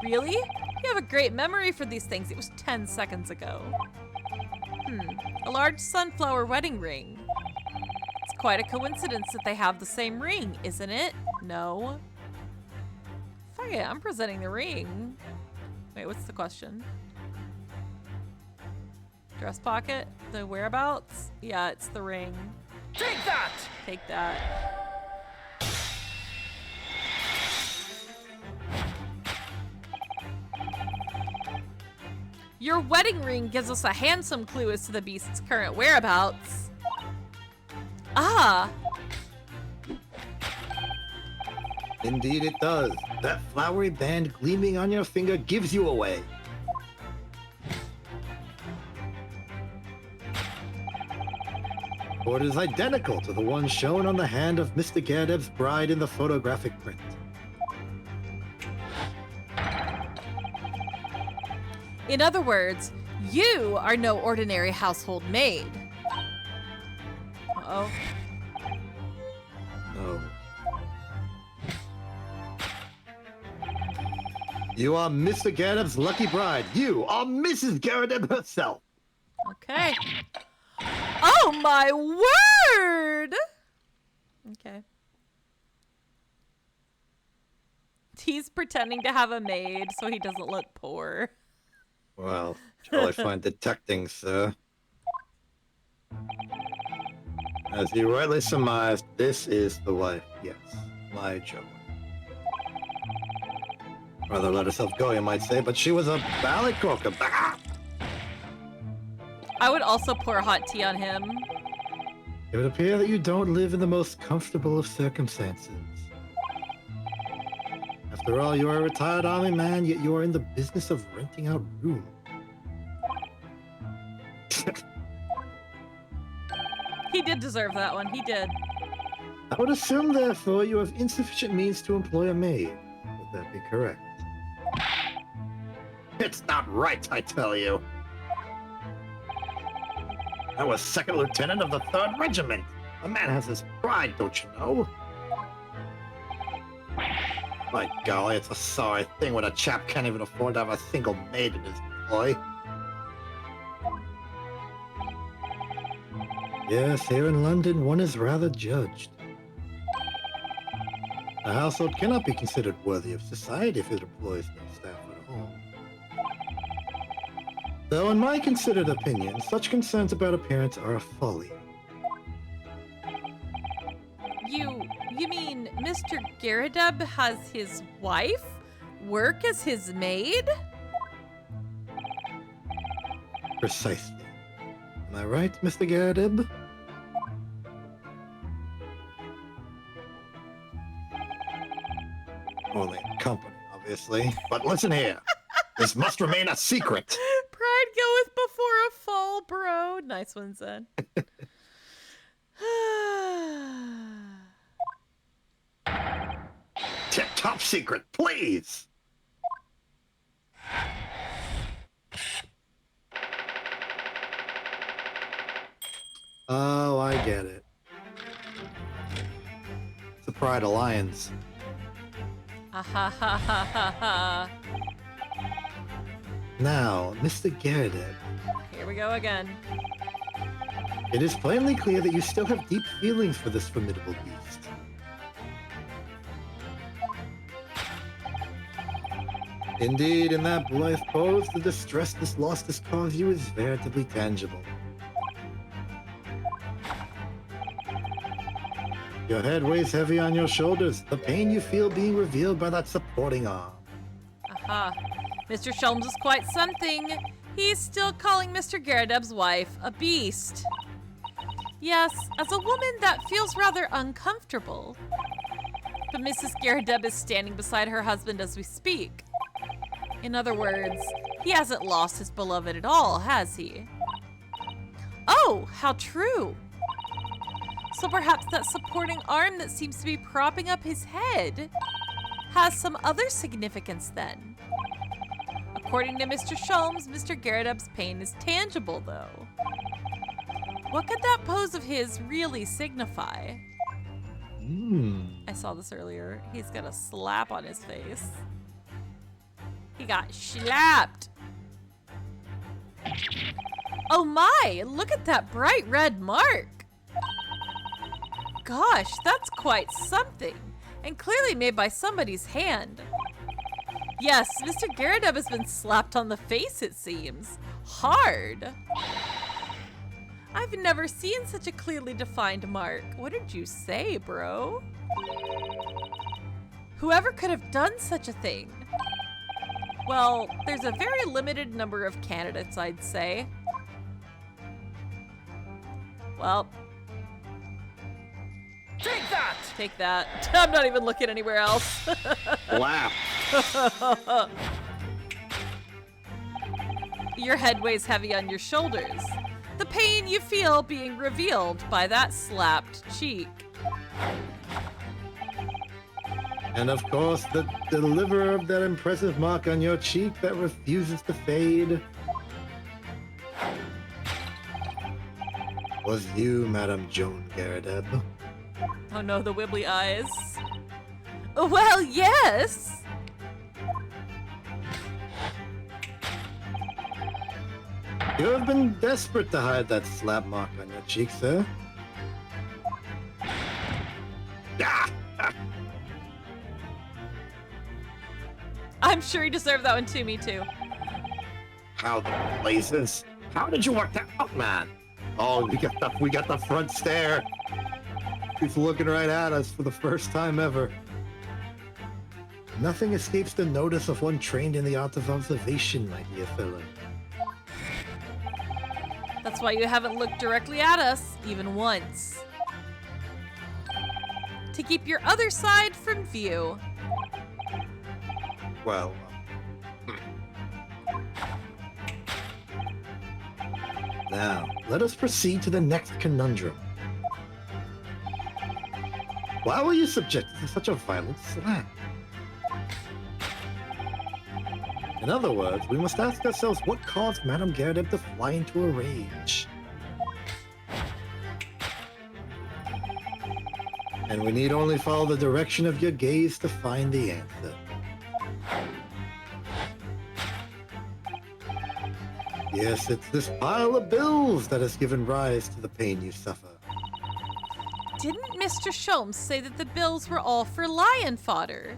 Really? You have a great memory for these things. It was 10 seconds ago. A large sunflower wedding ring. It's quite a coincidence that they have the same ring, isn't it? No. Fuck it, I'm presenting the ring. Wait, what's the question? Dress pocket? The whereabouts? Yeah, it's the ring. Take that! Take that. Your wedding ring gives us a handsome clue as to the beast's current whereabouts. Ah! Indeed it does. That flowery band gleaming on your finger gives you away. For it is identical to the one shown on the hand of Mr. Garadeb's bride in the photographic print. In other words, you are no ordinary household maid. Uh-oh. No. You are Mr. Garadeb's lucky bride. You are Mrs. Garadeb herself. Okay. Oh my word! Okay. He's pretending to have a maid so he doesn't look poor. Well, jolly fine detecting, sir. As you rightly surmised, this is the wife. Yes, my Joe. Rather let herself go, you might say, but she was a ballet croaker. Bah! I would also pour hot tea on him. It would appear that you don't live in the most comfortable of circumstances. After all, you are a retired army man, yet you are in the business of renting out rooms. He did deserve that one. He did. I would assume, therefore, you have insufficient means to employ a maid. Would that be correct? It's not right, I tell you. I was second lieutenant of the 3rd Regiment. A man has his pride, don't you know? My golly, it's a sorry thing when a chap can't even afford to have a single maid in his employ. Yes, here in London, one is rather judged. A household cannot be considered worthy of society if it employs no staff at home. Though in my considered opinion, such concerns about appearance are a folly. You mean Mr. Garadeb has his wife work as his maid? Precisely. Am I right, Mr. Garadeb? Only in company, obviously. But listen here. This must remain a secret. Pride goeth before a fall, bro. Nice one, Zen. Tip-top secret, please! Oh, I get it. It's the Pride Alliance. Ah ha ha ha ha ha. Now, Mr. Garadeb, Here we go again. it is plainly clear that you still have deep feelings for this formidable beast. Indeed, in that blithe pose, the distress this loss has caused you is veritably tangible. Your head weighs heavy on your shoulders, the pain you feel being revealed by that supporting arm. Aha. Mr. Sholmes is quite something. He's still calling Mr. Garadeb's wife a beast. Yes, as a woman, that feels rather uncomfortable. But Mrs. Garadeb is standing beside her husband as we speak. In other words, he hasn't lost his beloved at all, has he? Oh, how true. So perhaps that supporting arm that seems to be propping up his head has some other significance then. According to Mr. Sholmes, Mr. Garadeb's pain is tangible, though. What could that pose of his really signify? I saw this earlier. He's got a slap on his face. He got slapped. Oh my, look at that bright red mark. Gosh, that's quite something. And clearly made by somebody's hand. Yes, Mr. Garadeb has been slapped on the face, it seems. Hard. I've never seen such a clearly defined mark. What did you say, bro? Whoever could have done such a thing? Well, there's a very limited number of candidates, I'd say. Well, Take that! take that. I'm not even looking anywhere else. Laugh. Your head weighs heavy on your shoulders. The pain you feel being revealed by that slapped cheek. And of course, the deliverer of that impressive mark on your cheek that refuses to fade was you, Madame Joan Garadeb. Oh no, the wibbly eyes. Well, yes. You have been desperate to hide that slap mark on your cheek, sir. Ah! I'm sure he deserved that one too, me too. How the blazes? How did you work that out, man? Oh, we got the front stare. He's looking right at us for the first time ever. Nothing escapes the notice of one trained in the art of observation, my dear fellow. That's why you haven't looked directly at us, even once. To keep your other side from view. Well, now, let us proceed to the next conundrum. Why were you subjected to such a violent slap? In other words, we must ask ourselves what caused Madame Garrett to fly into a rage. And we need only follow the direction of your gaze to find the answer. Yes, it's this pile of bills that has given rise to the pain you suffer. Didn't Mr. Sholmes say that the bills were all for lion fodder?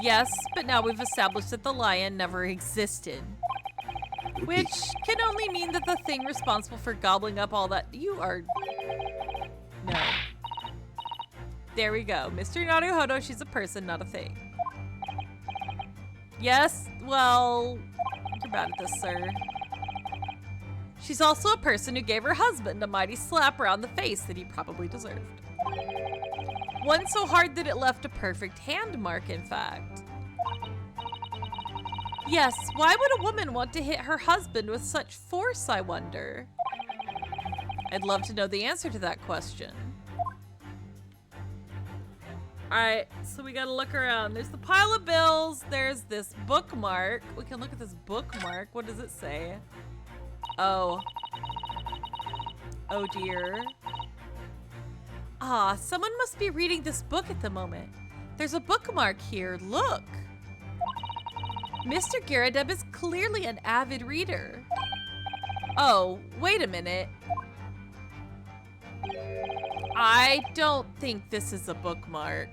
Yes, but now we've established that the lion never existed. Which can only mean that the thing responsible for gobbling up all that you are... No. There we go. Mr. Naruhodo, she's a person, not a thing. Yes, well, you're bad at this, sir. She's also a person who gave her husband a mighty slap around the face that he probably deserved. One so hard that it left a perfect hand mark, in fact. Yes, why would a woman want to hit her husband with such force, I wonder? I'd love to know the answer to that question. Alright, so we gotta look around. There's the pile of bills, there's this bookmark. We can look at this bookmark. What does it say? Oh. Oh dear. Ah, someone must be reading this book at the moment. There's a bookmark here, look. Mr. Garrideb is clearly an avid reader. Oh, wait a minute. I don't think this is a bookmark.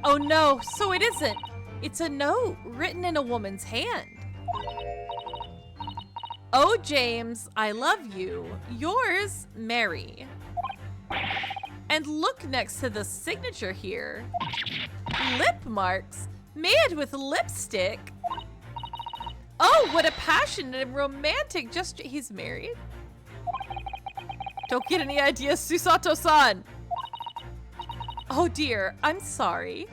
Oh no, so it isn't. It's a note written in a woman's hand. Oh, James, I love you. Yours, Mary. And look next to the signature here. Lip marks made with lipstick. Oh, what a passionate and romantic gesture. He's married? Don't get any ideas, Susato-san. Oh dear, I'm sorry.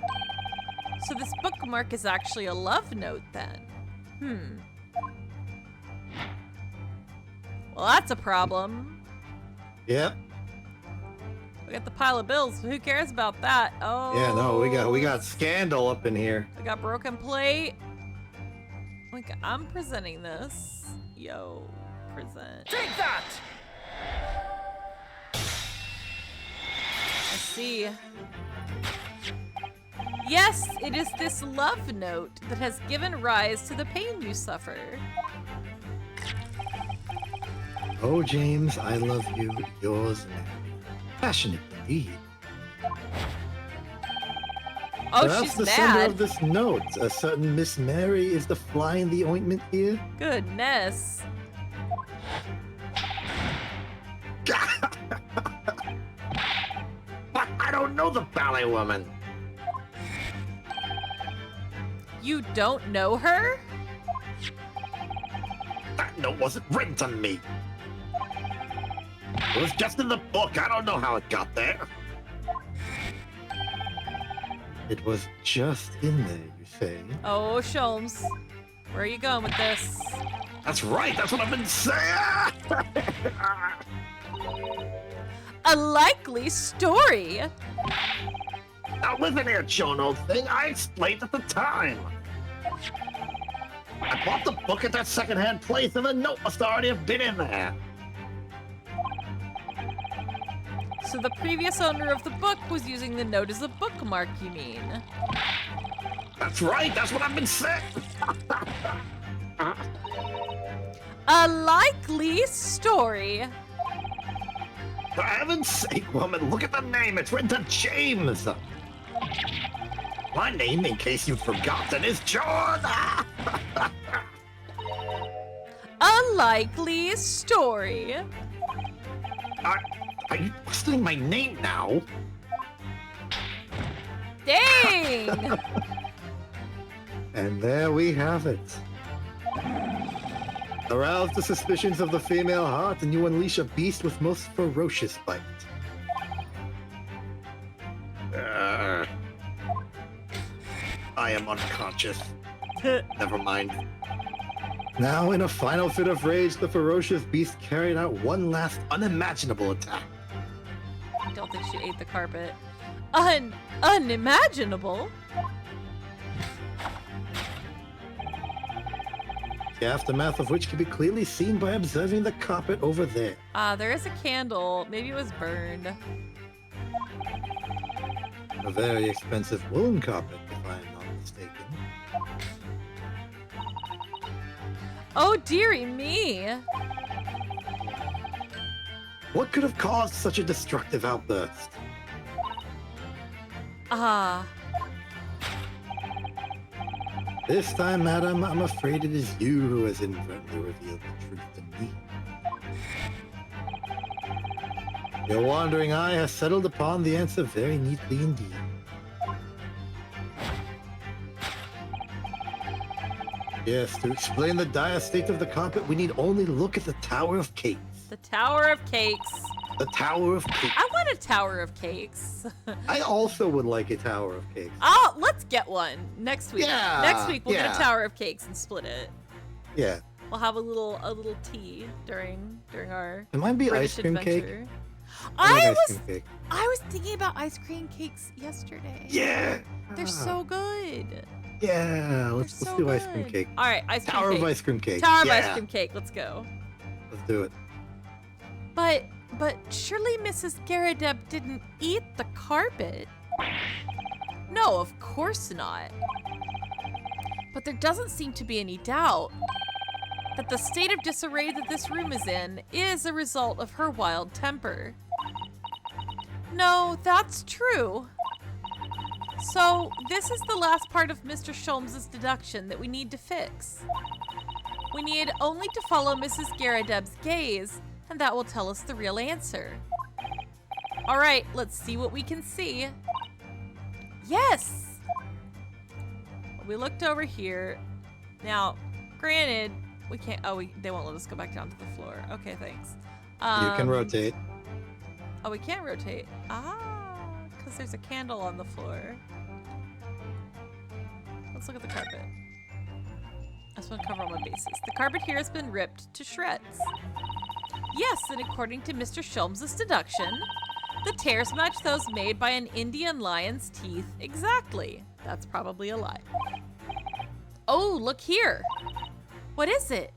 So this bookmark is actually a love note then. Well, that's a problem. Yep. We got the pile of bills, but who cares about that? Oh. Yeah, no, we got scandal up in here. We got broken plate. Like, I'm presenting this. Yo, present. Take that! I see. Yes, it is this love note that has given rise to the pain you suffer. Oh, James, I love you. Yours, Mary. Passionate indeed. Oh, Perhaps she's the sender mad. of this note, a certain Miss Mary, is the fly in the ointment here. Goodness. But I don't know the ballet woman. You don't know her? That note wasn't written to me. It was just in the book. I don't know how it got there. It was just in there, you say? Oh, Sholmes. Where are you going with this? That's right. That's what I've been saying. A likely story. Now listen here, Chono thing. I explained at the time. I bought the book at that secondhand place, and the note must already have been in there. So the previous owner of the book was using the note as a bookmark, you mean? That's right. That's what I've been saying. A likely story. For heaven's sake, woman, look at the name. It's written to James. My name, in case you've forgotten, is John. A likely story. Are you questioning my name now? Dang! And there we have it. Arouse the suspicions of the female heart, and you unleash a beast with most ferocious bite. I am unconscious. Never mind. Now, in a final fit of rage, the ferocious beast carried out one last unimaginable attack. I don't think she ate the carpet. Unimaginable. The aftermath of which can be clearly seen by observing the carpet over there. There is a candle. Maybe it was burned. A very expensive woolen carpet, if I am not mistaken. Oh, dearie me. What could have caused such a destructive outburst? This time, madam, I'm afraid it is you who has inadvertently revealed the truth to me. Your wandering eye has settled upon the answer very neatly indeed. Yes, to explain the dire state of the carpet, we need only look at the Tower of Cakes. The Tower of Cakes. The Tower of Cakes. I want a Tower of Cakes. I also would like a Tower of Cakes. Oh, let's get one next week. Yeah, Next week we'll get yeah. a Tower of Cakes and split it. Yeah. We'll have a little tea during our It might be British ice cream adventure. cake. I like ice cream cake. was thinking about ice cream cakes yesterday. Yeah. They're so good. Yeah, let's so do ice cream good. cake. All right, ice cream Tower cake. of ice cream cake. Tower of Yeah. ice cream cake. Let's go. Let's do it. But surely Mrs. Garadeb didn't eat the carpet. No, of course not. But there doesn't seem to be any doubt that the state of disarray that this room is in is a result of her wild temper. No, that's true. So, this is the last part of Mr. Sholmes's deduction that we need to fix. We need only to follow Mrs. Garadeb's gaze, and that will tell us the real answer. All right, let's see what we can see. Yes! We looked over here. Now, granted, we can't, they won't let us go back down to the floor. Okay, thanks. You can rotate. Oh, we can't rotate. Because there's a candle on the floor. Let's look at the carpet. I just want to cover all my bases. The carpet here has been ripped to shreds. Yes, and according to Mr. Sholmes's deduction, the tears match those made by an Indian lion's teeth exactly. That's probably a lie. Oh, look here. What is it?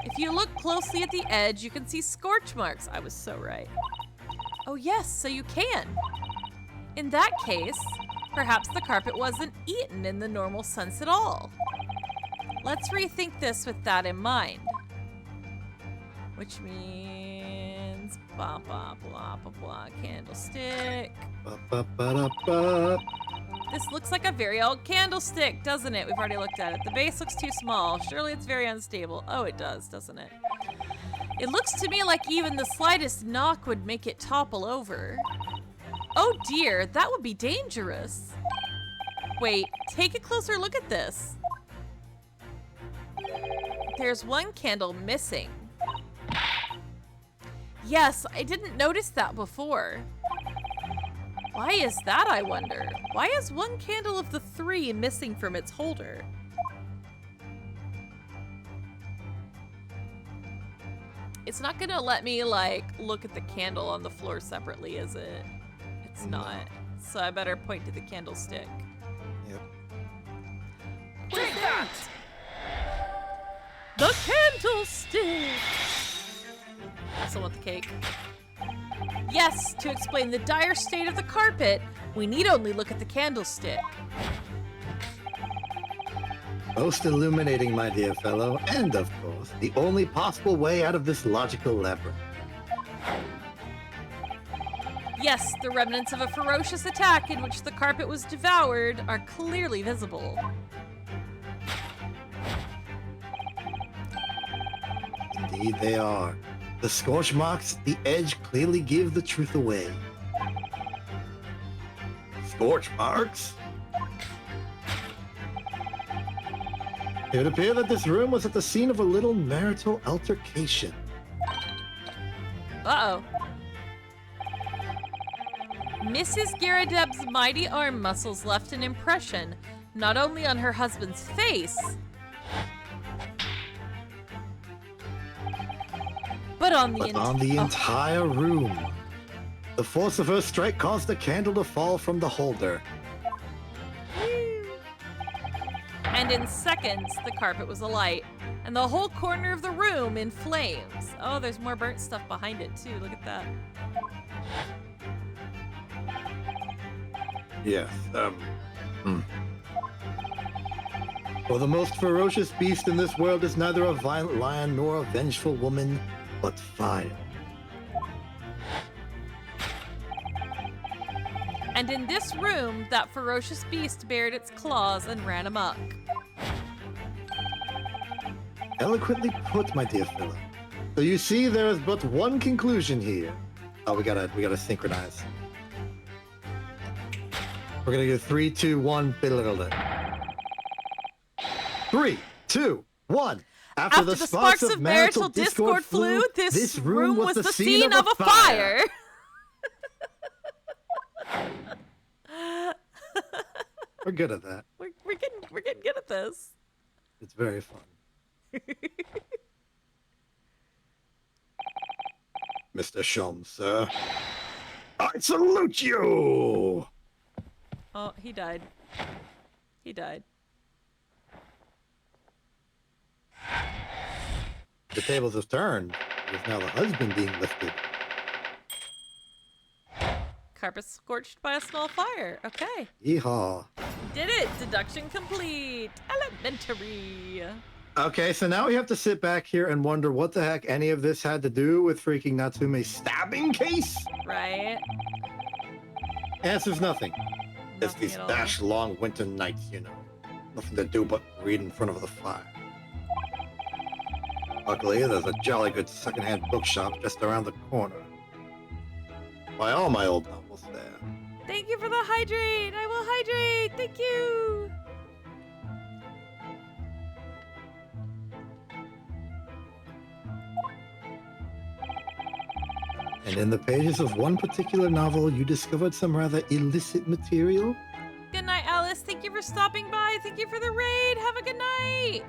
If you look closely at the edge, you can see scorch marks. I was so right. Oh yes, so you can. In that case, perhaps the carpet wasn't eaten in the normal sense at all. Let's rethink this with that in mind. Which means blah blah blah blah blah candlestick. Ba-ba-ba-da-ba. This looks like a very old candlestick, doesn't it? We've already looked at it. The base looks too small. Surely it's very unstable. Oh, it does, doesn't it? It looks to me like even the slightest knock would make it topple over. Oh dear, that would be dangerous. Wait, take a closer look at this. There's one candle missing. Yes, I didn't notice that before. Why is that, I wonder? Why is one candle of the 3 missing from its holder? It's not gonna let me, like, look at the candle on the floor separately, is it? It's not. So I better point to the candlestick. Yep. Take that! The candlestick! Also want the cake. Yes, to explain the dire state of the carpet, we need only look at the candlestick. Most illuminating, my dear fellow, and of course, the only possible way out of this logical labyrinth. Yes, the remnants of a ferocious attack in which the carpet was devoured are clearly visible. Indeed they are. The scorch marks at the edge clearly give the truth away. Scorch marks? It would appear that this room was at the scene of a little marital altercation. Uh-oh. Mrs. Garadeb's mighty arm muscles left an impression not only on her husband's face, but on the But on the entire room. The force of her strike caused the candle to fall from the holder. And in seconds, the carpet was alight, and the whole corner of the room in flames. Oh, there's more burnt stuff behind it, too. Look at that. Yes, For the most ferocious beast in this world is neither a violent lion nor a vengeful woman, but fire. And in this room, that ferocious beast bared its claws and ran amok. Eloquently put, my dear Philip. So you see, there is but one conclusion here. Oh, we gotta synchronize. We're gonna go 3, 2, 1, build it. 3, 2, 1. After the sparks of marital discord flew, this room was the scene of a fire. We're good at that. We're getting good at this. It's very fun. Mr. Shum, sir. I salute you! Oh, he died. He died. The tables have turned. It is now the husband being lifted. Carpet scorched by a small fire. Okay. Yeehaw. Did it! Deduction complete. Elementary. Okay, so now we have to sit back here and wonder what the heck any of this had to do with freaking Natsume's stabbing case? Right? Answer's nothing. It's Nothing these at all. dash long winter nights, you know. Nothing to do but read in front of the fire. Luckily, there's a jolly good secondhand bookshop just around the corner. Buy all my old novels there. Thank you for the hydrate. I will hydrate. Thank you. And in the pages of one particular novel, you discovered some rather illicit material? Good night, Alice. Thank you for stopping by. Thank you for the raid. Have a good night.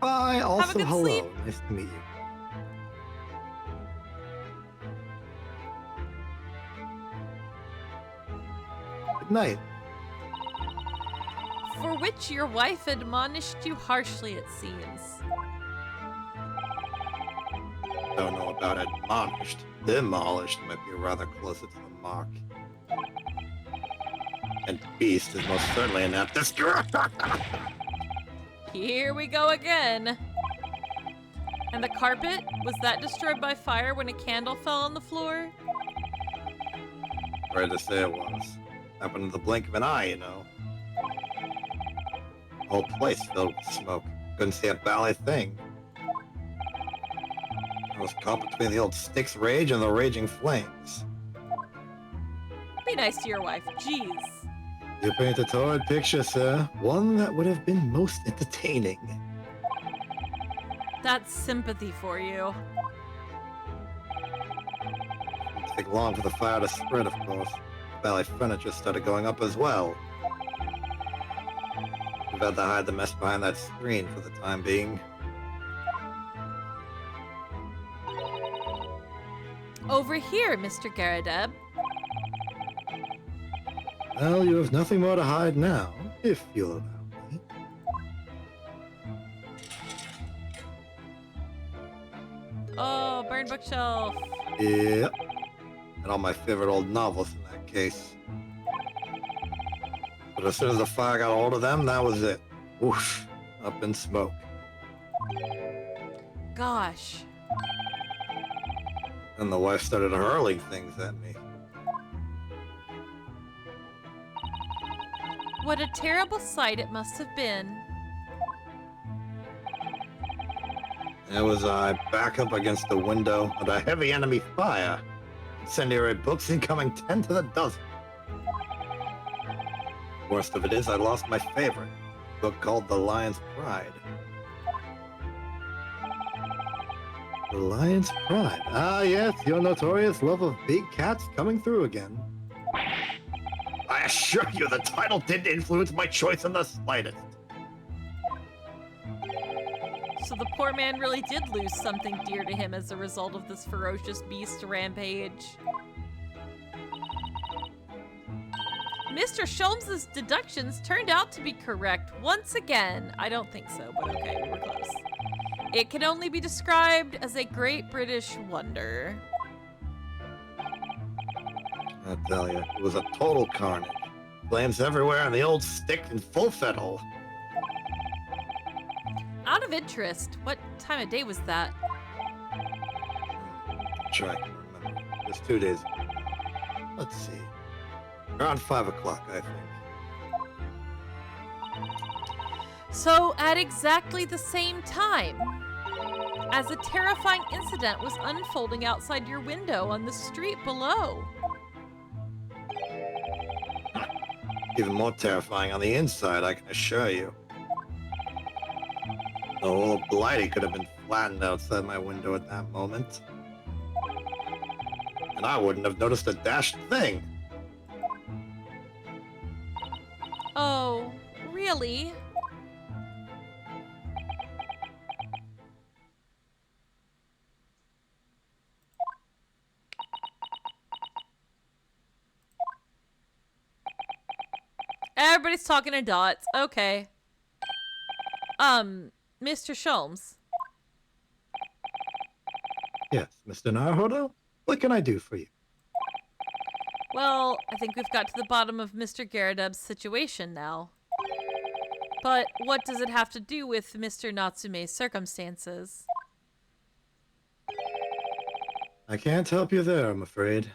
Bye. Also, good hello. sleep. Nice to meet you. Good night. For which your wife admonished you harshly, it seems. Don't know about admonished. Demolished might be rather closer to the mark. And beast is most certainly an apt descriptor. Here we go again. And the carpet? Was that destroyed by fire when a candle fell on the floor? Hard to say it was. Happened in the blink of an eye, you know. The whole place filled with smoke. Couldn't see a bally thing. I was caught between the old Styx rage and the raging flames. Be nice to your wife. Jeez. You paint a torrid picture, sir. One that would have been most entertaining. That's sympathy for you. Didn't take long for the fire to spread, of course. Bally furniture started going up as well. We've had to hide the mess behind that screen for the time being. Over here, Mr. Garadeb. Well, you have nothing more to hide now, if you'll allow me. Oh, burned bookshelf. Yep. And all my favorite old novels in that case. But as soon as the fire got a hold of them, that was it. Whoosh. Up in smoke. Gosh. And the wife started hurling things at me. What a terrible sight it must have been. It was back up against the window and a heavy enemy fire. Incendiary books incoming 10 to the dozen. Worst of it is I lost my favorite, a book called The Lion's Pride. The Lion's Pride. Ah, yes, your notorious love of big cats coming through again. I assure you the title didn't influence my choice in the slightest. So the poor man really did lose something dear to him as a result of this ferocious beast rampage. Mr. Sholmes's deductions turned out to be correct once again. I don't think so, but okay, we were close. It can only be described as a great British wonder. I tell you, it was a total carnage. Flames everywhere and the old stick in full fiddle. Out of interest, what time of day was that? I'm sure I can remember. It was 2 days ago. Let's see. Around 5 o'clock, I think. So, at exactly the same time, as a terrifying incident was unfolding outside your window on the street below. Even more terrifying on the inside, I can assure you. The whole blighty could have been flattened outside my window at that moment. And I wouldn't have noticed a dashed thing. Oh, really? Everybody's talking in dots. Okay. Mr. Sholmes. Yes, Mr. Naruhodo? What can I do for you? Well, I think we've got to the bottom of Mr. Garadeb's situation now. But what does it have to do with Mr. Natsume's circumstances? I can't help you there, I'm afraid.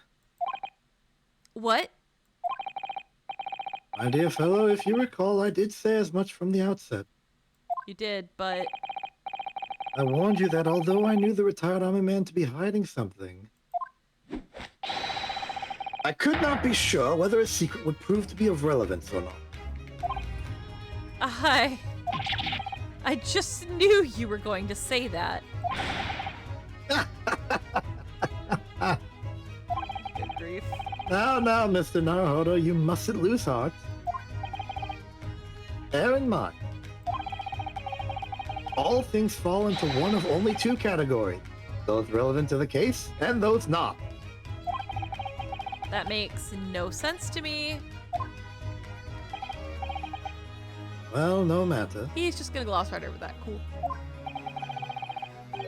What? My dear fellow, if you recall, I did say as much from the outset. You did, but... I warned you that although I knew the retired army man to be hiding something, I could not be sure whether his secret would prove to be of relevance or not. I just knew you were going to say that. Good grief. Now, Mr. Naruhodo, you mustn't lose heart. Bear in mind, all things fall into one of only two categories. Those relevant to the case, and those not. That makes no sense to me. Well, no matter. He's just gonna gloss right over that. Cool.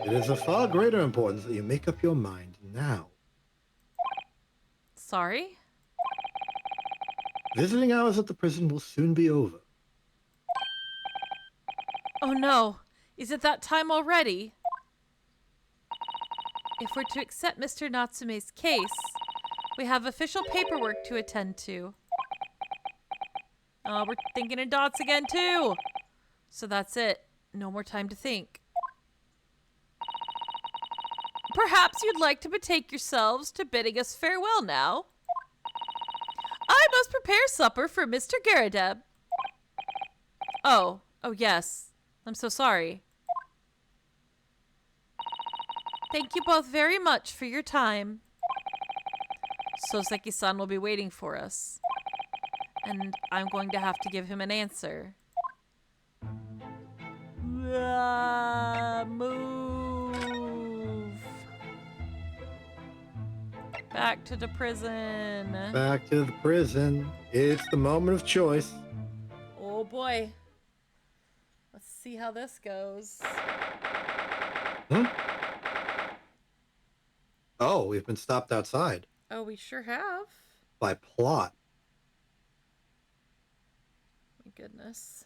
It is of far greater importance that you make up your mind now. Sorry? Visiting hours at the prison will soon be over. Oh no. Is it that time already? If we're to accept Mr. Natsume's case, we have official paperwork to attend to. Oh, we're thinking in dots again, too. So that's it. No more time to think. Perhaps you'd like to betake yourselves to bidding us farewell now. I must prepare supper for Mr. Garadeb. Oh yes. I'm so sorry. Thank you both very much for your time. Soseki-san will be waiting for us. And I'm going to have to give him an answer. Move. Back to the prison. Back to the prison. It's the moment of choice. Oh boy. Let's see how this goes. Oh, we've been stopped outside. Oh, we sure have. By plot. My goodness.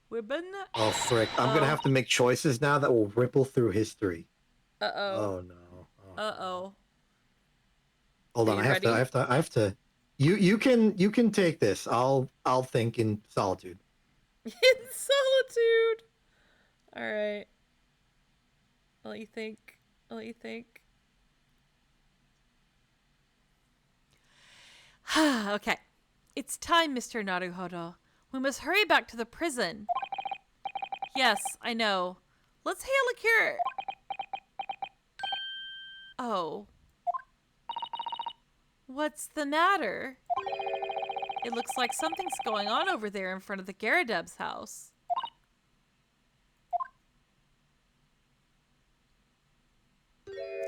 We've been... Oh, frick. I'm going to have to make choices now that will ripple through history. Uh-oh. Oh, no. Oh. Uh-oh. Hold Are on. you I have to. You can take this. I'll think in solitude. In solitude. All right. I'll let you think. Okay. It's time, Mr. Naruhodo. We must hurry back to the prison. Yes, I know. Let's hail a cure. Oh. What's the matter? It looks like something's going on over there in front of the Garadeb's house.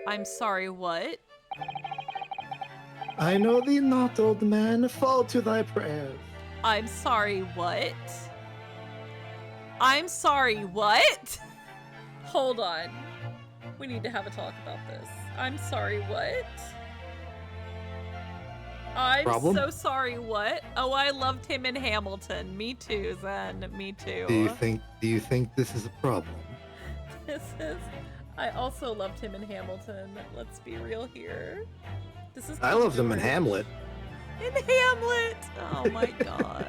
I'm sorry, what? I know thee not, old man. Fall to thy prayers. I'm sorry, what? I'm sorry, what? Hold on. We need to have a talk about this. I'm sorry, what? I'm Problem? so sorry, what? Oh, I loved him in Hamilton. Me too, Zen. Me too. Do you think this is a problem? This is... I also loved him in Hamilton. Let's be real here. This is... I loved him in Hamlet. In Hamlet! Oh my god.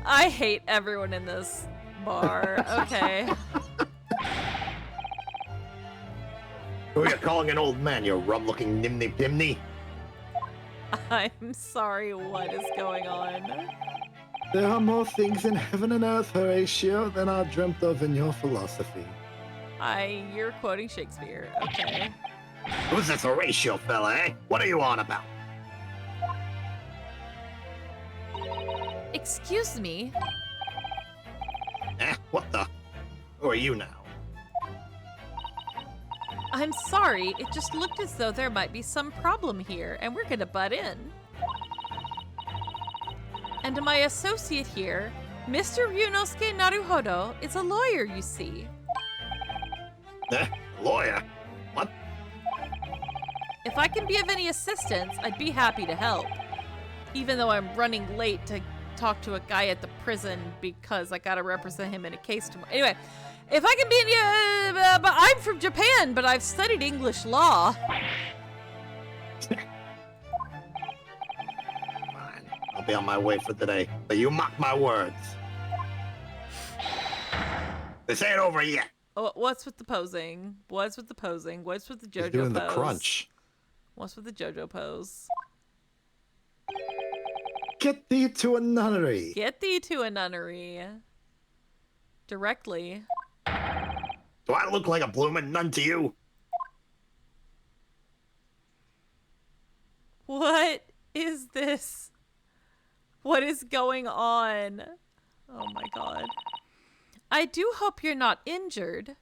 I hate everyone in this bar. Okay. Who are you calling an old man, you rum-looking nimny-pimney? I'm sorry, what is going on? There are more things in heaven and earth, Horatio, than are dreamt of in your philosophy. You're quoting Shakespeare. Okay. Who's this Horatio fella, eh? What are you on about? Excuse me? What the? Who are you now? I'm sorry, it just looked as though there might be some problem here, and we're gonna butt in. And my associate here, Mr. Ryunosuke Naruhodo, is a lawyer, you see. Lawyer? What? If I can be of any assistance, I'd be happy to help. Even though I'm running late to talk to a guy at the prison because I gotta represent him in a case tomorrow. Anyway, if I can be any, but I'm from Japan, but I've studied English law. Fine. I'll be on my way for today, but you mock my words. This ain't over yet. Oh, what's with the posing? What's with the posing? What's with the JoJo He's doing pose? the crunch. What's with the JoJo pose? Get thee to a nunnery. Get thee to a nunnery. Directly. Do I look like a bloomin' nun to you? What is this? What is going on? Oh my god. I do hope you're not injured.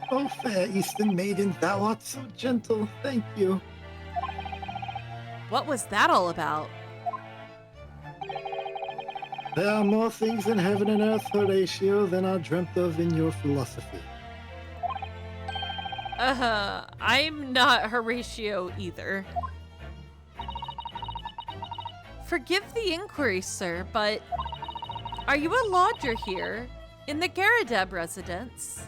Oh, fair Eastern maiden, thou art so gentle. Thank you. What was that all about? There are more things in heaven and earth, Horatio, than are dreamt of in your philosophy. I'm not Horatio either. Forgive the inquiry, sir, but are you a lodger here in the Garadeb residence?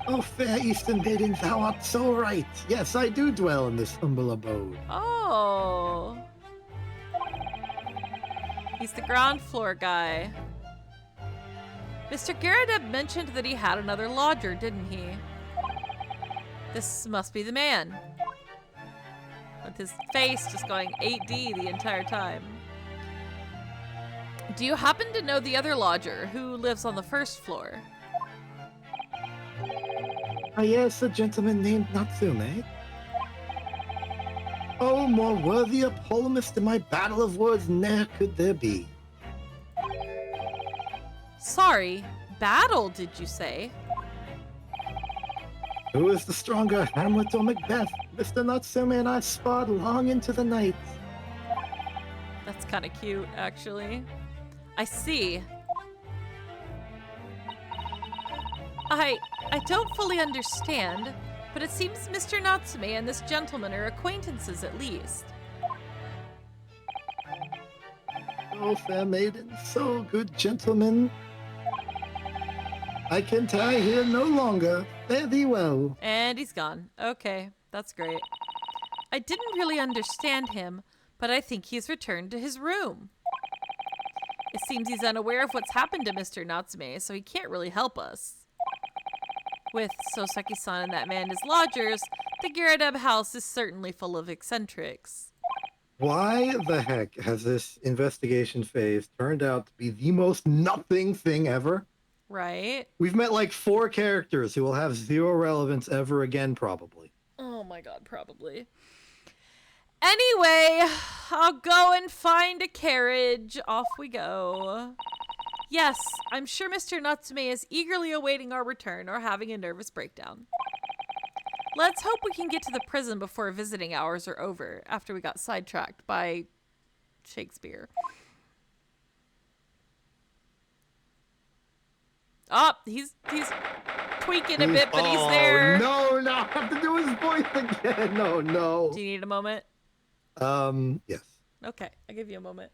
Oh, fair Eastern maiden, thou art so right. Yes, I do dwell in this humble abode. Oh. He's the ground floor guy. Mr. Garadeb mentioned that he had another lodger, didn't he? This must be the man. With his face just going 8D the entire time. Do you happen to know the other lodger who lives on the first floor? Yes, a gentleman named Natsume. Oh, more worthy a polemist in my battle of words ne'er could there be. Sorry, battle, did you say? Who is the stronger, Hamlet or Macbeth? Mr. Natsume and I sparred long into the night. That's kind of cute, actually. I see. I don't fully understand, but it seems Mr. Natsume and this gentleman are acquaintances at least. Oh, fair maiden, so good gentlemen. I can tarry here no longer. Fare thee well. And he's gone. Okay, that's great. I didn't really understand him, but I think he's returned to his room. It seems he's unaware of what's happened to Mr. Natsume, so he can't really help us. With Soseki-san and that man as lodgers, the Garadeb house is certainly full of eccentrics. Why the heck has this investigation phase turned out to be the most nothing thing ever? Right? We've met like 4 characters who will have 0 relevance ever again, probably. Oh my god, probably. Anyway, I'll go and find a carriage. Off we go. Yes, I'm sure Mr. Natsume is eagerly awaiting our return or having a nervous breakdown. Let's hope we can get to the prison before visiting hours are over, after we got sidetracked by Shakespeare. Oh, he's tweaking a bit, but he's there. No, I have to do his voice again. No. Do you need a moment? Yes. Okay, I'll give you a moment.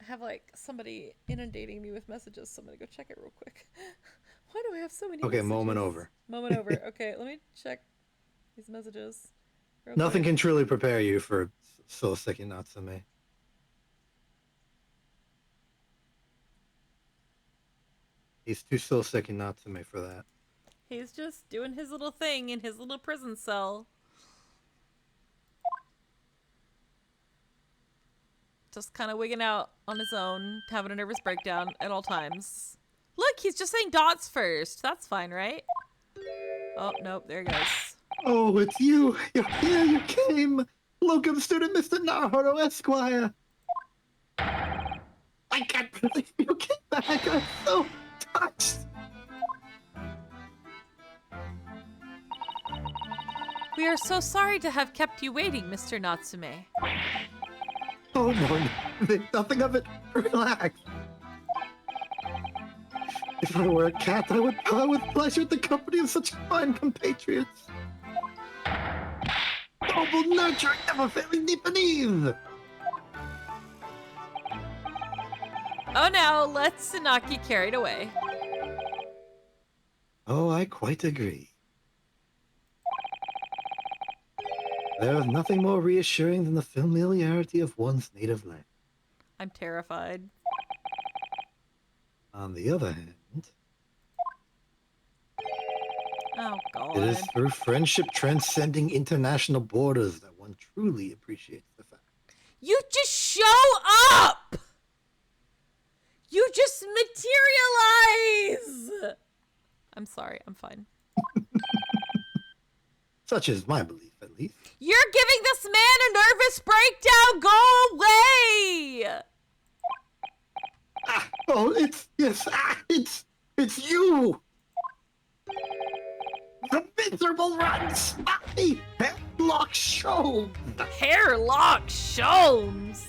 I have like somebody inundating me with messages, so I'm gonna go check it real quick. Why do I have so many Okay, messages? moment over. Moment over. Okay, let me check these messages. Nothing quick. can truly prepare you for Souseki Natsume. He's too Souseki Natsume for that. He's just doing his little thing in his little prison cell. Just kind of wigging out on his own, having a nervous breakdown at all times. Look, he's just saying dots first. That's fine, right? Oh, nope, there he goes. Oh, it's you. You're here. You came. Locum student Mr. Naruto Esquire. I can't believe you came back. I'm so touched. We are so sorry to have kept you waiting, Mr. Natsume. Oh, no. Nothing of it. Relax. If I were a cat, I would purr with pleasure at the company of such fine compatriots. Noble nurture, never failing deep beneath. Oh, now let's not get carried away. Oh, I quite agree. There is nothing more reassuring than the familiarity of one's native land. I'm terrified. On the other hand, Oh, God. it is through friendship transcending international borders that one truly appreciates the fact. You just show up! You just materialize! I'm sorry, I'm fine. Such is my belief, at least. You're giving this man a nervous breakdown! Go away! It's you! The miserable rotten spotty headlock show! Hairlock Sholmes!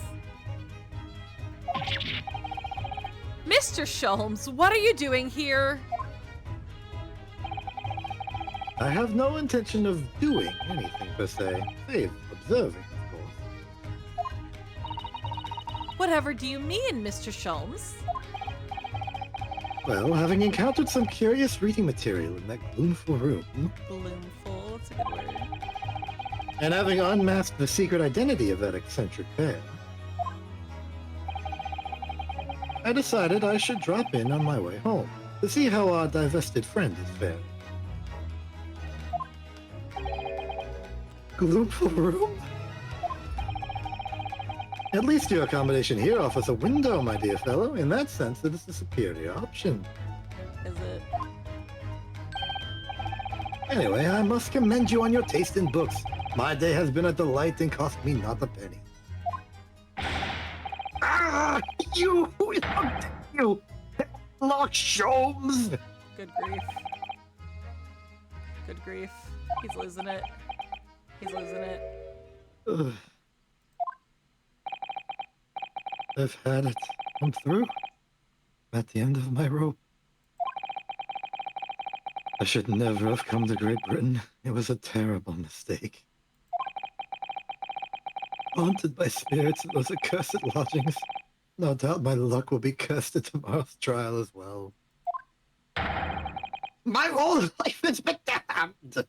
Mr. Sholmes, what are you doing here? I have no intention of doing anything per se, save observing, of course. Whatever do you mean, Mr. Sholmes? Well, having encountered some curious reading material in that gloomful room, Gloomful, that's a good word. and having unmasked the secret identity of that eccentric pair, I decided I should drop in on my way home to see how our divested friend is faring. Gloomful room? At least your accommodation here offers a window, my dear fellow. In that sense, it is the superior option. Is it? Anyway, I must commend you on your taste in books. My day has been a delight and cost me not a penny. Ah, you! How dare you! Lock Sholmes! Good grief. Good grief. He's losing it. He's losing it. Ugh. I've had it. I'm through. I'm at the end of my rope. I should never have come to Great Britain. It was a terrible mistake. Haunted by spirits in those accursed lodgings. No doubt my luck will be cursed at tomorrow's trial as well. My whole life has been damned!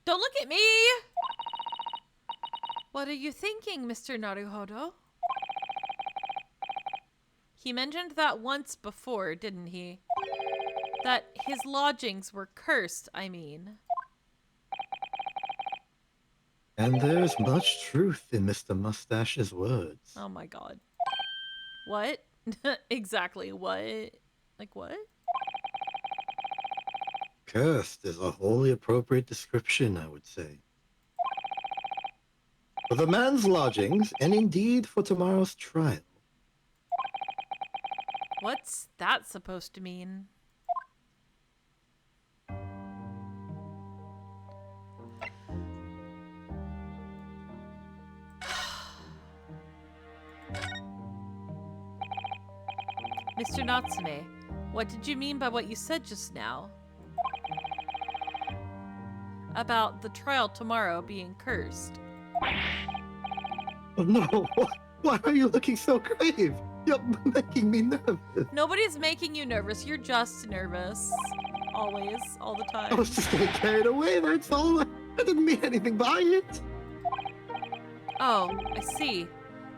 Don't look at me! What are you thinking, Mr. Naruhodo? He mentioned that once before, didn't he? That his lodgings were cursed, I mean. And there's much truth in Mr. Mustache's words. Oh my god. What? Exactly, what? Like what? Cursed is a wholly appropriate description, I would say. For the man's lodgings, and indeed for tomorrow's trial. What's that supposed to mean? Mr. Natsume, what did you mean by what you said just now? About the trial tomorrow being cursed. Oh no, why are you looking so grave? You're making me nervous. Nobody's making you nervous. You're just nervous. Always. All the I time. was just getting carried away, that's all. I didn't mean anything by it. Oh, I see.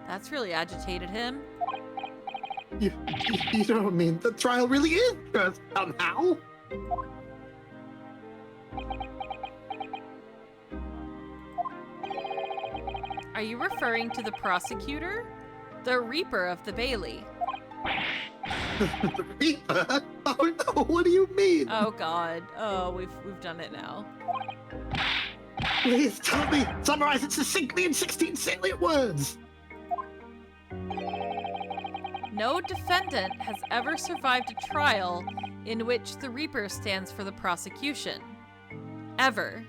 That's really agitated him. You don't mean the trial really is cursed somehow? Are you referring to the prosecutor? The Reaper of the Bailey. The Reaper? Oh no, what do you mean? Oh god. Oh, we've done it now. Please tell me, summarize it succinctly in 16 salient words. No defendant has ever survived a trial in which the Reaper stands for the prosecution. Ever.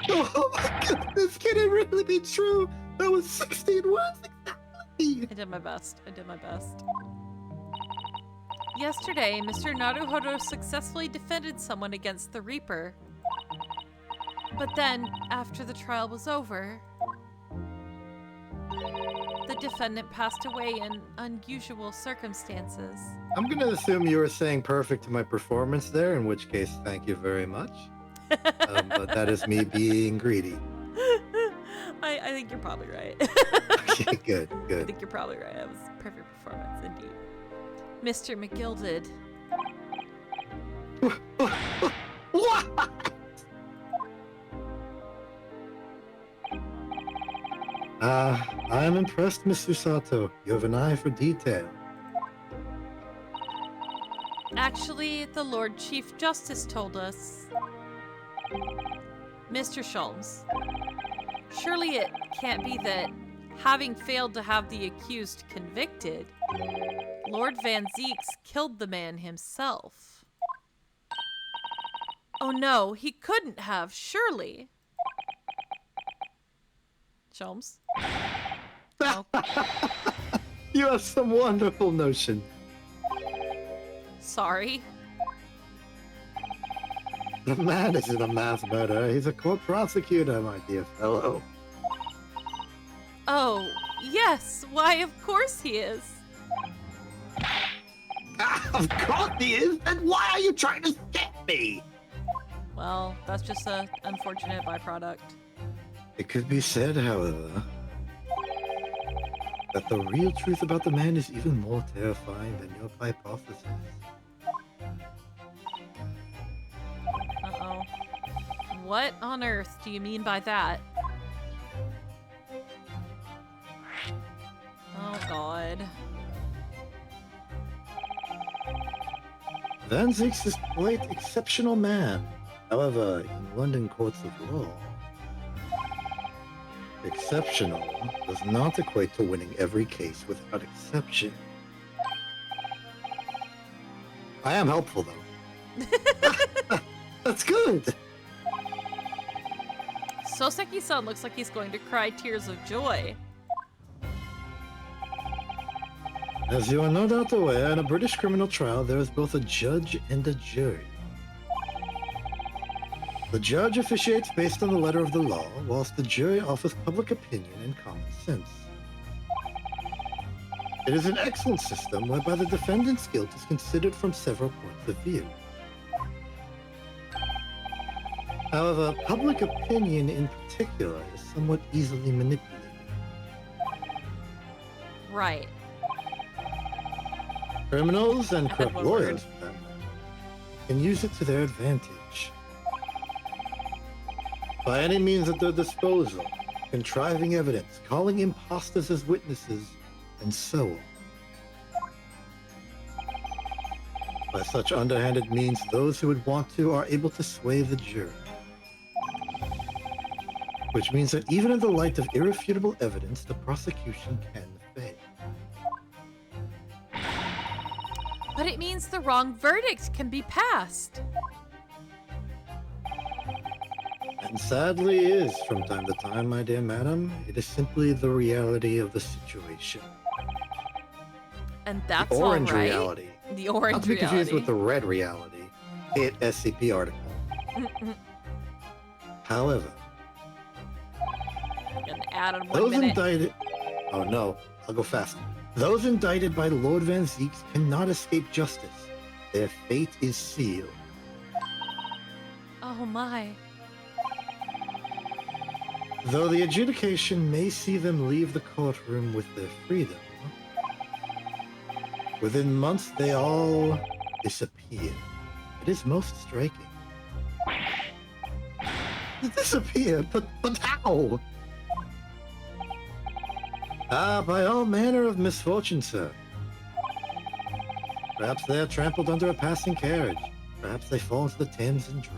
Oh my goodness, can it really be true? That was 16 words exactly. I did my best. I did my best. Yesterday, Mr. Naruhodo successfully defended someone against the Reaper. But then, after the trial was over, the defendant passed away in unusual circumstances. I'm gonna assume you were saying perfect to my performance there, in which case, thank you very much. But that is me being greedy. I think you're probably right. Okay, good, I good. think you're probably right. That was a perfect performance, indeed. Mr. McGilded. What? I am impressed, Miss Susato. You have an eye for detail. Actually, the Lord Chief Justice told us. Mr. Sholmes, surely it can't be that, having failed to have the accused convicted, Lord Van Zeeks killed the man himself. Oh no, he couldn't have, surely. Sholmes? Oh. You have some wonderful notion. Sorry. The man isn't a mass murderer. He's a court prosecutor, my dear fellow. Oh, yes, why, of course he is. Of course he is. Then why are you trying to scare me? Well, that's just an unfortunate byproduct. It could be said, however, that the real truth about the man is even more terrifying than your hypothesis. Uh-oh. What on earth do you mean by that? Oh, God. Van Zeeks is quite exceptional man. However, in London courts of law, exceptional does not equate to winning every case without exception. I am helpful, though. That's good. Soseki-san looks like he's going to cry tears of joy. As you are no doubt aware, in a British criminal trial, there is both a judge and a jury. The judge officiates based on the letter of the law, whilst the jury offers public opinion and common sense. It is an excellent system whereby the defendant's guilt is considered from several points of view. However, public opinion in particular is somewhat easily manipulated. Right. Criminals and corrupt One word. lawyers, for that matter, can use it to their advantage. By any means at their disposal, contriving evidence, calling imposters as witnesses, and so on. By such underhanded means, those who would want to are able to sway the jury. Which means that even in the light of irrefutable evidence, the prosecution can fail. But it means the wrong verdict can be passed. And sadly is from time to time, my dear madam. It is simply the reality of the situation. And that's the orange all right. reality. The orange Not to be reality. confused with the red reality. Hit SCP article. However, An ad in 1 those minute. indicted... Oh no, I'll go faster. Those indicted by Lord Van Zeeks cannot escape justice. Their fate is sealed. Oh my. Though the adjudication may see them leave the courtroom with their freedom, within months they all disappear. It is most striking. Disappear? But how? Ah, by all manner of misfortune, sir. Perhaps they are trampled under a passing carriage. Perhaps they fall into the Thames and drown.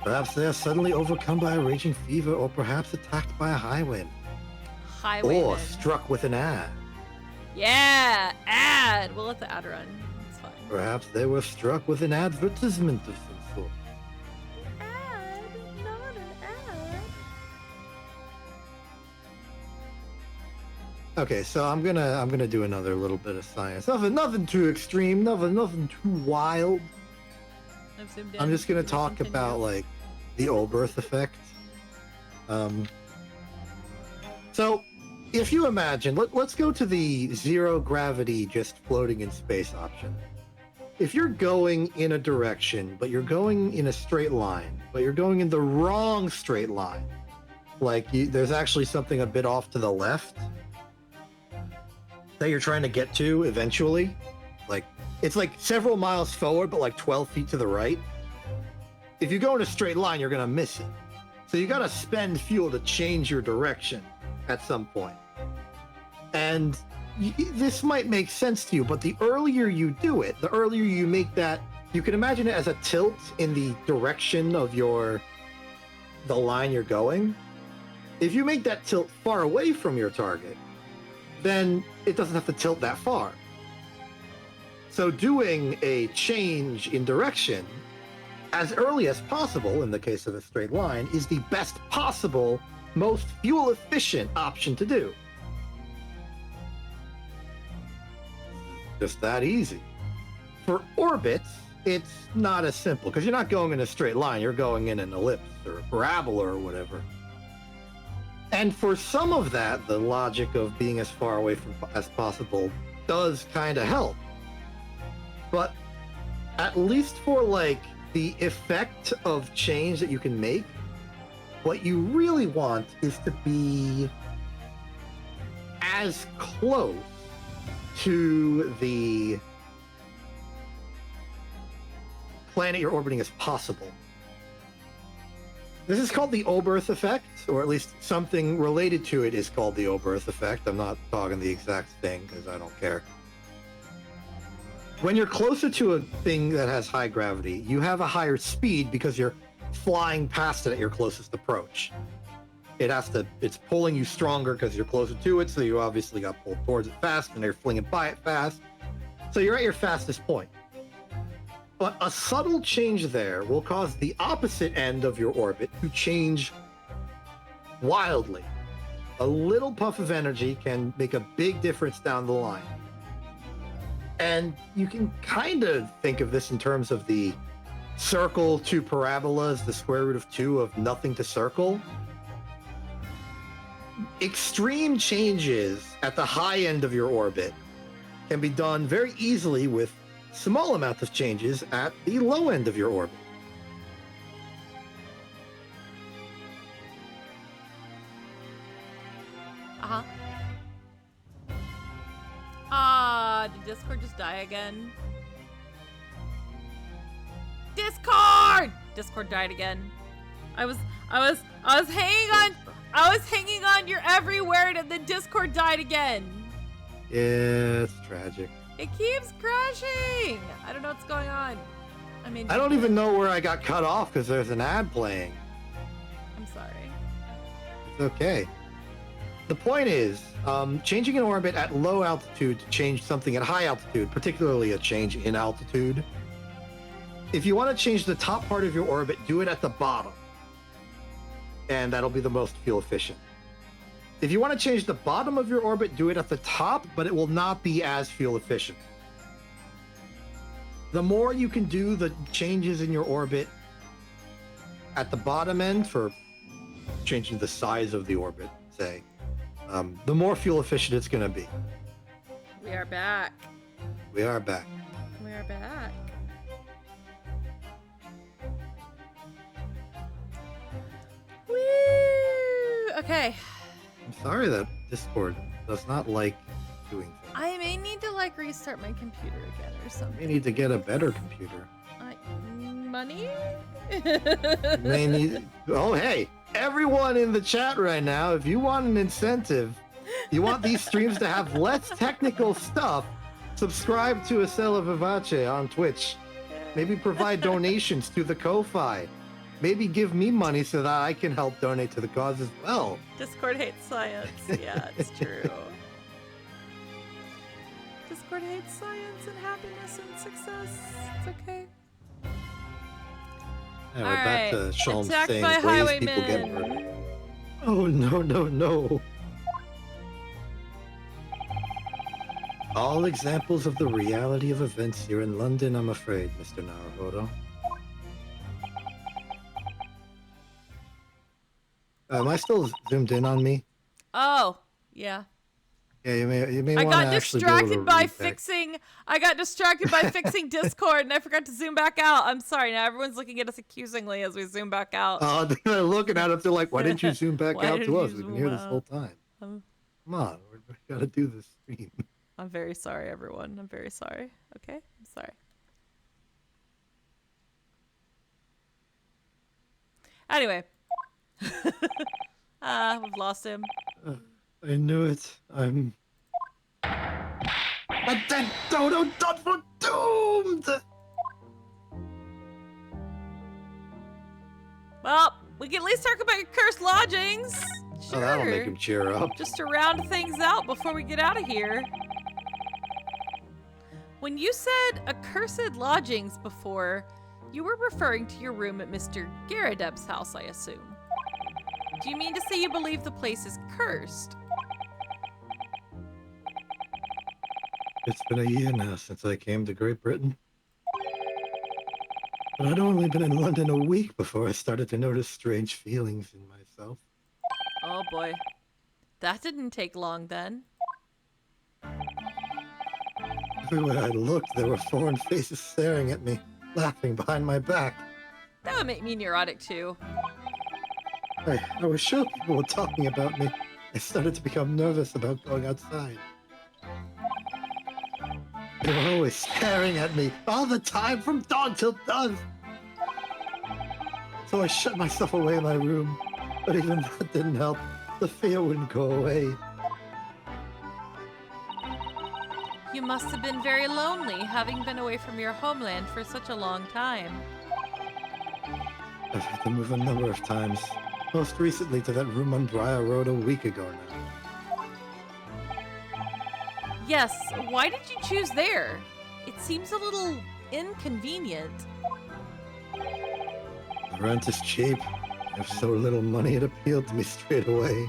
Perhaps they are suddenly overcome by a raging fever, or perhaps attacked by a highwind. Highwayman. Or struck with an ad. Yeah, ad. We'll let the ad run. It's fine. Perhaps they were struck with an advertisement of some sort. Ad, not an ad. Okay, so I'm gonna do another little bit of science. Nothing too extreme, nothing too wild. I'm just gonna talk about like the Oberth effect. So if you imagine, let's go to the zero gravity, just floating in space option. If you're going in a direction, but you're going in a straight line, but you're going in the wrong straight line, like there's actually something a bit off to the left that you're trying to get to eventually, like it's like several miles forward, but like 12 feet to the right. If you go in a straight line, you're gonna miss it. So you gotta spend fuel to change your direction at some point. And this might make sense to you, but the earlier you do it, the earlier you make that, you can imagine it as a tilt in the direction of the line you're going. If you make that tilt far away from your target, then it doesn't have to tilt that far. So doing a change in direction as early as possible, in the case of a straight line, is the best possible, most fuel efficient option to do. Just that easy. For orbits, it's not as simple, because you're not going in a straight line, you're going in an ellipse or a parabola or whatever. And for some of that, the logic of being as far away from as possible does kind of help. But at least for like the effect of change that you can make, what you really want is to be as close to the planet you're orbiting as possible. This is called the Oberth effect, or at least something related to it is called the Oberth effect. I'm not talking the exact thing because I don't care. When you're closer to a thing that has high gravity, you have a higher speed because you're flying past it at your closest approach. It's pulling you stronger because you're closer to it, so you obviously got pulled towards it fast, and they're flinging by it fast. So you're at your fastest point. But a subtle change there will cause the opposite end of your orbit to change wildly. A little puff of energy can make a big difference down the line. And you can kind of think of this in terms of the circle to parabolas, the square root of 2 of nothing to circle. Extreme changes at the high end of your orbit can be done very easily with small amount of changes at the low end of your orbit. Did Discord just die again? Discord died again. I was hanging on your every word, and then Discord died again. Yeah, it's tragic. It keeps crashing. I don't know what's going on. I don't even know where I got cut off because there's an ad playing. I'm sorry. It's okay. The point is, changing an orbit at low altitude to change something at high altitude, particularly a change in altitude, if you want to change the top part of your orbit, do it at the bottom. And that'll be the most fuel efficient. If you want to change the bottom of your orbit, do it at the top, but it will not be as fuel efficient. The more you can do the changes in your orbit at the bottom end for changing the size of the orbit, say, the more fuel efficient it's going to be. We are back. We are back. We are back. Woo! Okay. I'm sorry that Discord does not like doing things. I may need to like restart my computer again or We something. need to get a better computer. Money? May need. Oh, hey, everyone in the chat right now, if you want an incentive, you want these streams to have less technical stuff, subscribe to Ascella Vivace on Twitch. Maybe provide donations to the Ko-Fi. Maybe give me money so that I can help donate to the cause as well. Discord hates science. Yeah, it's true. Discord hates science and happiness and success. It's okay. Yeah, we're back to Sean Attacked saying by ways people get highwaymen. murdered. Oh, no, no, no. All examples of the reality of events here in London, I'm afraid, Mr. Naruhodo. Am I still zoomed in on me? Oh, yeah. Yeah, you may I want to got actually go to distracted by read that. fixing Discord and I forgot to zoom back out. I'm sorry. Now everyone's looking at us accusingly as we zoom back out. They're looking at us. They're like, "Why didn't you zoom back Why out didn't to you us? We've been here zoom this whole time. Um, Come on, we gotta do this stream." I'm very sorry, everyone. I'm very sorry. Okay? I'm sorry. Anyway. We've lost him. I knew it. I'm. But then Dodo done for doomed. Well, we can at least talk about your cursed lodgings. Sure. Oh, that'll make him cheer up. Just to round things out before we get out of here. When you said accursed lodgings before, you were referring to your room at Mr. Garadeb's house, I assume. Do you mean to say you believe the place is cursed? It's been a year now since I came to Great Britain. But I'd only been in London a week before I started to notice strange feelings in myself. Oh boy. That didn't take long then. Everywhere I looked, there were foreign faces staring at me, laughing behind my back. That would make me neurotic too. I was sure people were talking about me. I started to become nervous about going outside. They were always staring at me, all the time, from dawn till dusk. So I shut myself away in my room, but even that didn't help. The fear wouldn't go away. You must have been very lonely, having been away from your homeland for such a long time. I've had to move a number of times, most recently to that room on Briar Road a week ago now. Yes, why did you choose there? It seems a little inconvenient. The rent is cheap. I have so little money it appealed to me straight away.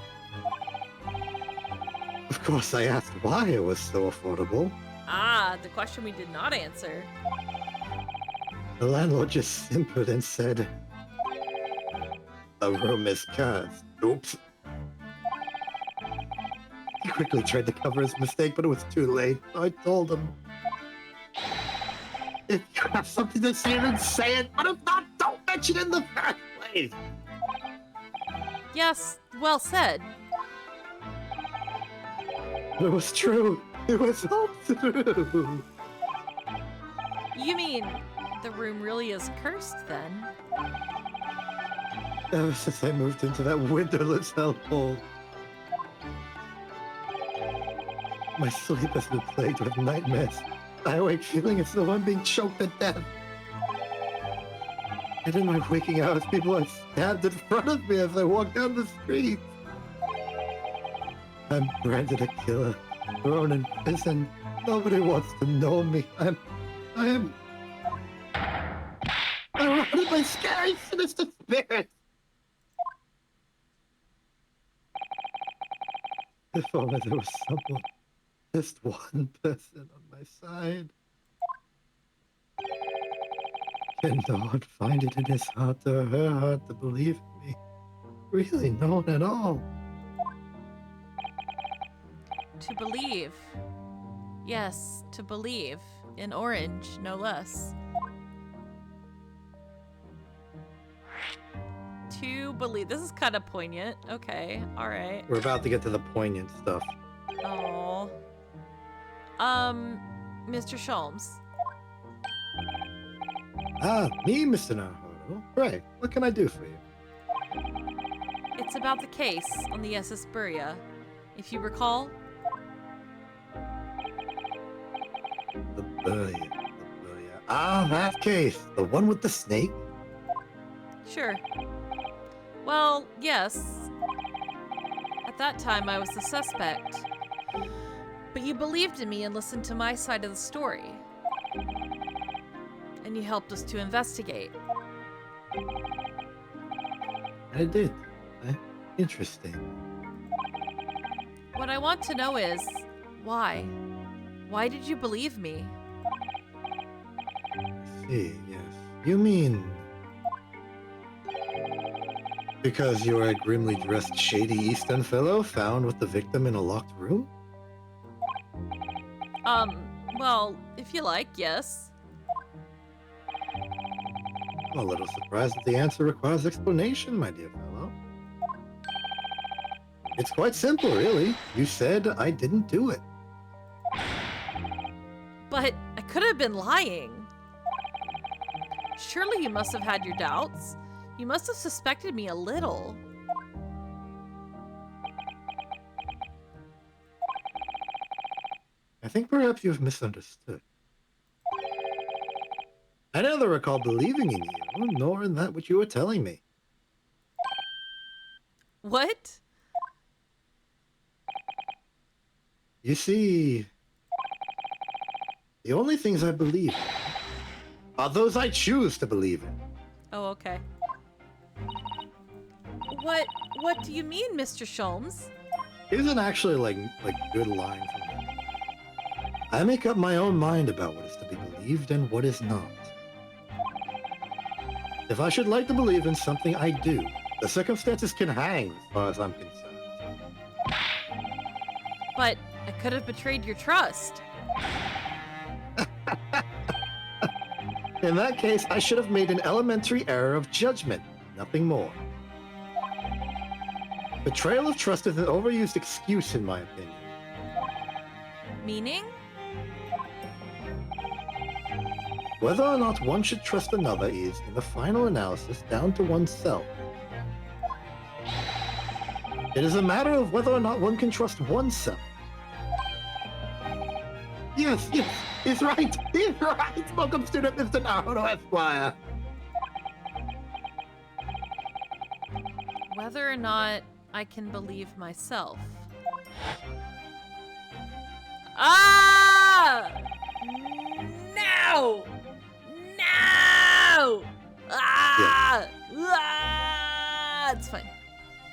Of course, I asked why it was so affordable. Ah, the question we did not answer. The landlord just simpered and said, "The room is cursed." Oops. He quickly tried to cover his mistake, but it was too late. I told him, "If you have something to say, then say it. But if not, don't mention it in the first place." Yes, well said. But it was true. It was all true. You mean the room really is cursed then? Ever since I moved into that windowless hellhole, my sleep has been plagued with nightmares. I awake feeling as though I'm being choked to death. And in my waking hours, people are stabbed in front of me as I walk down the street. I'm branded a killer, thrown in prison. Nobody wants to know me. I am... my scary, sinister spirits! If only there was someone, just one person on my side. Can God find it in his heart or her heart to believe in me? Really, no one at all. To believe. Yes, to believe. In orange, no less. To believe. This is kind of poignant. Okay, alright. We're about to get to the poignant stuff. Oh. Mr. Sholmes. Ah, me, Mr. Naruto. Right, what can I do for you? It's about the case on the SS Buria. If you recall. The Buria. Ah, that case. The one with the snake? Sure. Well, yes. At that time, I was the suspect. But you believed in me and listened to my side of the story. And you helped us to investigate. I did. Interesting. What I want to know is, why? Why did you believe me? I see, yes. You mean... because you are a grimly dressed, shady Eastern fellow found with the victim in a locked room? Well, if you like, yes. I'm a little surprised that the answer requires explanation, my dear fellow. It's quite simple, really. You said I didn't do it. But I could have been lying. Surely you must have had your doubts. You must have suspected me a little. I think perhaps you've misunderstood. I neither recall believing in you, nor in that which you were telling me. What? You see, the only things I believe in are those I choose to believe in. Oh, okay. What do you mean, Mr. Sholmes? Isn't actually like good line from me. I make up my own mind about what is to be believed and what is not. If I should like to believe in something, I do. The circumstances can hang, as far as I'm concerned. But I could have betrayed your trust. In that case, I should have made an elementary error of judgment, nothing more. Betrayal of trust is an overused excuse, in my opinion. Meaning? Whether or not one should trust another is, in the final analysis, down to oneself. It is a matter of whether or not one can trust oneself. Yes, he's right. He's right. Welcome, student Mr. Naruto Esquire. Whether or not I can believe myself. Ah! No! No! Ah! Ah! It's fine.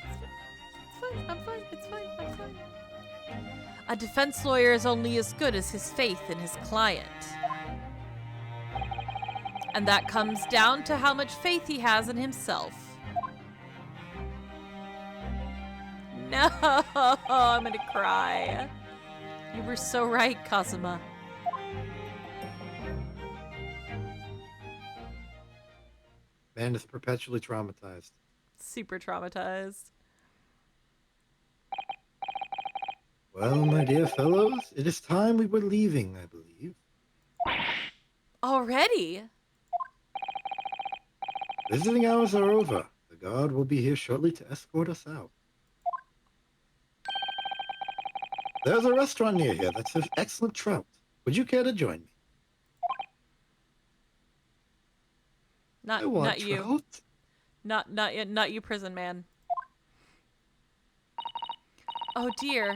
It's fine. I'm fine. It's fine. I'm fine. A defense lawyer is only as good as his faith in his client. And that comes down to how much faith he has in himself. No! I'm gonna cry. You were so right, Kazuma. Man is perpetually traumatized. Super traumatized. Well, my dear fellows, it is time we were leaving, I believe. Already? Visiting hours are over. The guard will be here shortly to escort us out. There's a restaurant near here that serves excellent trout. Would you care to join me? I want Not you. trout. Not you, prison man. Oh dear.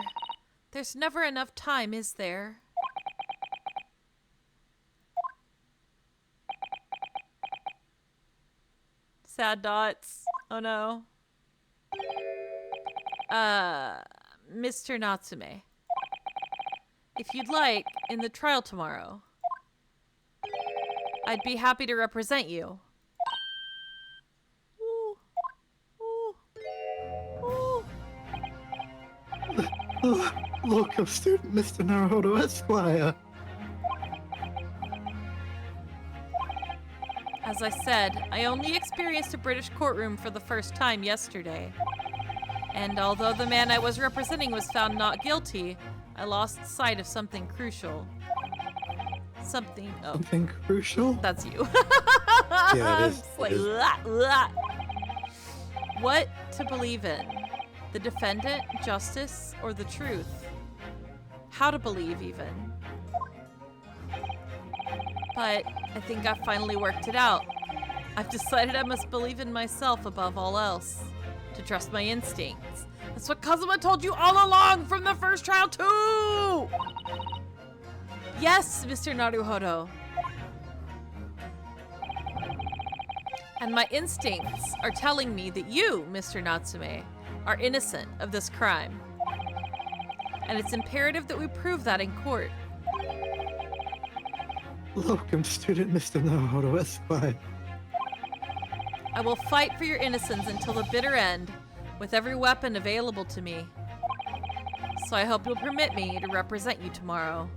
There's never enough time, is there? sad dots. Oh no. Mr. Natsume. If you'd like, in the trial tomorrow, I'd be happy to represent you. Ooh. Ooh. Ooh. Local student Mr. Naruhodo Esquire. As I said, I only experienced a British courtroom for the first time yesterday. And although the man I was representing was found not guilty, I lost sight of something crucial. Something. Oh, Something crucial? that's you. Yeah, it is. It's like, It is. What to believe in? The defendant, justice, or the truth? How to believe, even. But I think I've finally worked it out. I've decided I must believe in myself above all else. To trust my instincts. That's what Kazuma told you all along from the first trial too! Yes, Mr. Naruhodo. And my instincts are telling me that you, Mr. Natsume, are innocent of this crime. And it's imperative that we prove that in court. Locum student Mr. Naruhodo Esquire. I will fight for your innocence until the bitter end, with every weapon available to me. So I hope you'll permit me to represent you tomorrow.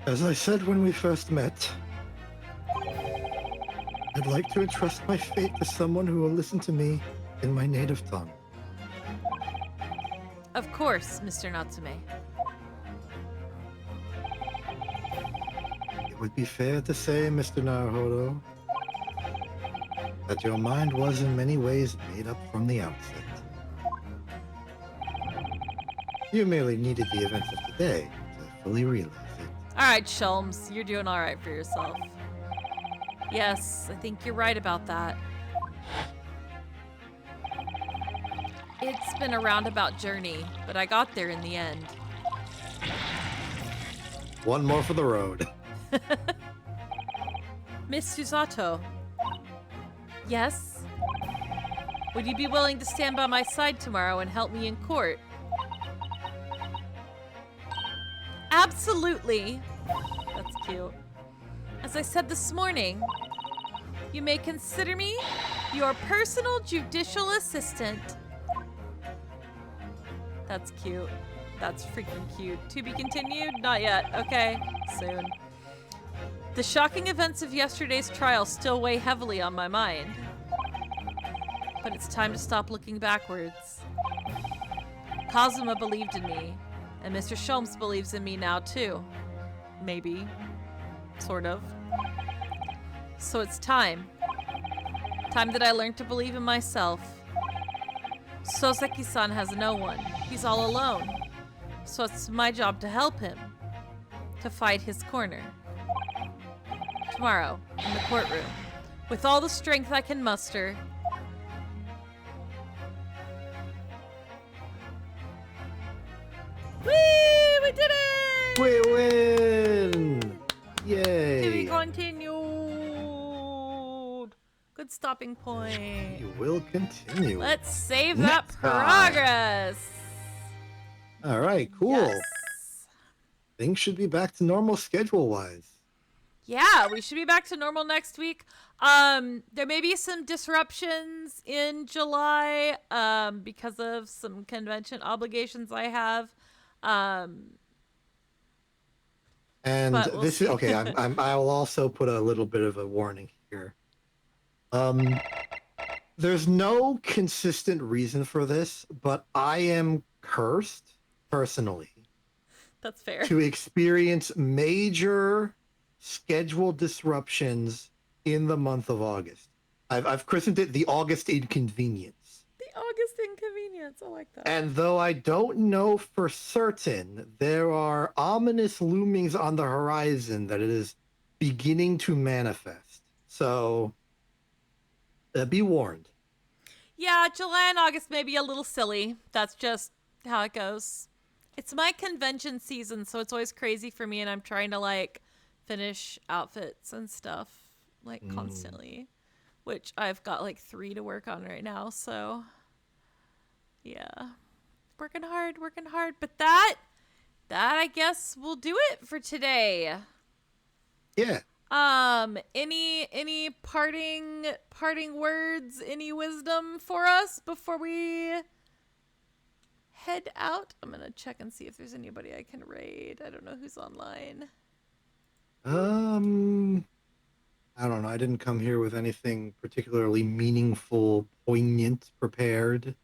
As I said when we first met, I'd like to entrust my fate to someone who will listen to me in my native tongue. Of course, Mr. Natsume. It would be fair to say, Mr. Naruhodo, that your mind was in many ways made up from the outset. You merely needed the events of today to fully realize it. Alright, Shelms, you're doing alright for yourself. Yes, I think you're right about that. It's been a roundabout journey, but I got there in the end. One more for the road. Miss Susato. Yes? Would you be willing to stand by my side tomorrow and help me in court? Absolutely. That's cute. As I said this morning, you may consider me your personal judicial assistant. That's cute. That's freaking cute. To be continued? Not yet. Okay. Soon. The shocking events of yesterday's trial still weigh heavily on my mind. But it's time to stop looking backwards. Kazuma believed in me, and Mr. Sholmes believes in me now too. Maybe. Sort of. So it's time. Time that I learned to believe in myself. Soseki-san has no one. He's all alone. So it's my job to help him. To fight his corner. Tomorrow, in the courtroom. With all the strength I can muster. Whee! We did it! We win! To be Yay! continued. Good stopping point. You will continue. Let's save that Next time. progress. All right, cool. Yes. Things should be back to normal schedule-wise. Yeah, we should be back to normal next week. There may be some disruptions in July because of some convention obligations I have. And But we'll this see. is okay. I'll also put a little bit of a warning here. There's no consistent reason for this, but I am cursed personally That's fair. to experience major schedule disruptions in the month of August. I've christened it the August inconvenience. The August inconvenience. I like that. And though I don't know for certain, there are ominous loomings on the horizon that it is beginning to manifest. So, be warned. Yeah, July and August may be a little silly. That's just how it goes. It's my convention season, so it's always crazy for me, and I'm trying to, like, finish outfits and stuff like constantly, which I've got like 3 to work on right now. So yeah, working hard. But that I guess will do it for today. Yeah. Any parting words, any wisdom for us before we head out? I'm gonna check and see if there's anybody I can raid. I don't know who's online. I don't know. I didn't come here with anything particularly meaningful, poignant prepared.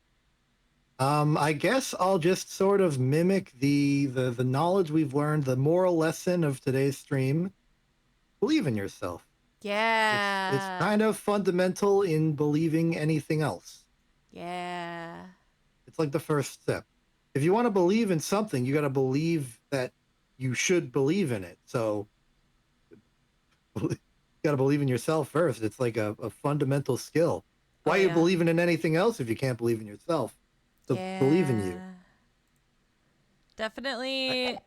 I guess I'll just sort of mimic the knowledge we've learned, the moral lesson of today's stream. Believe in yourself. Yeah. It's kind of fundamental in believing anything else. Yeah. It's like the first step. If you want to believe in something, you got to believe that you should believe in it. So you got to believe in yourself first. It's like a fundamental skill. Why are you believing in anything else if you can't believe in yourself? So believe in you. Definitely.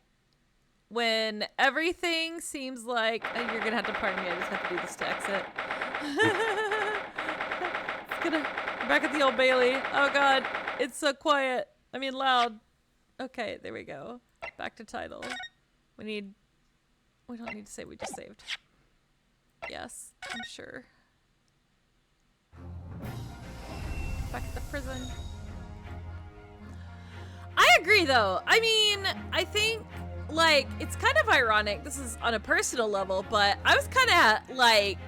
When everything seems like you're gonna have to pardon me, I just have to do this to exit. We're back at the Old Bailey. Oh god, it's so quiet. I mean loud. Okay, there we go. Back to title. We don't need to say we just saved. Yes, I'm sure. Back at the prison. I agree though. I mean, I think like it's kind of ironic. This is on a personal level, but I was kind of like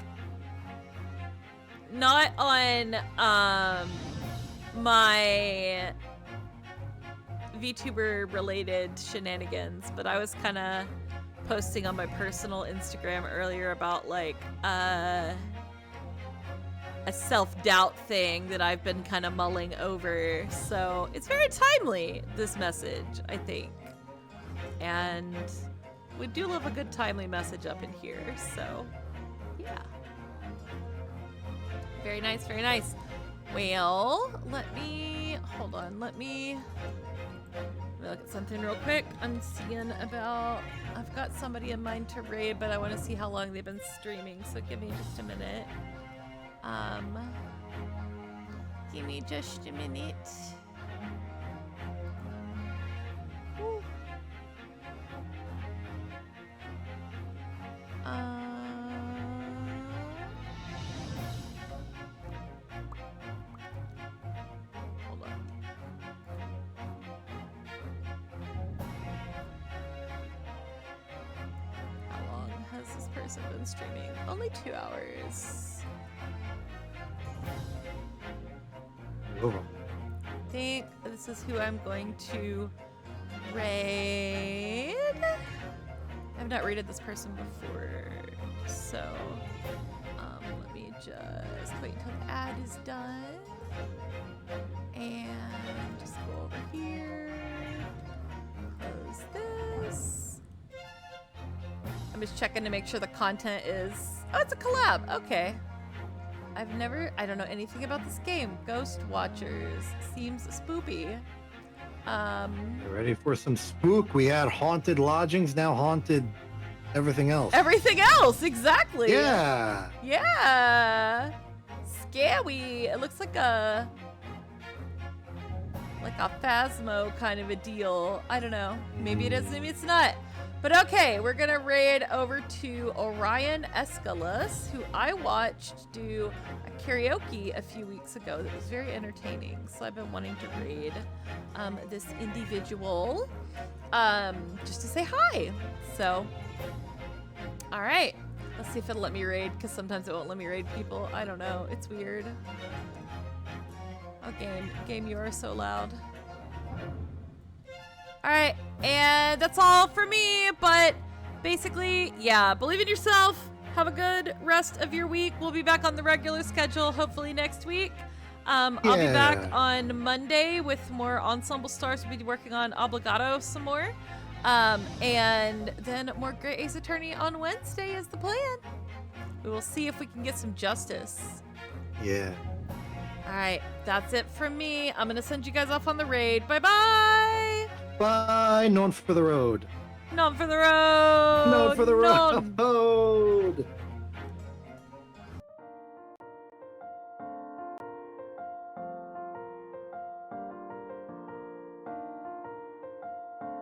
not on my VTuber related shenanigans, but I was kind of posting on my personal Instagram earlier about like a self-doubt thing that I've been kind of mulling over. So it's very timely, this message, I think. And we do love a good timely message up in here, so yeah. Very nice, very nice. Well, hold on, let me look at something real quick. I'm seeing about, I've got somebody in mind to raid, but I want to see how long they've been streaming, so give me just a minute. Give me just a minute. Woo. Hold on. How long has this person been streaming? Only 2 hours. Over. I think this is who I'm going to raid. I've not raided this person before, so let me just wait until the ad is done and just go over here, close this. I'm just checking to make sure the content is, oh, it's a collab, okay. I don't know anything about this game. Ghost Watchers seems spoopy. You ready for some spook? We had haunted lodgings, now haunted everything else. Everything else, exactly. Yeah. Yeah. Scary. It looks like a Phasmo kind of a deal. I don't know. Maybe it is, maybe it's not. But okay, we're gonna raid over to Orion Escalas, who I watched do a karaoke a few weeks ago that was very entertaining. So I've been wanting to raid this individual just to say hi. So, all right, let's see if it'll let me raid, because sometimes it won't let me raid people. I don't know, it's weird. Oh, game, you are so loud. All right, and that's all for me, but basically, yeah, believe in yourself. Have a good rest of your week. We'll be back on the regular schedule, hopefully next week. I'll be back on Monday with more Ensemble Stars. We'll be working on Obligato some more. And then more Great Ace Attorney on Wednesday is the plan. We will see if we can get some justice. Yeah. All right, that's it from me. I'm going to send you guys off on the raid. Bye-bye. Bye. Known for the road. Not for the road. Not for the None. road.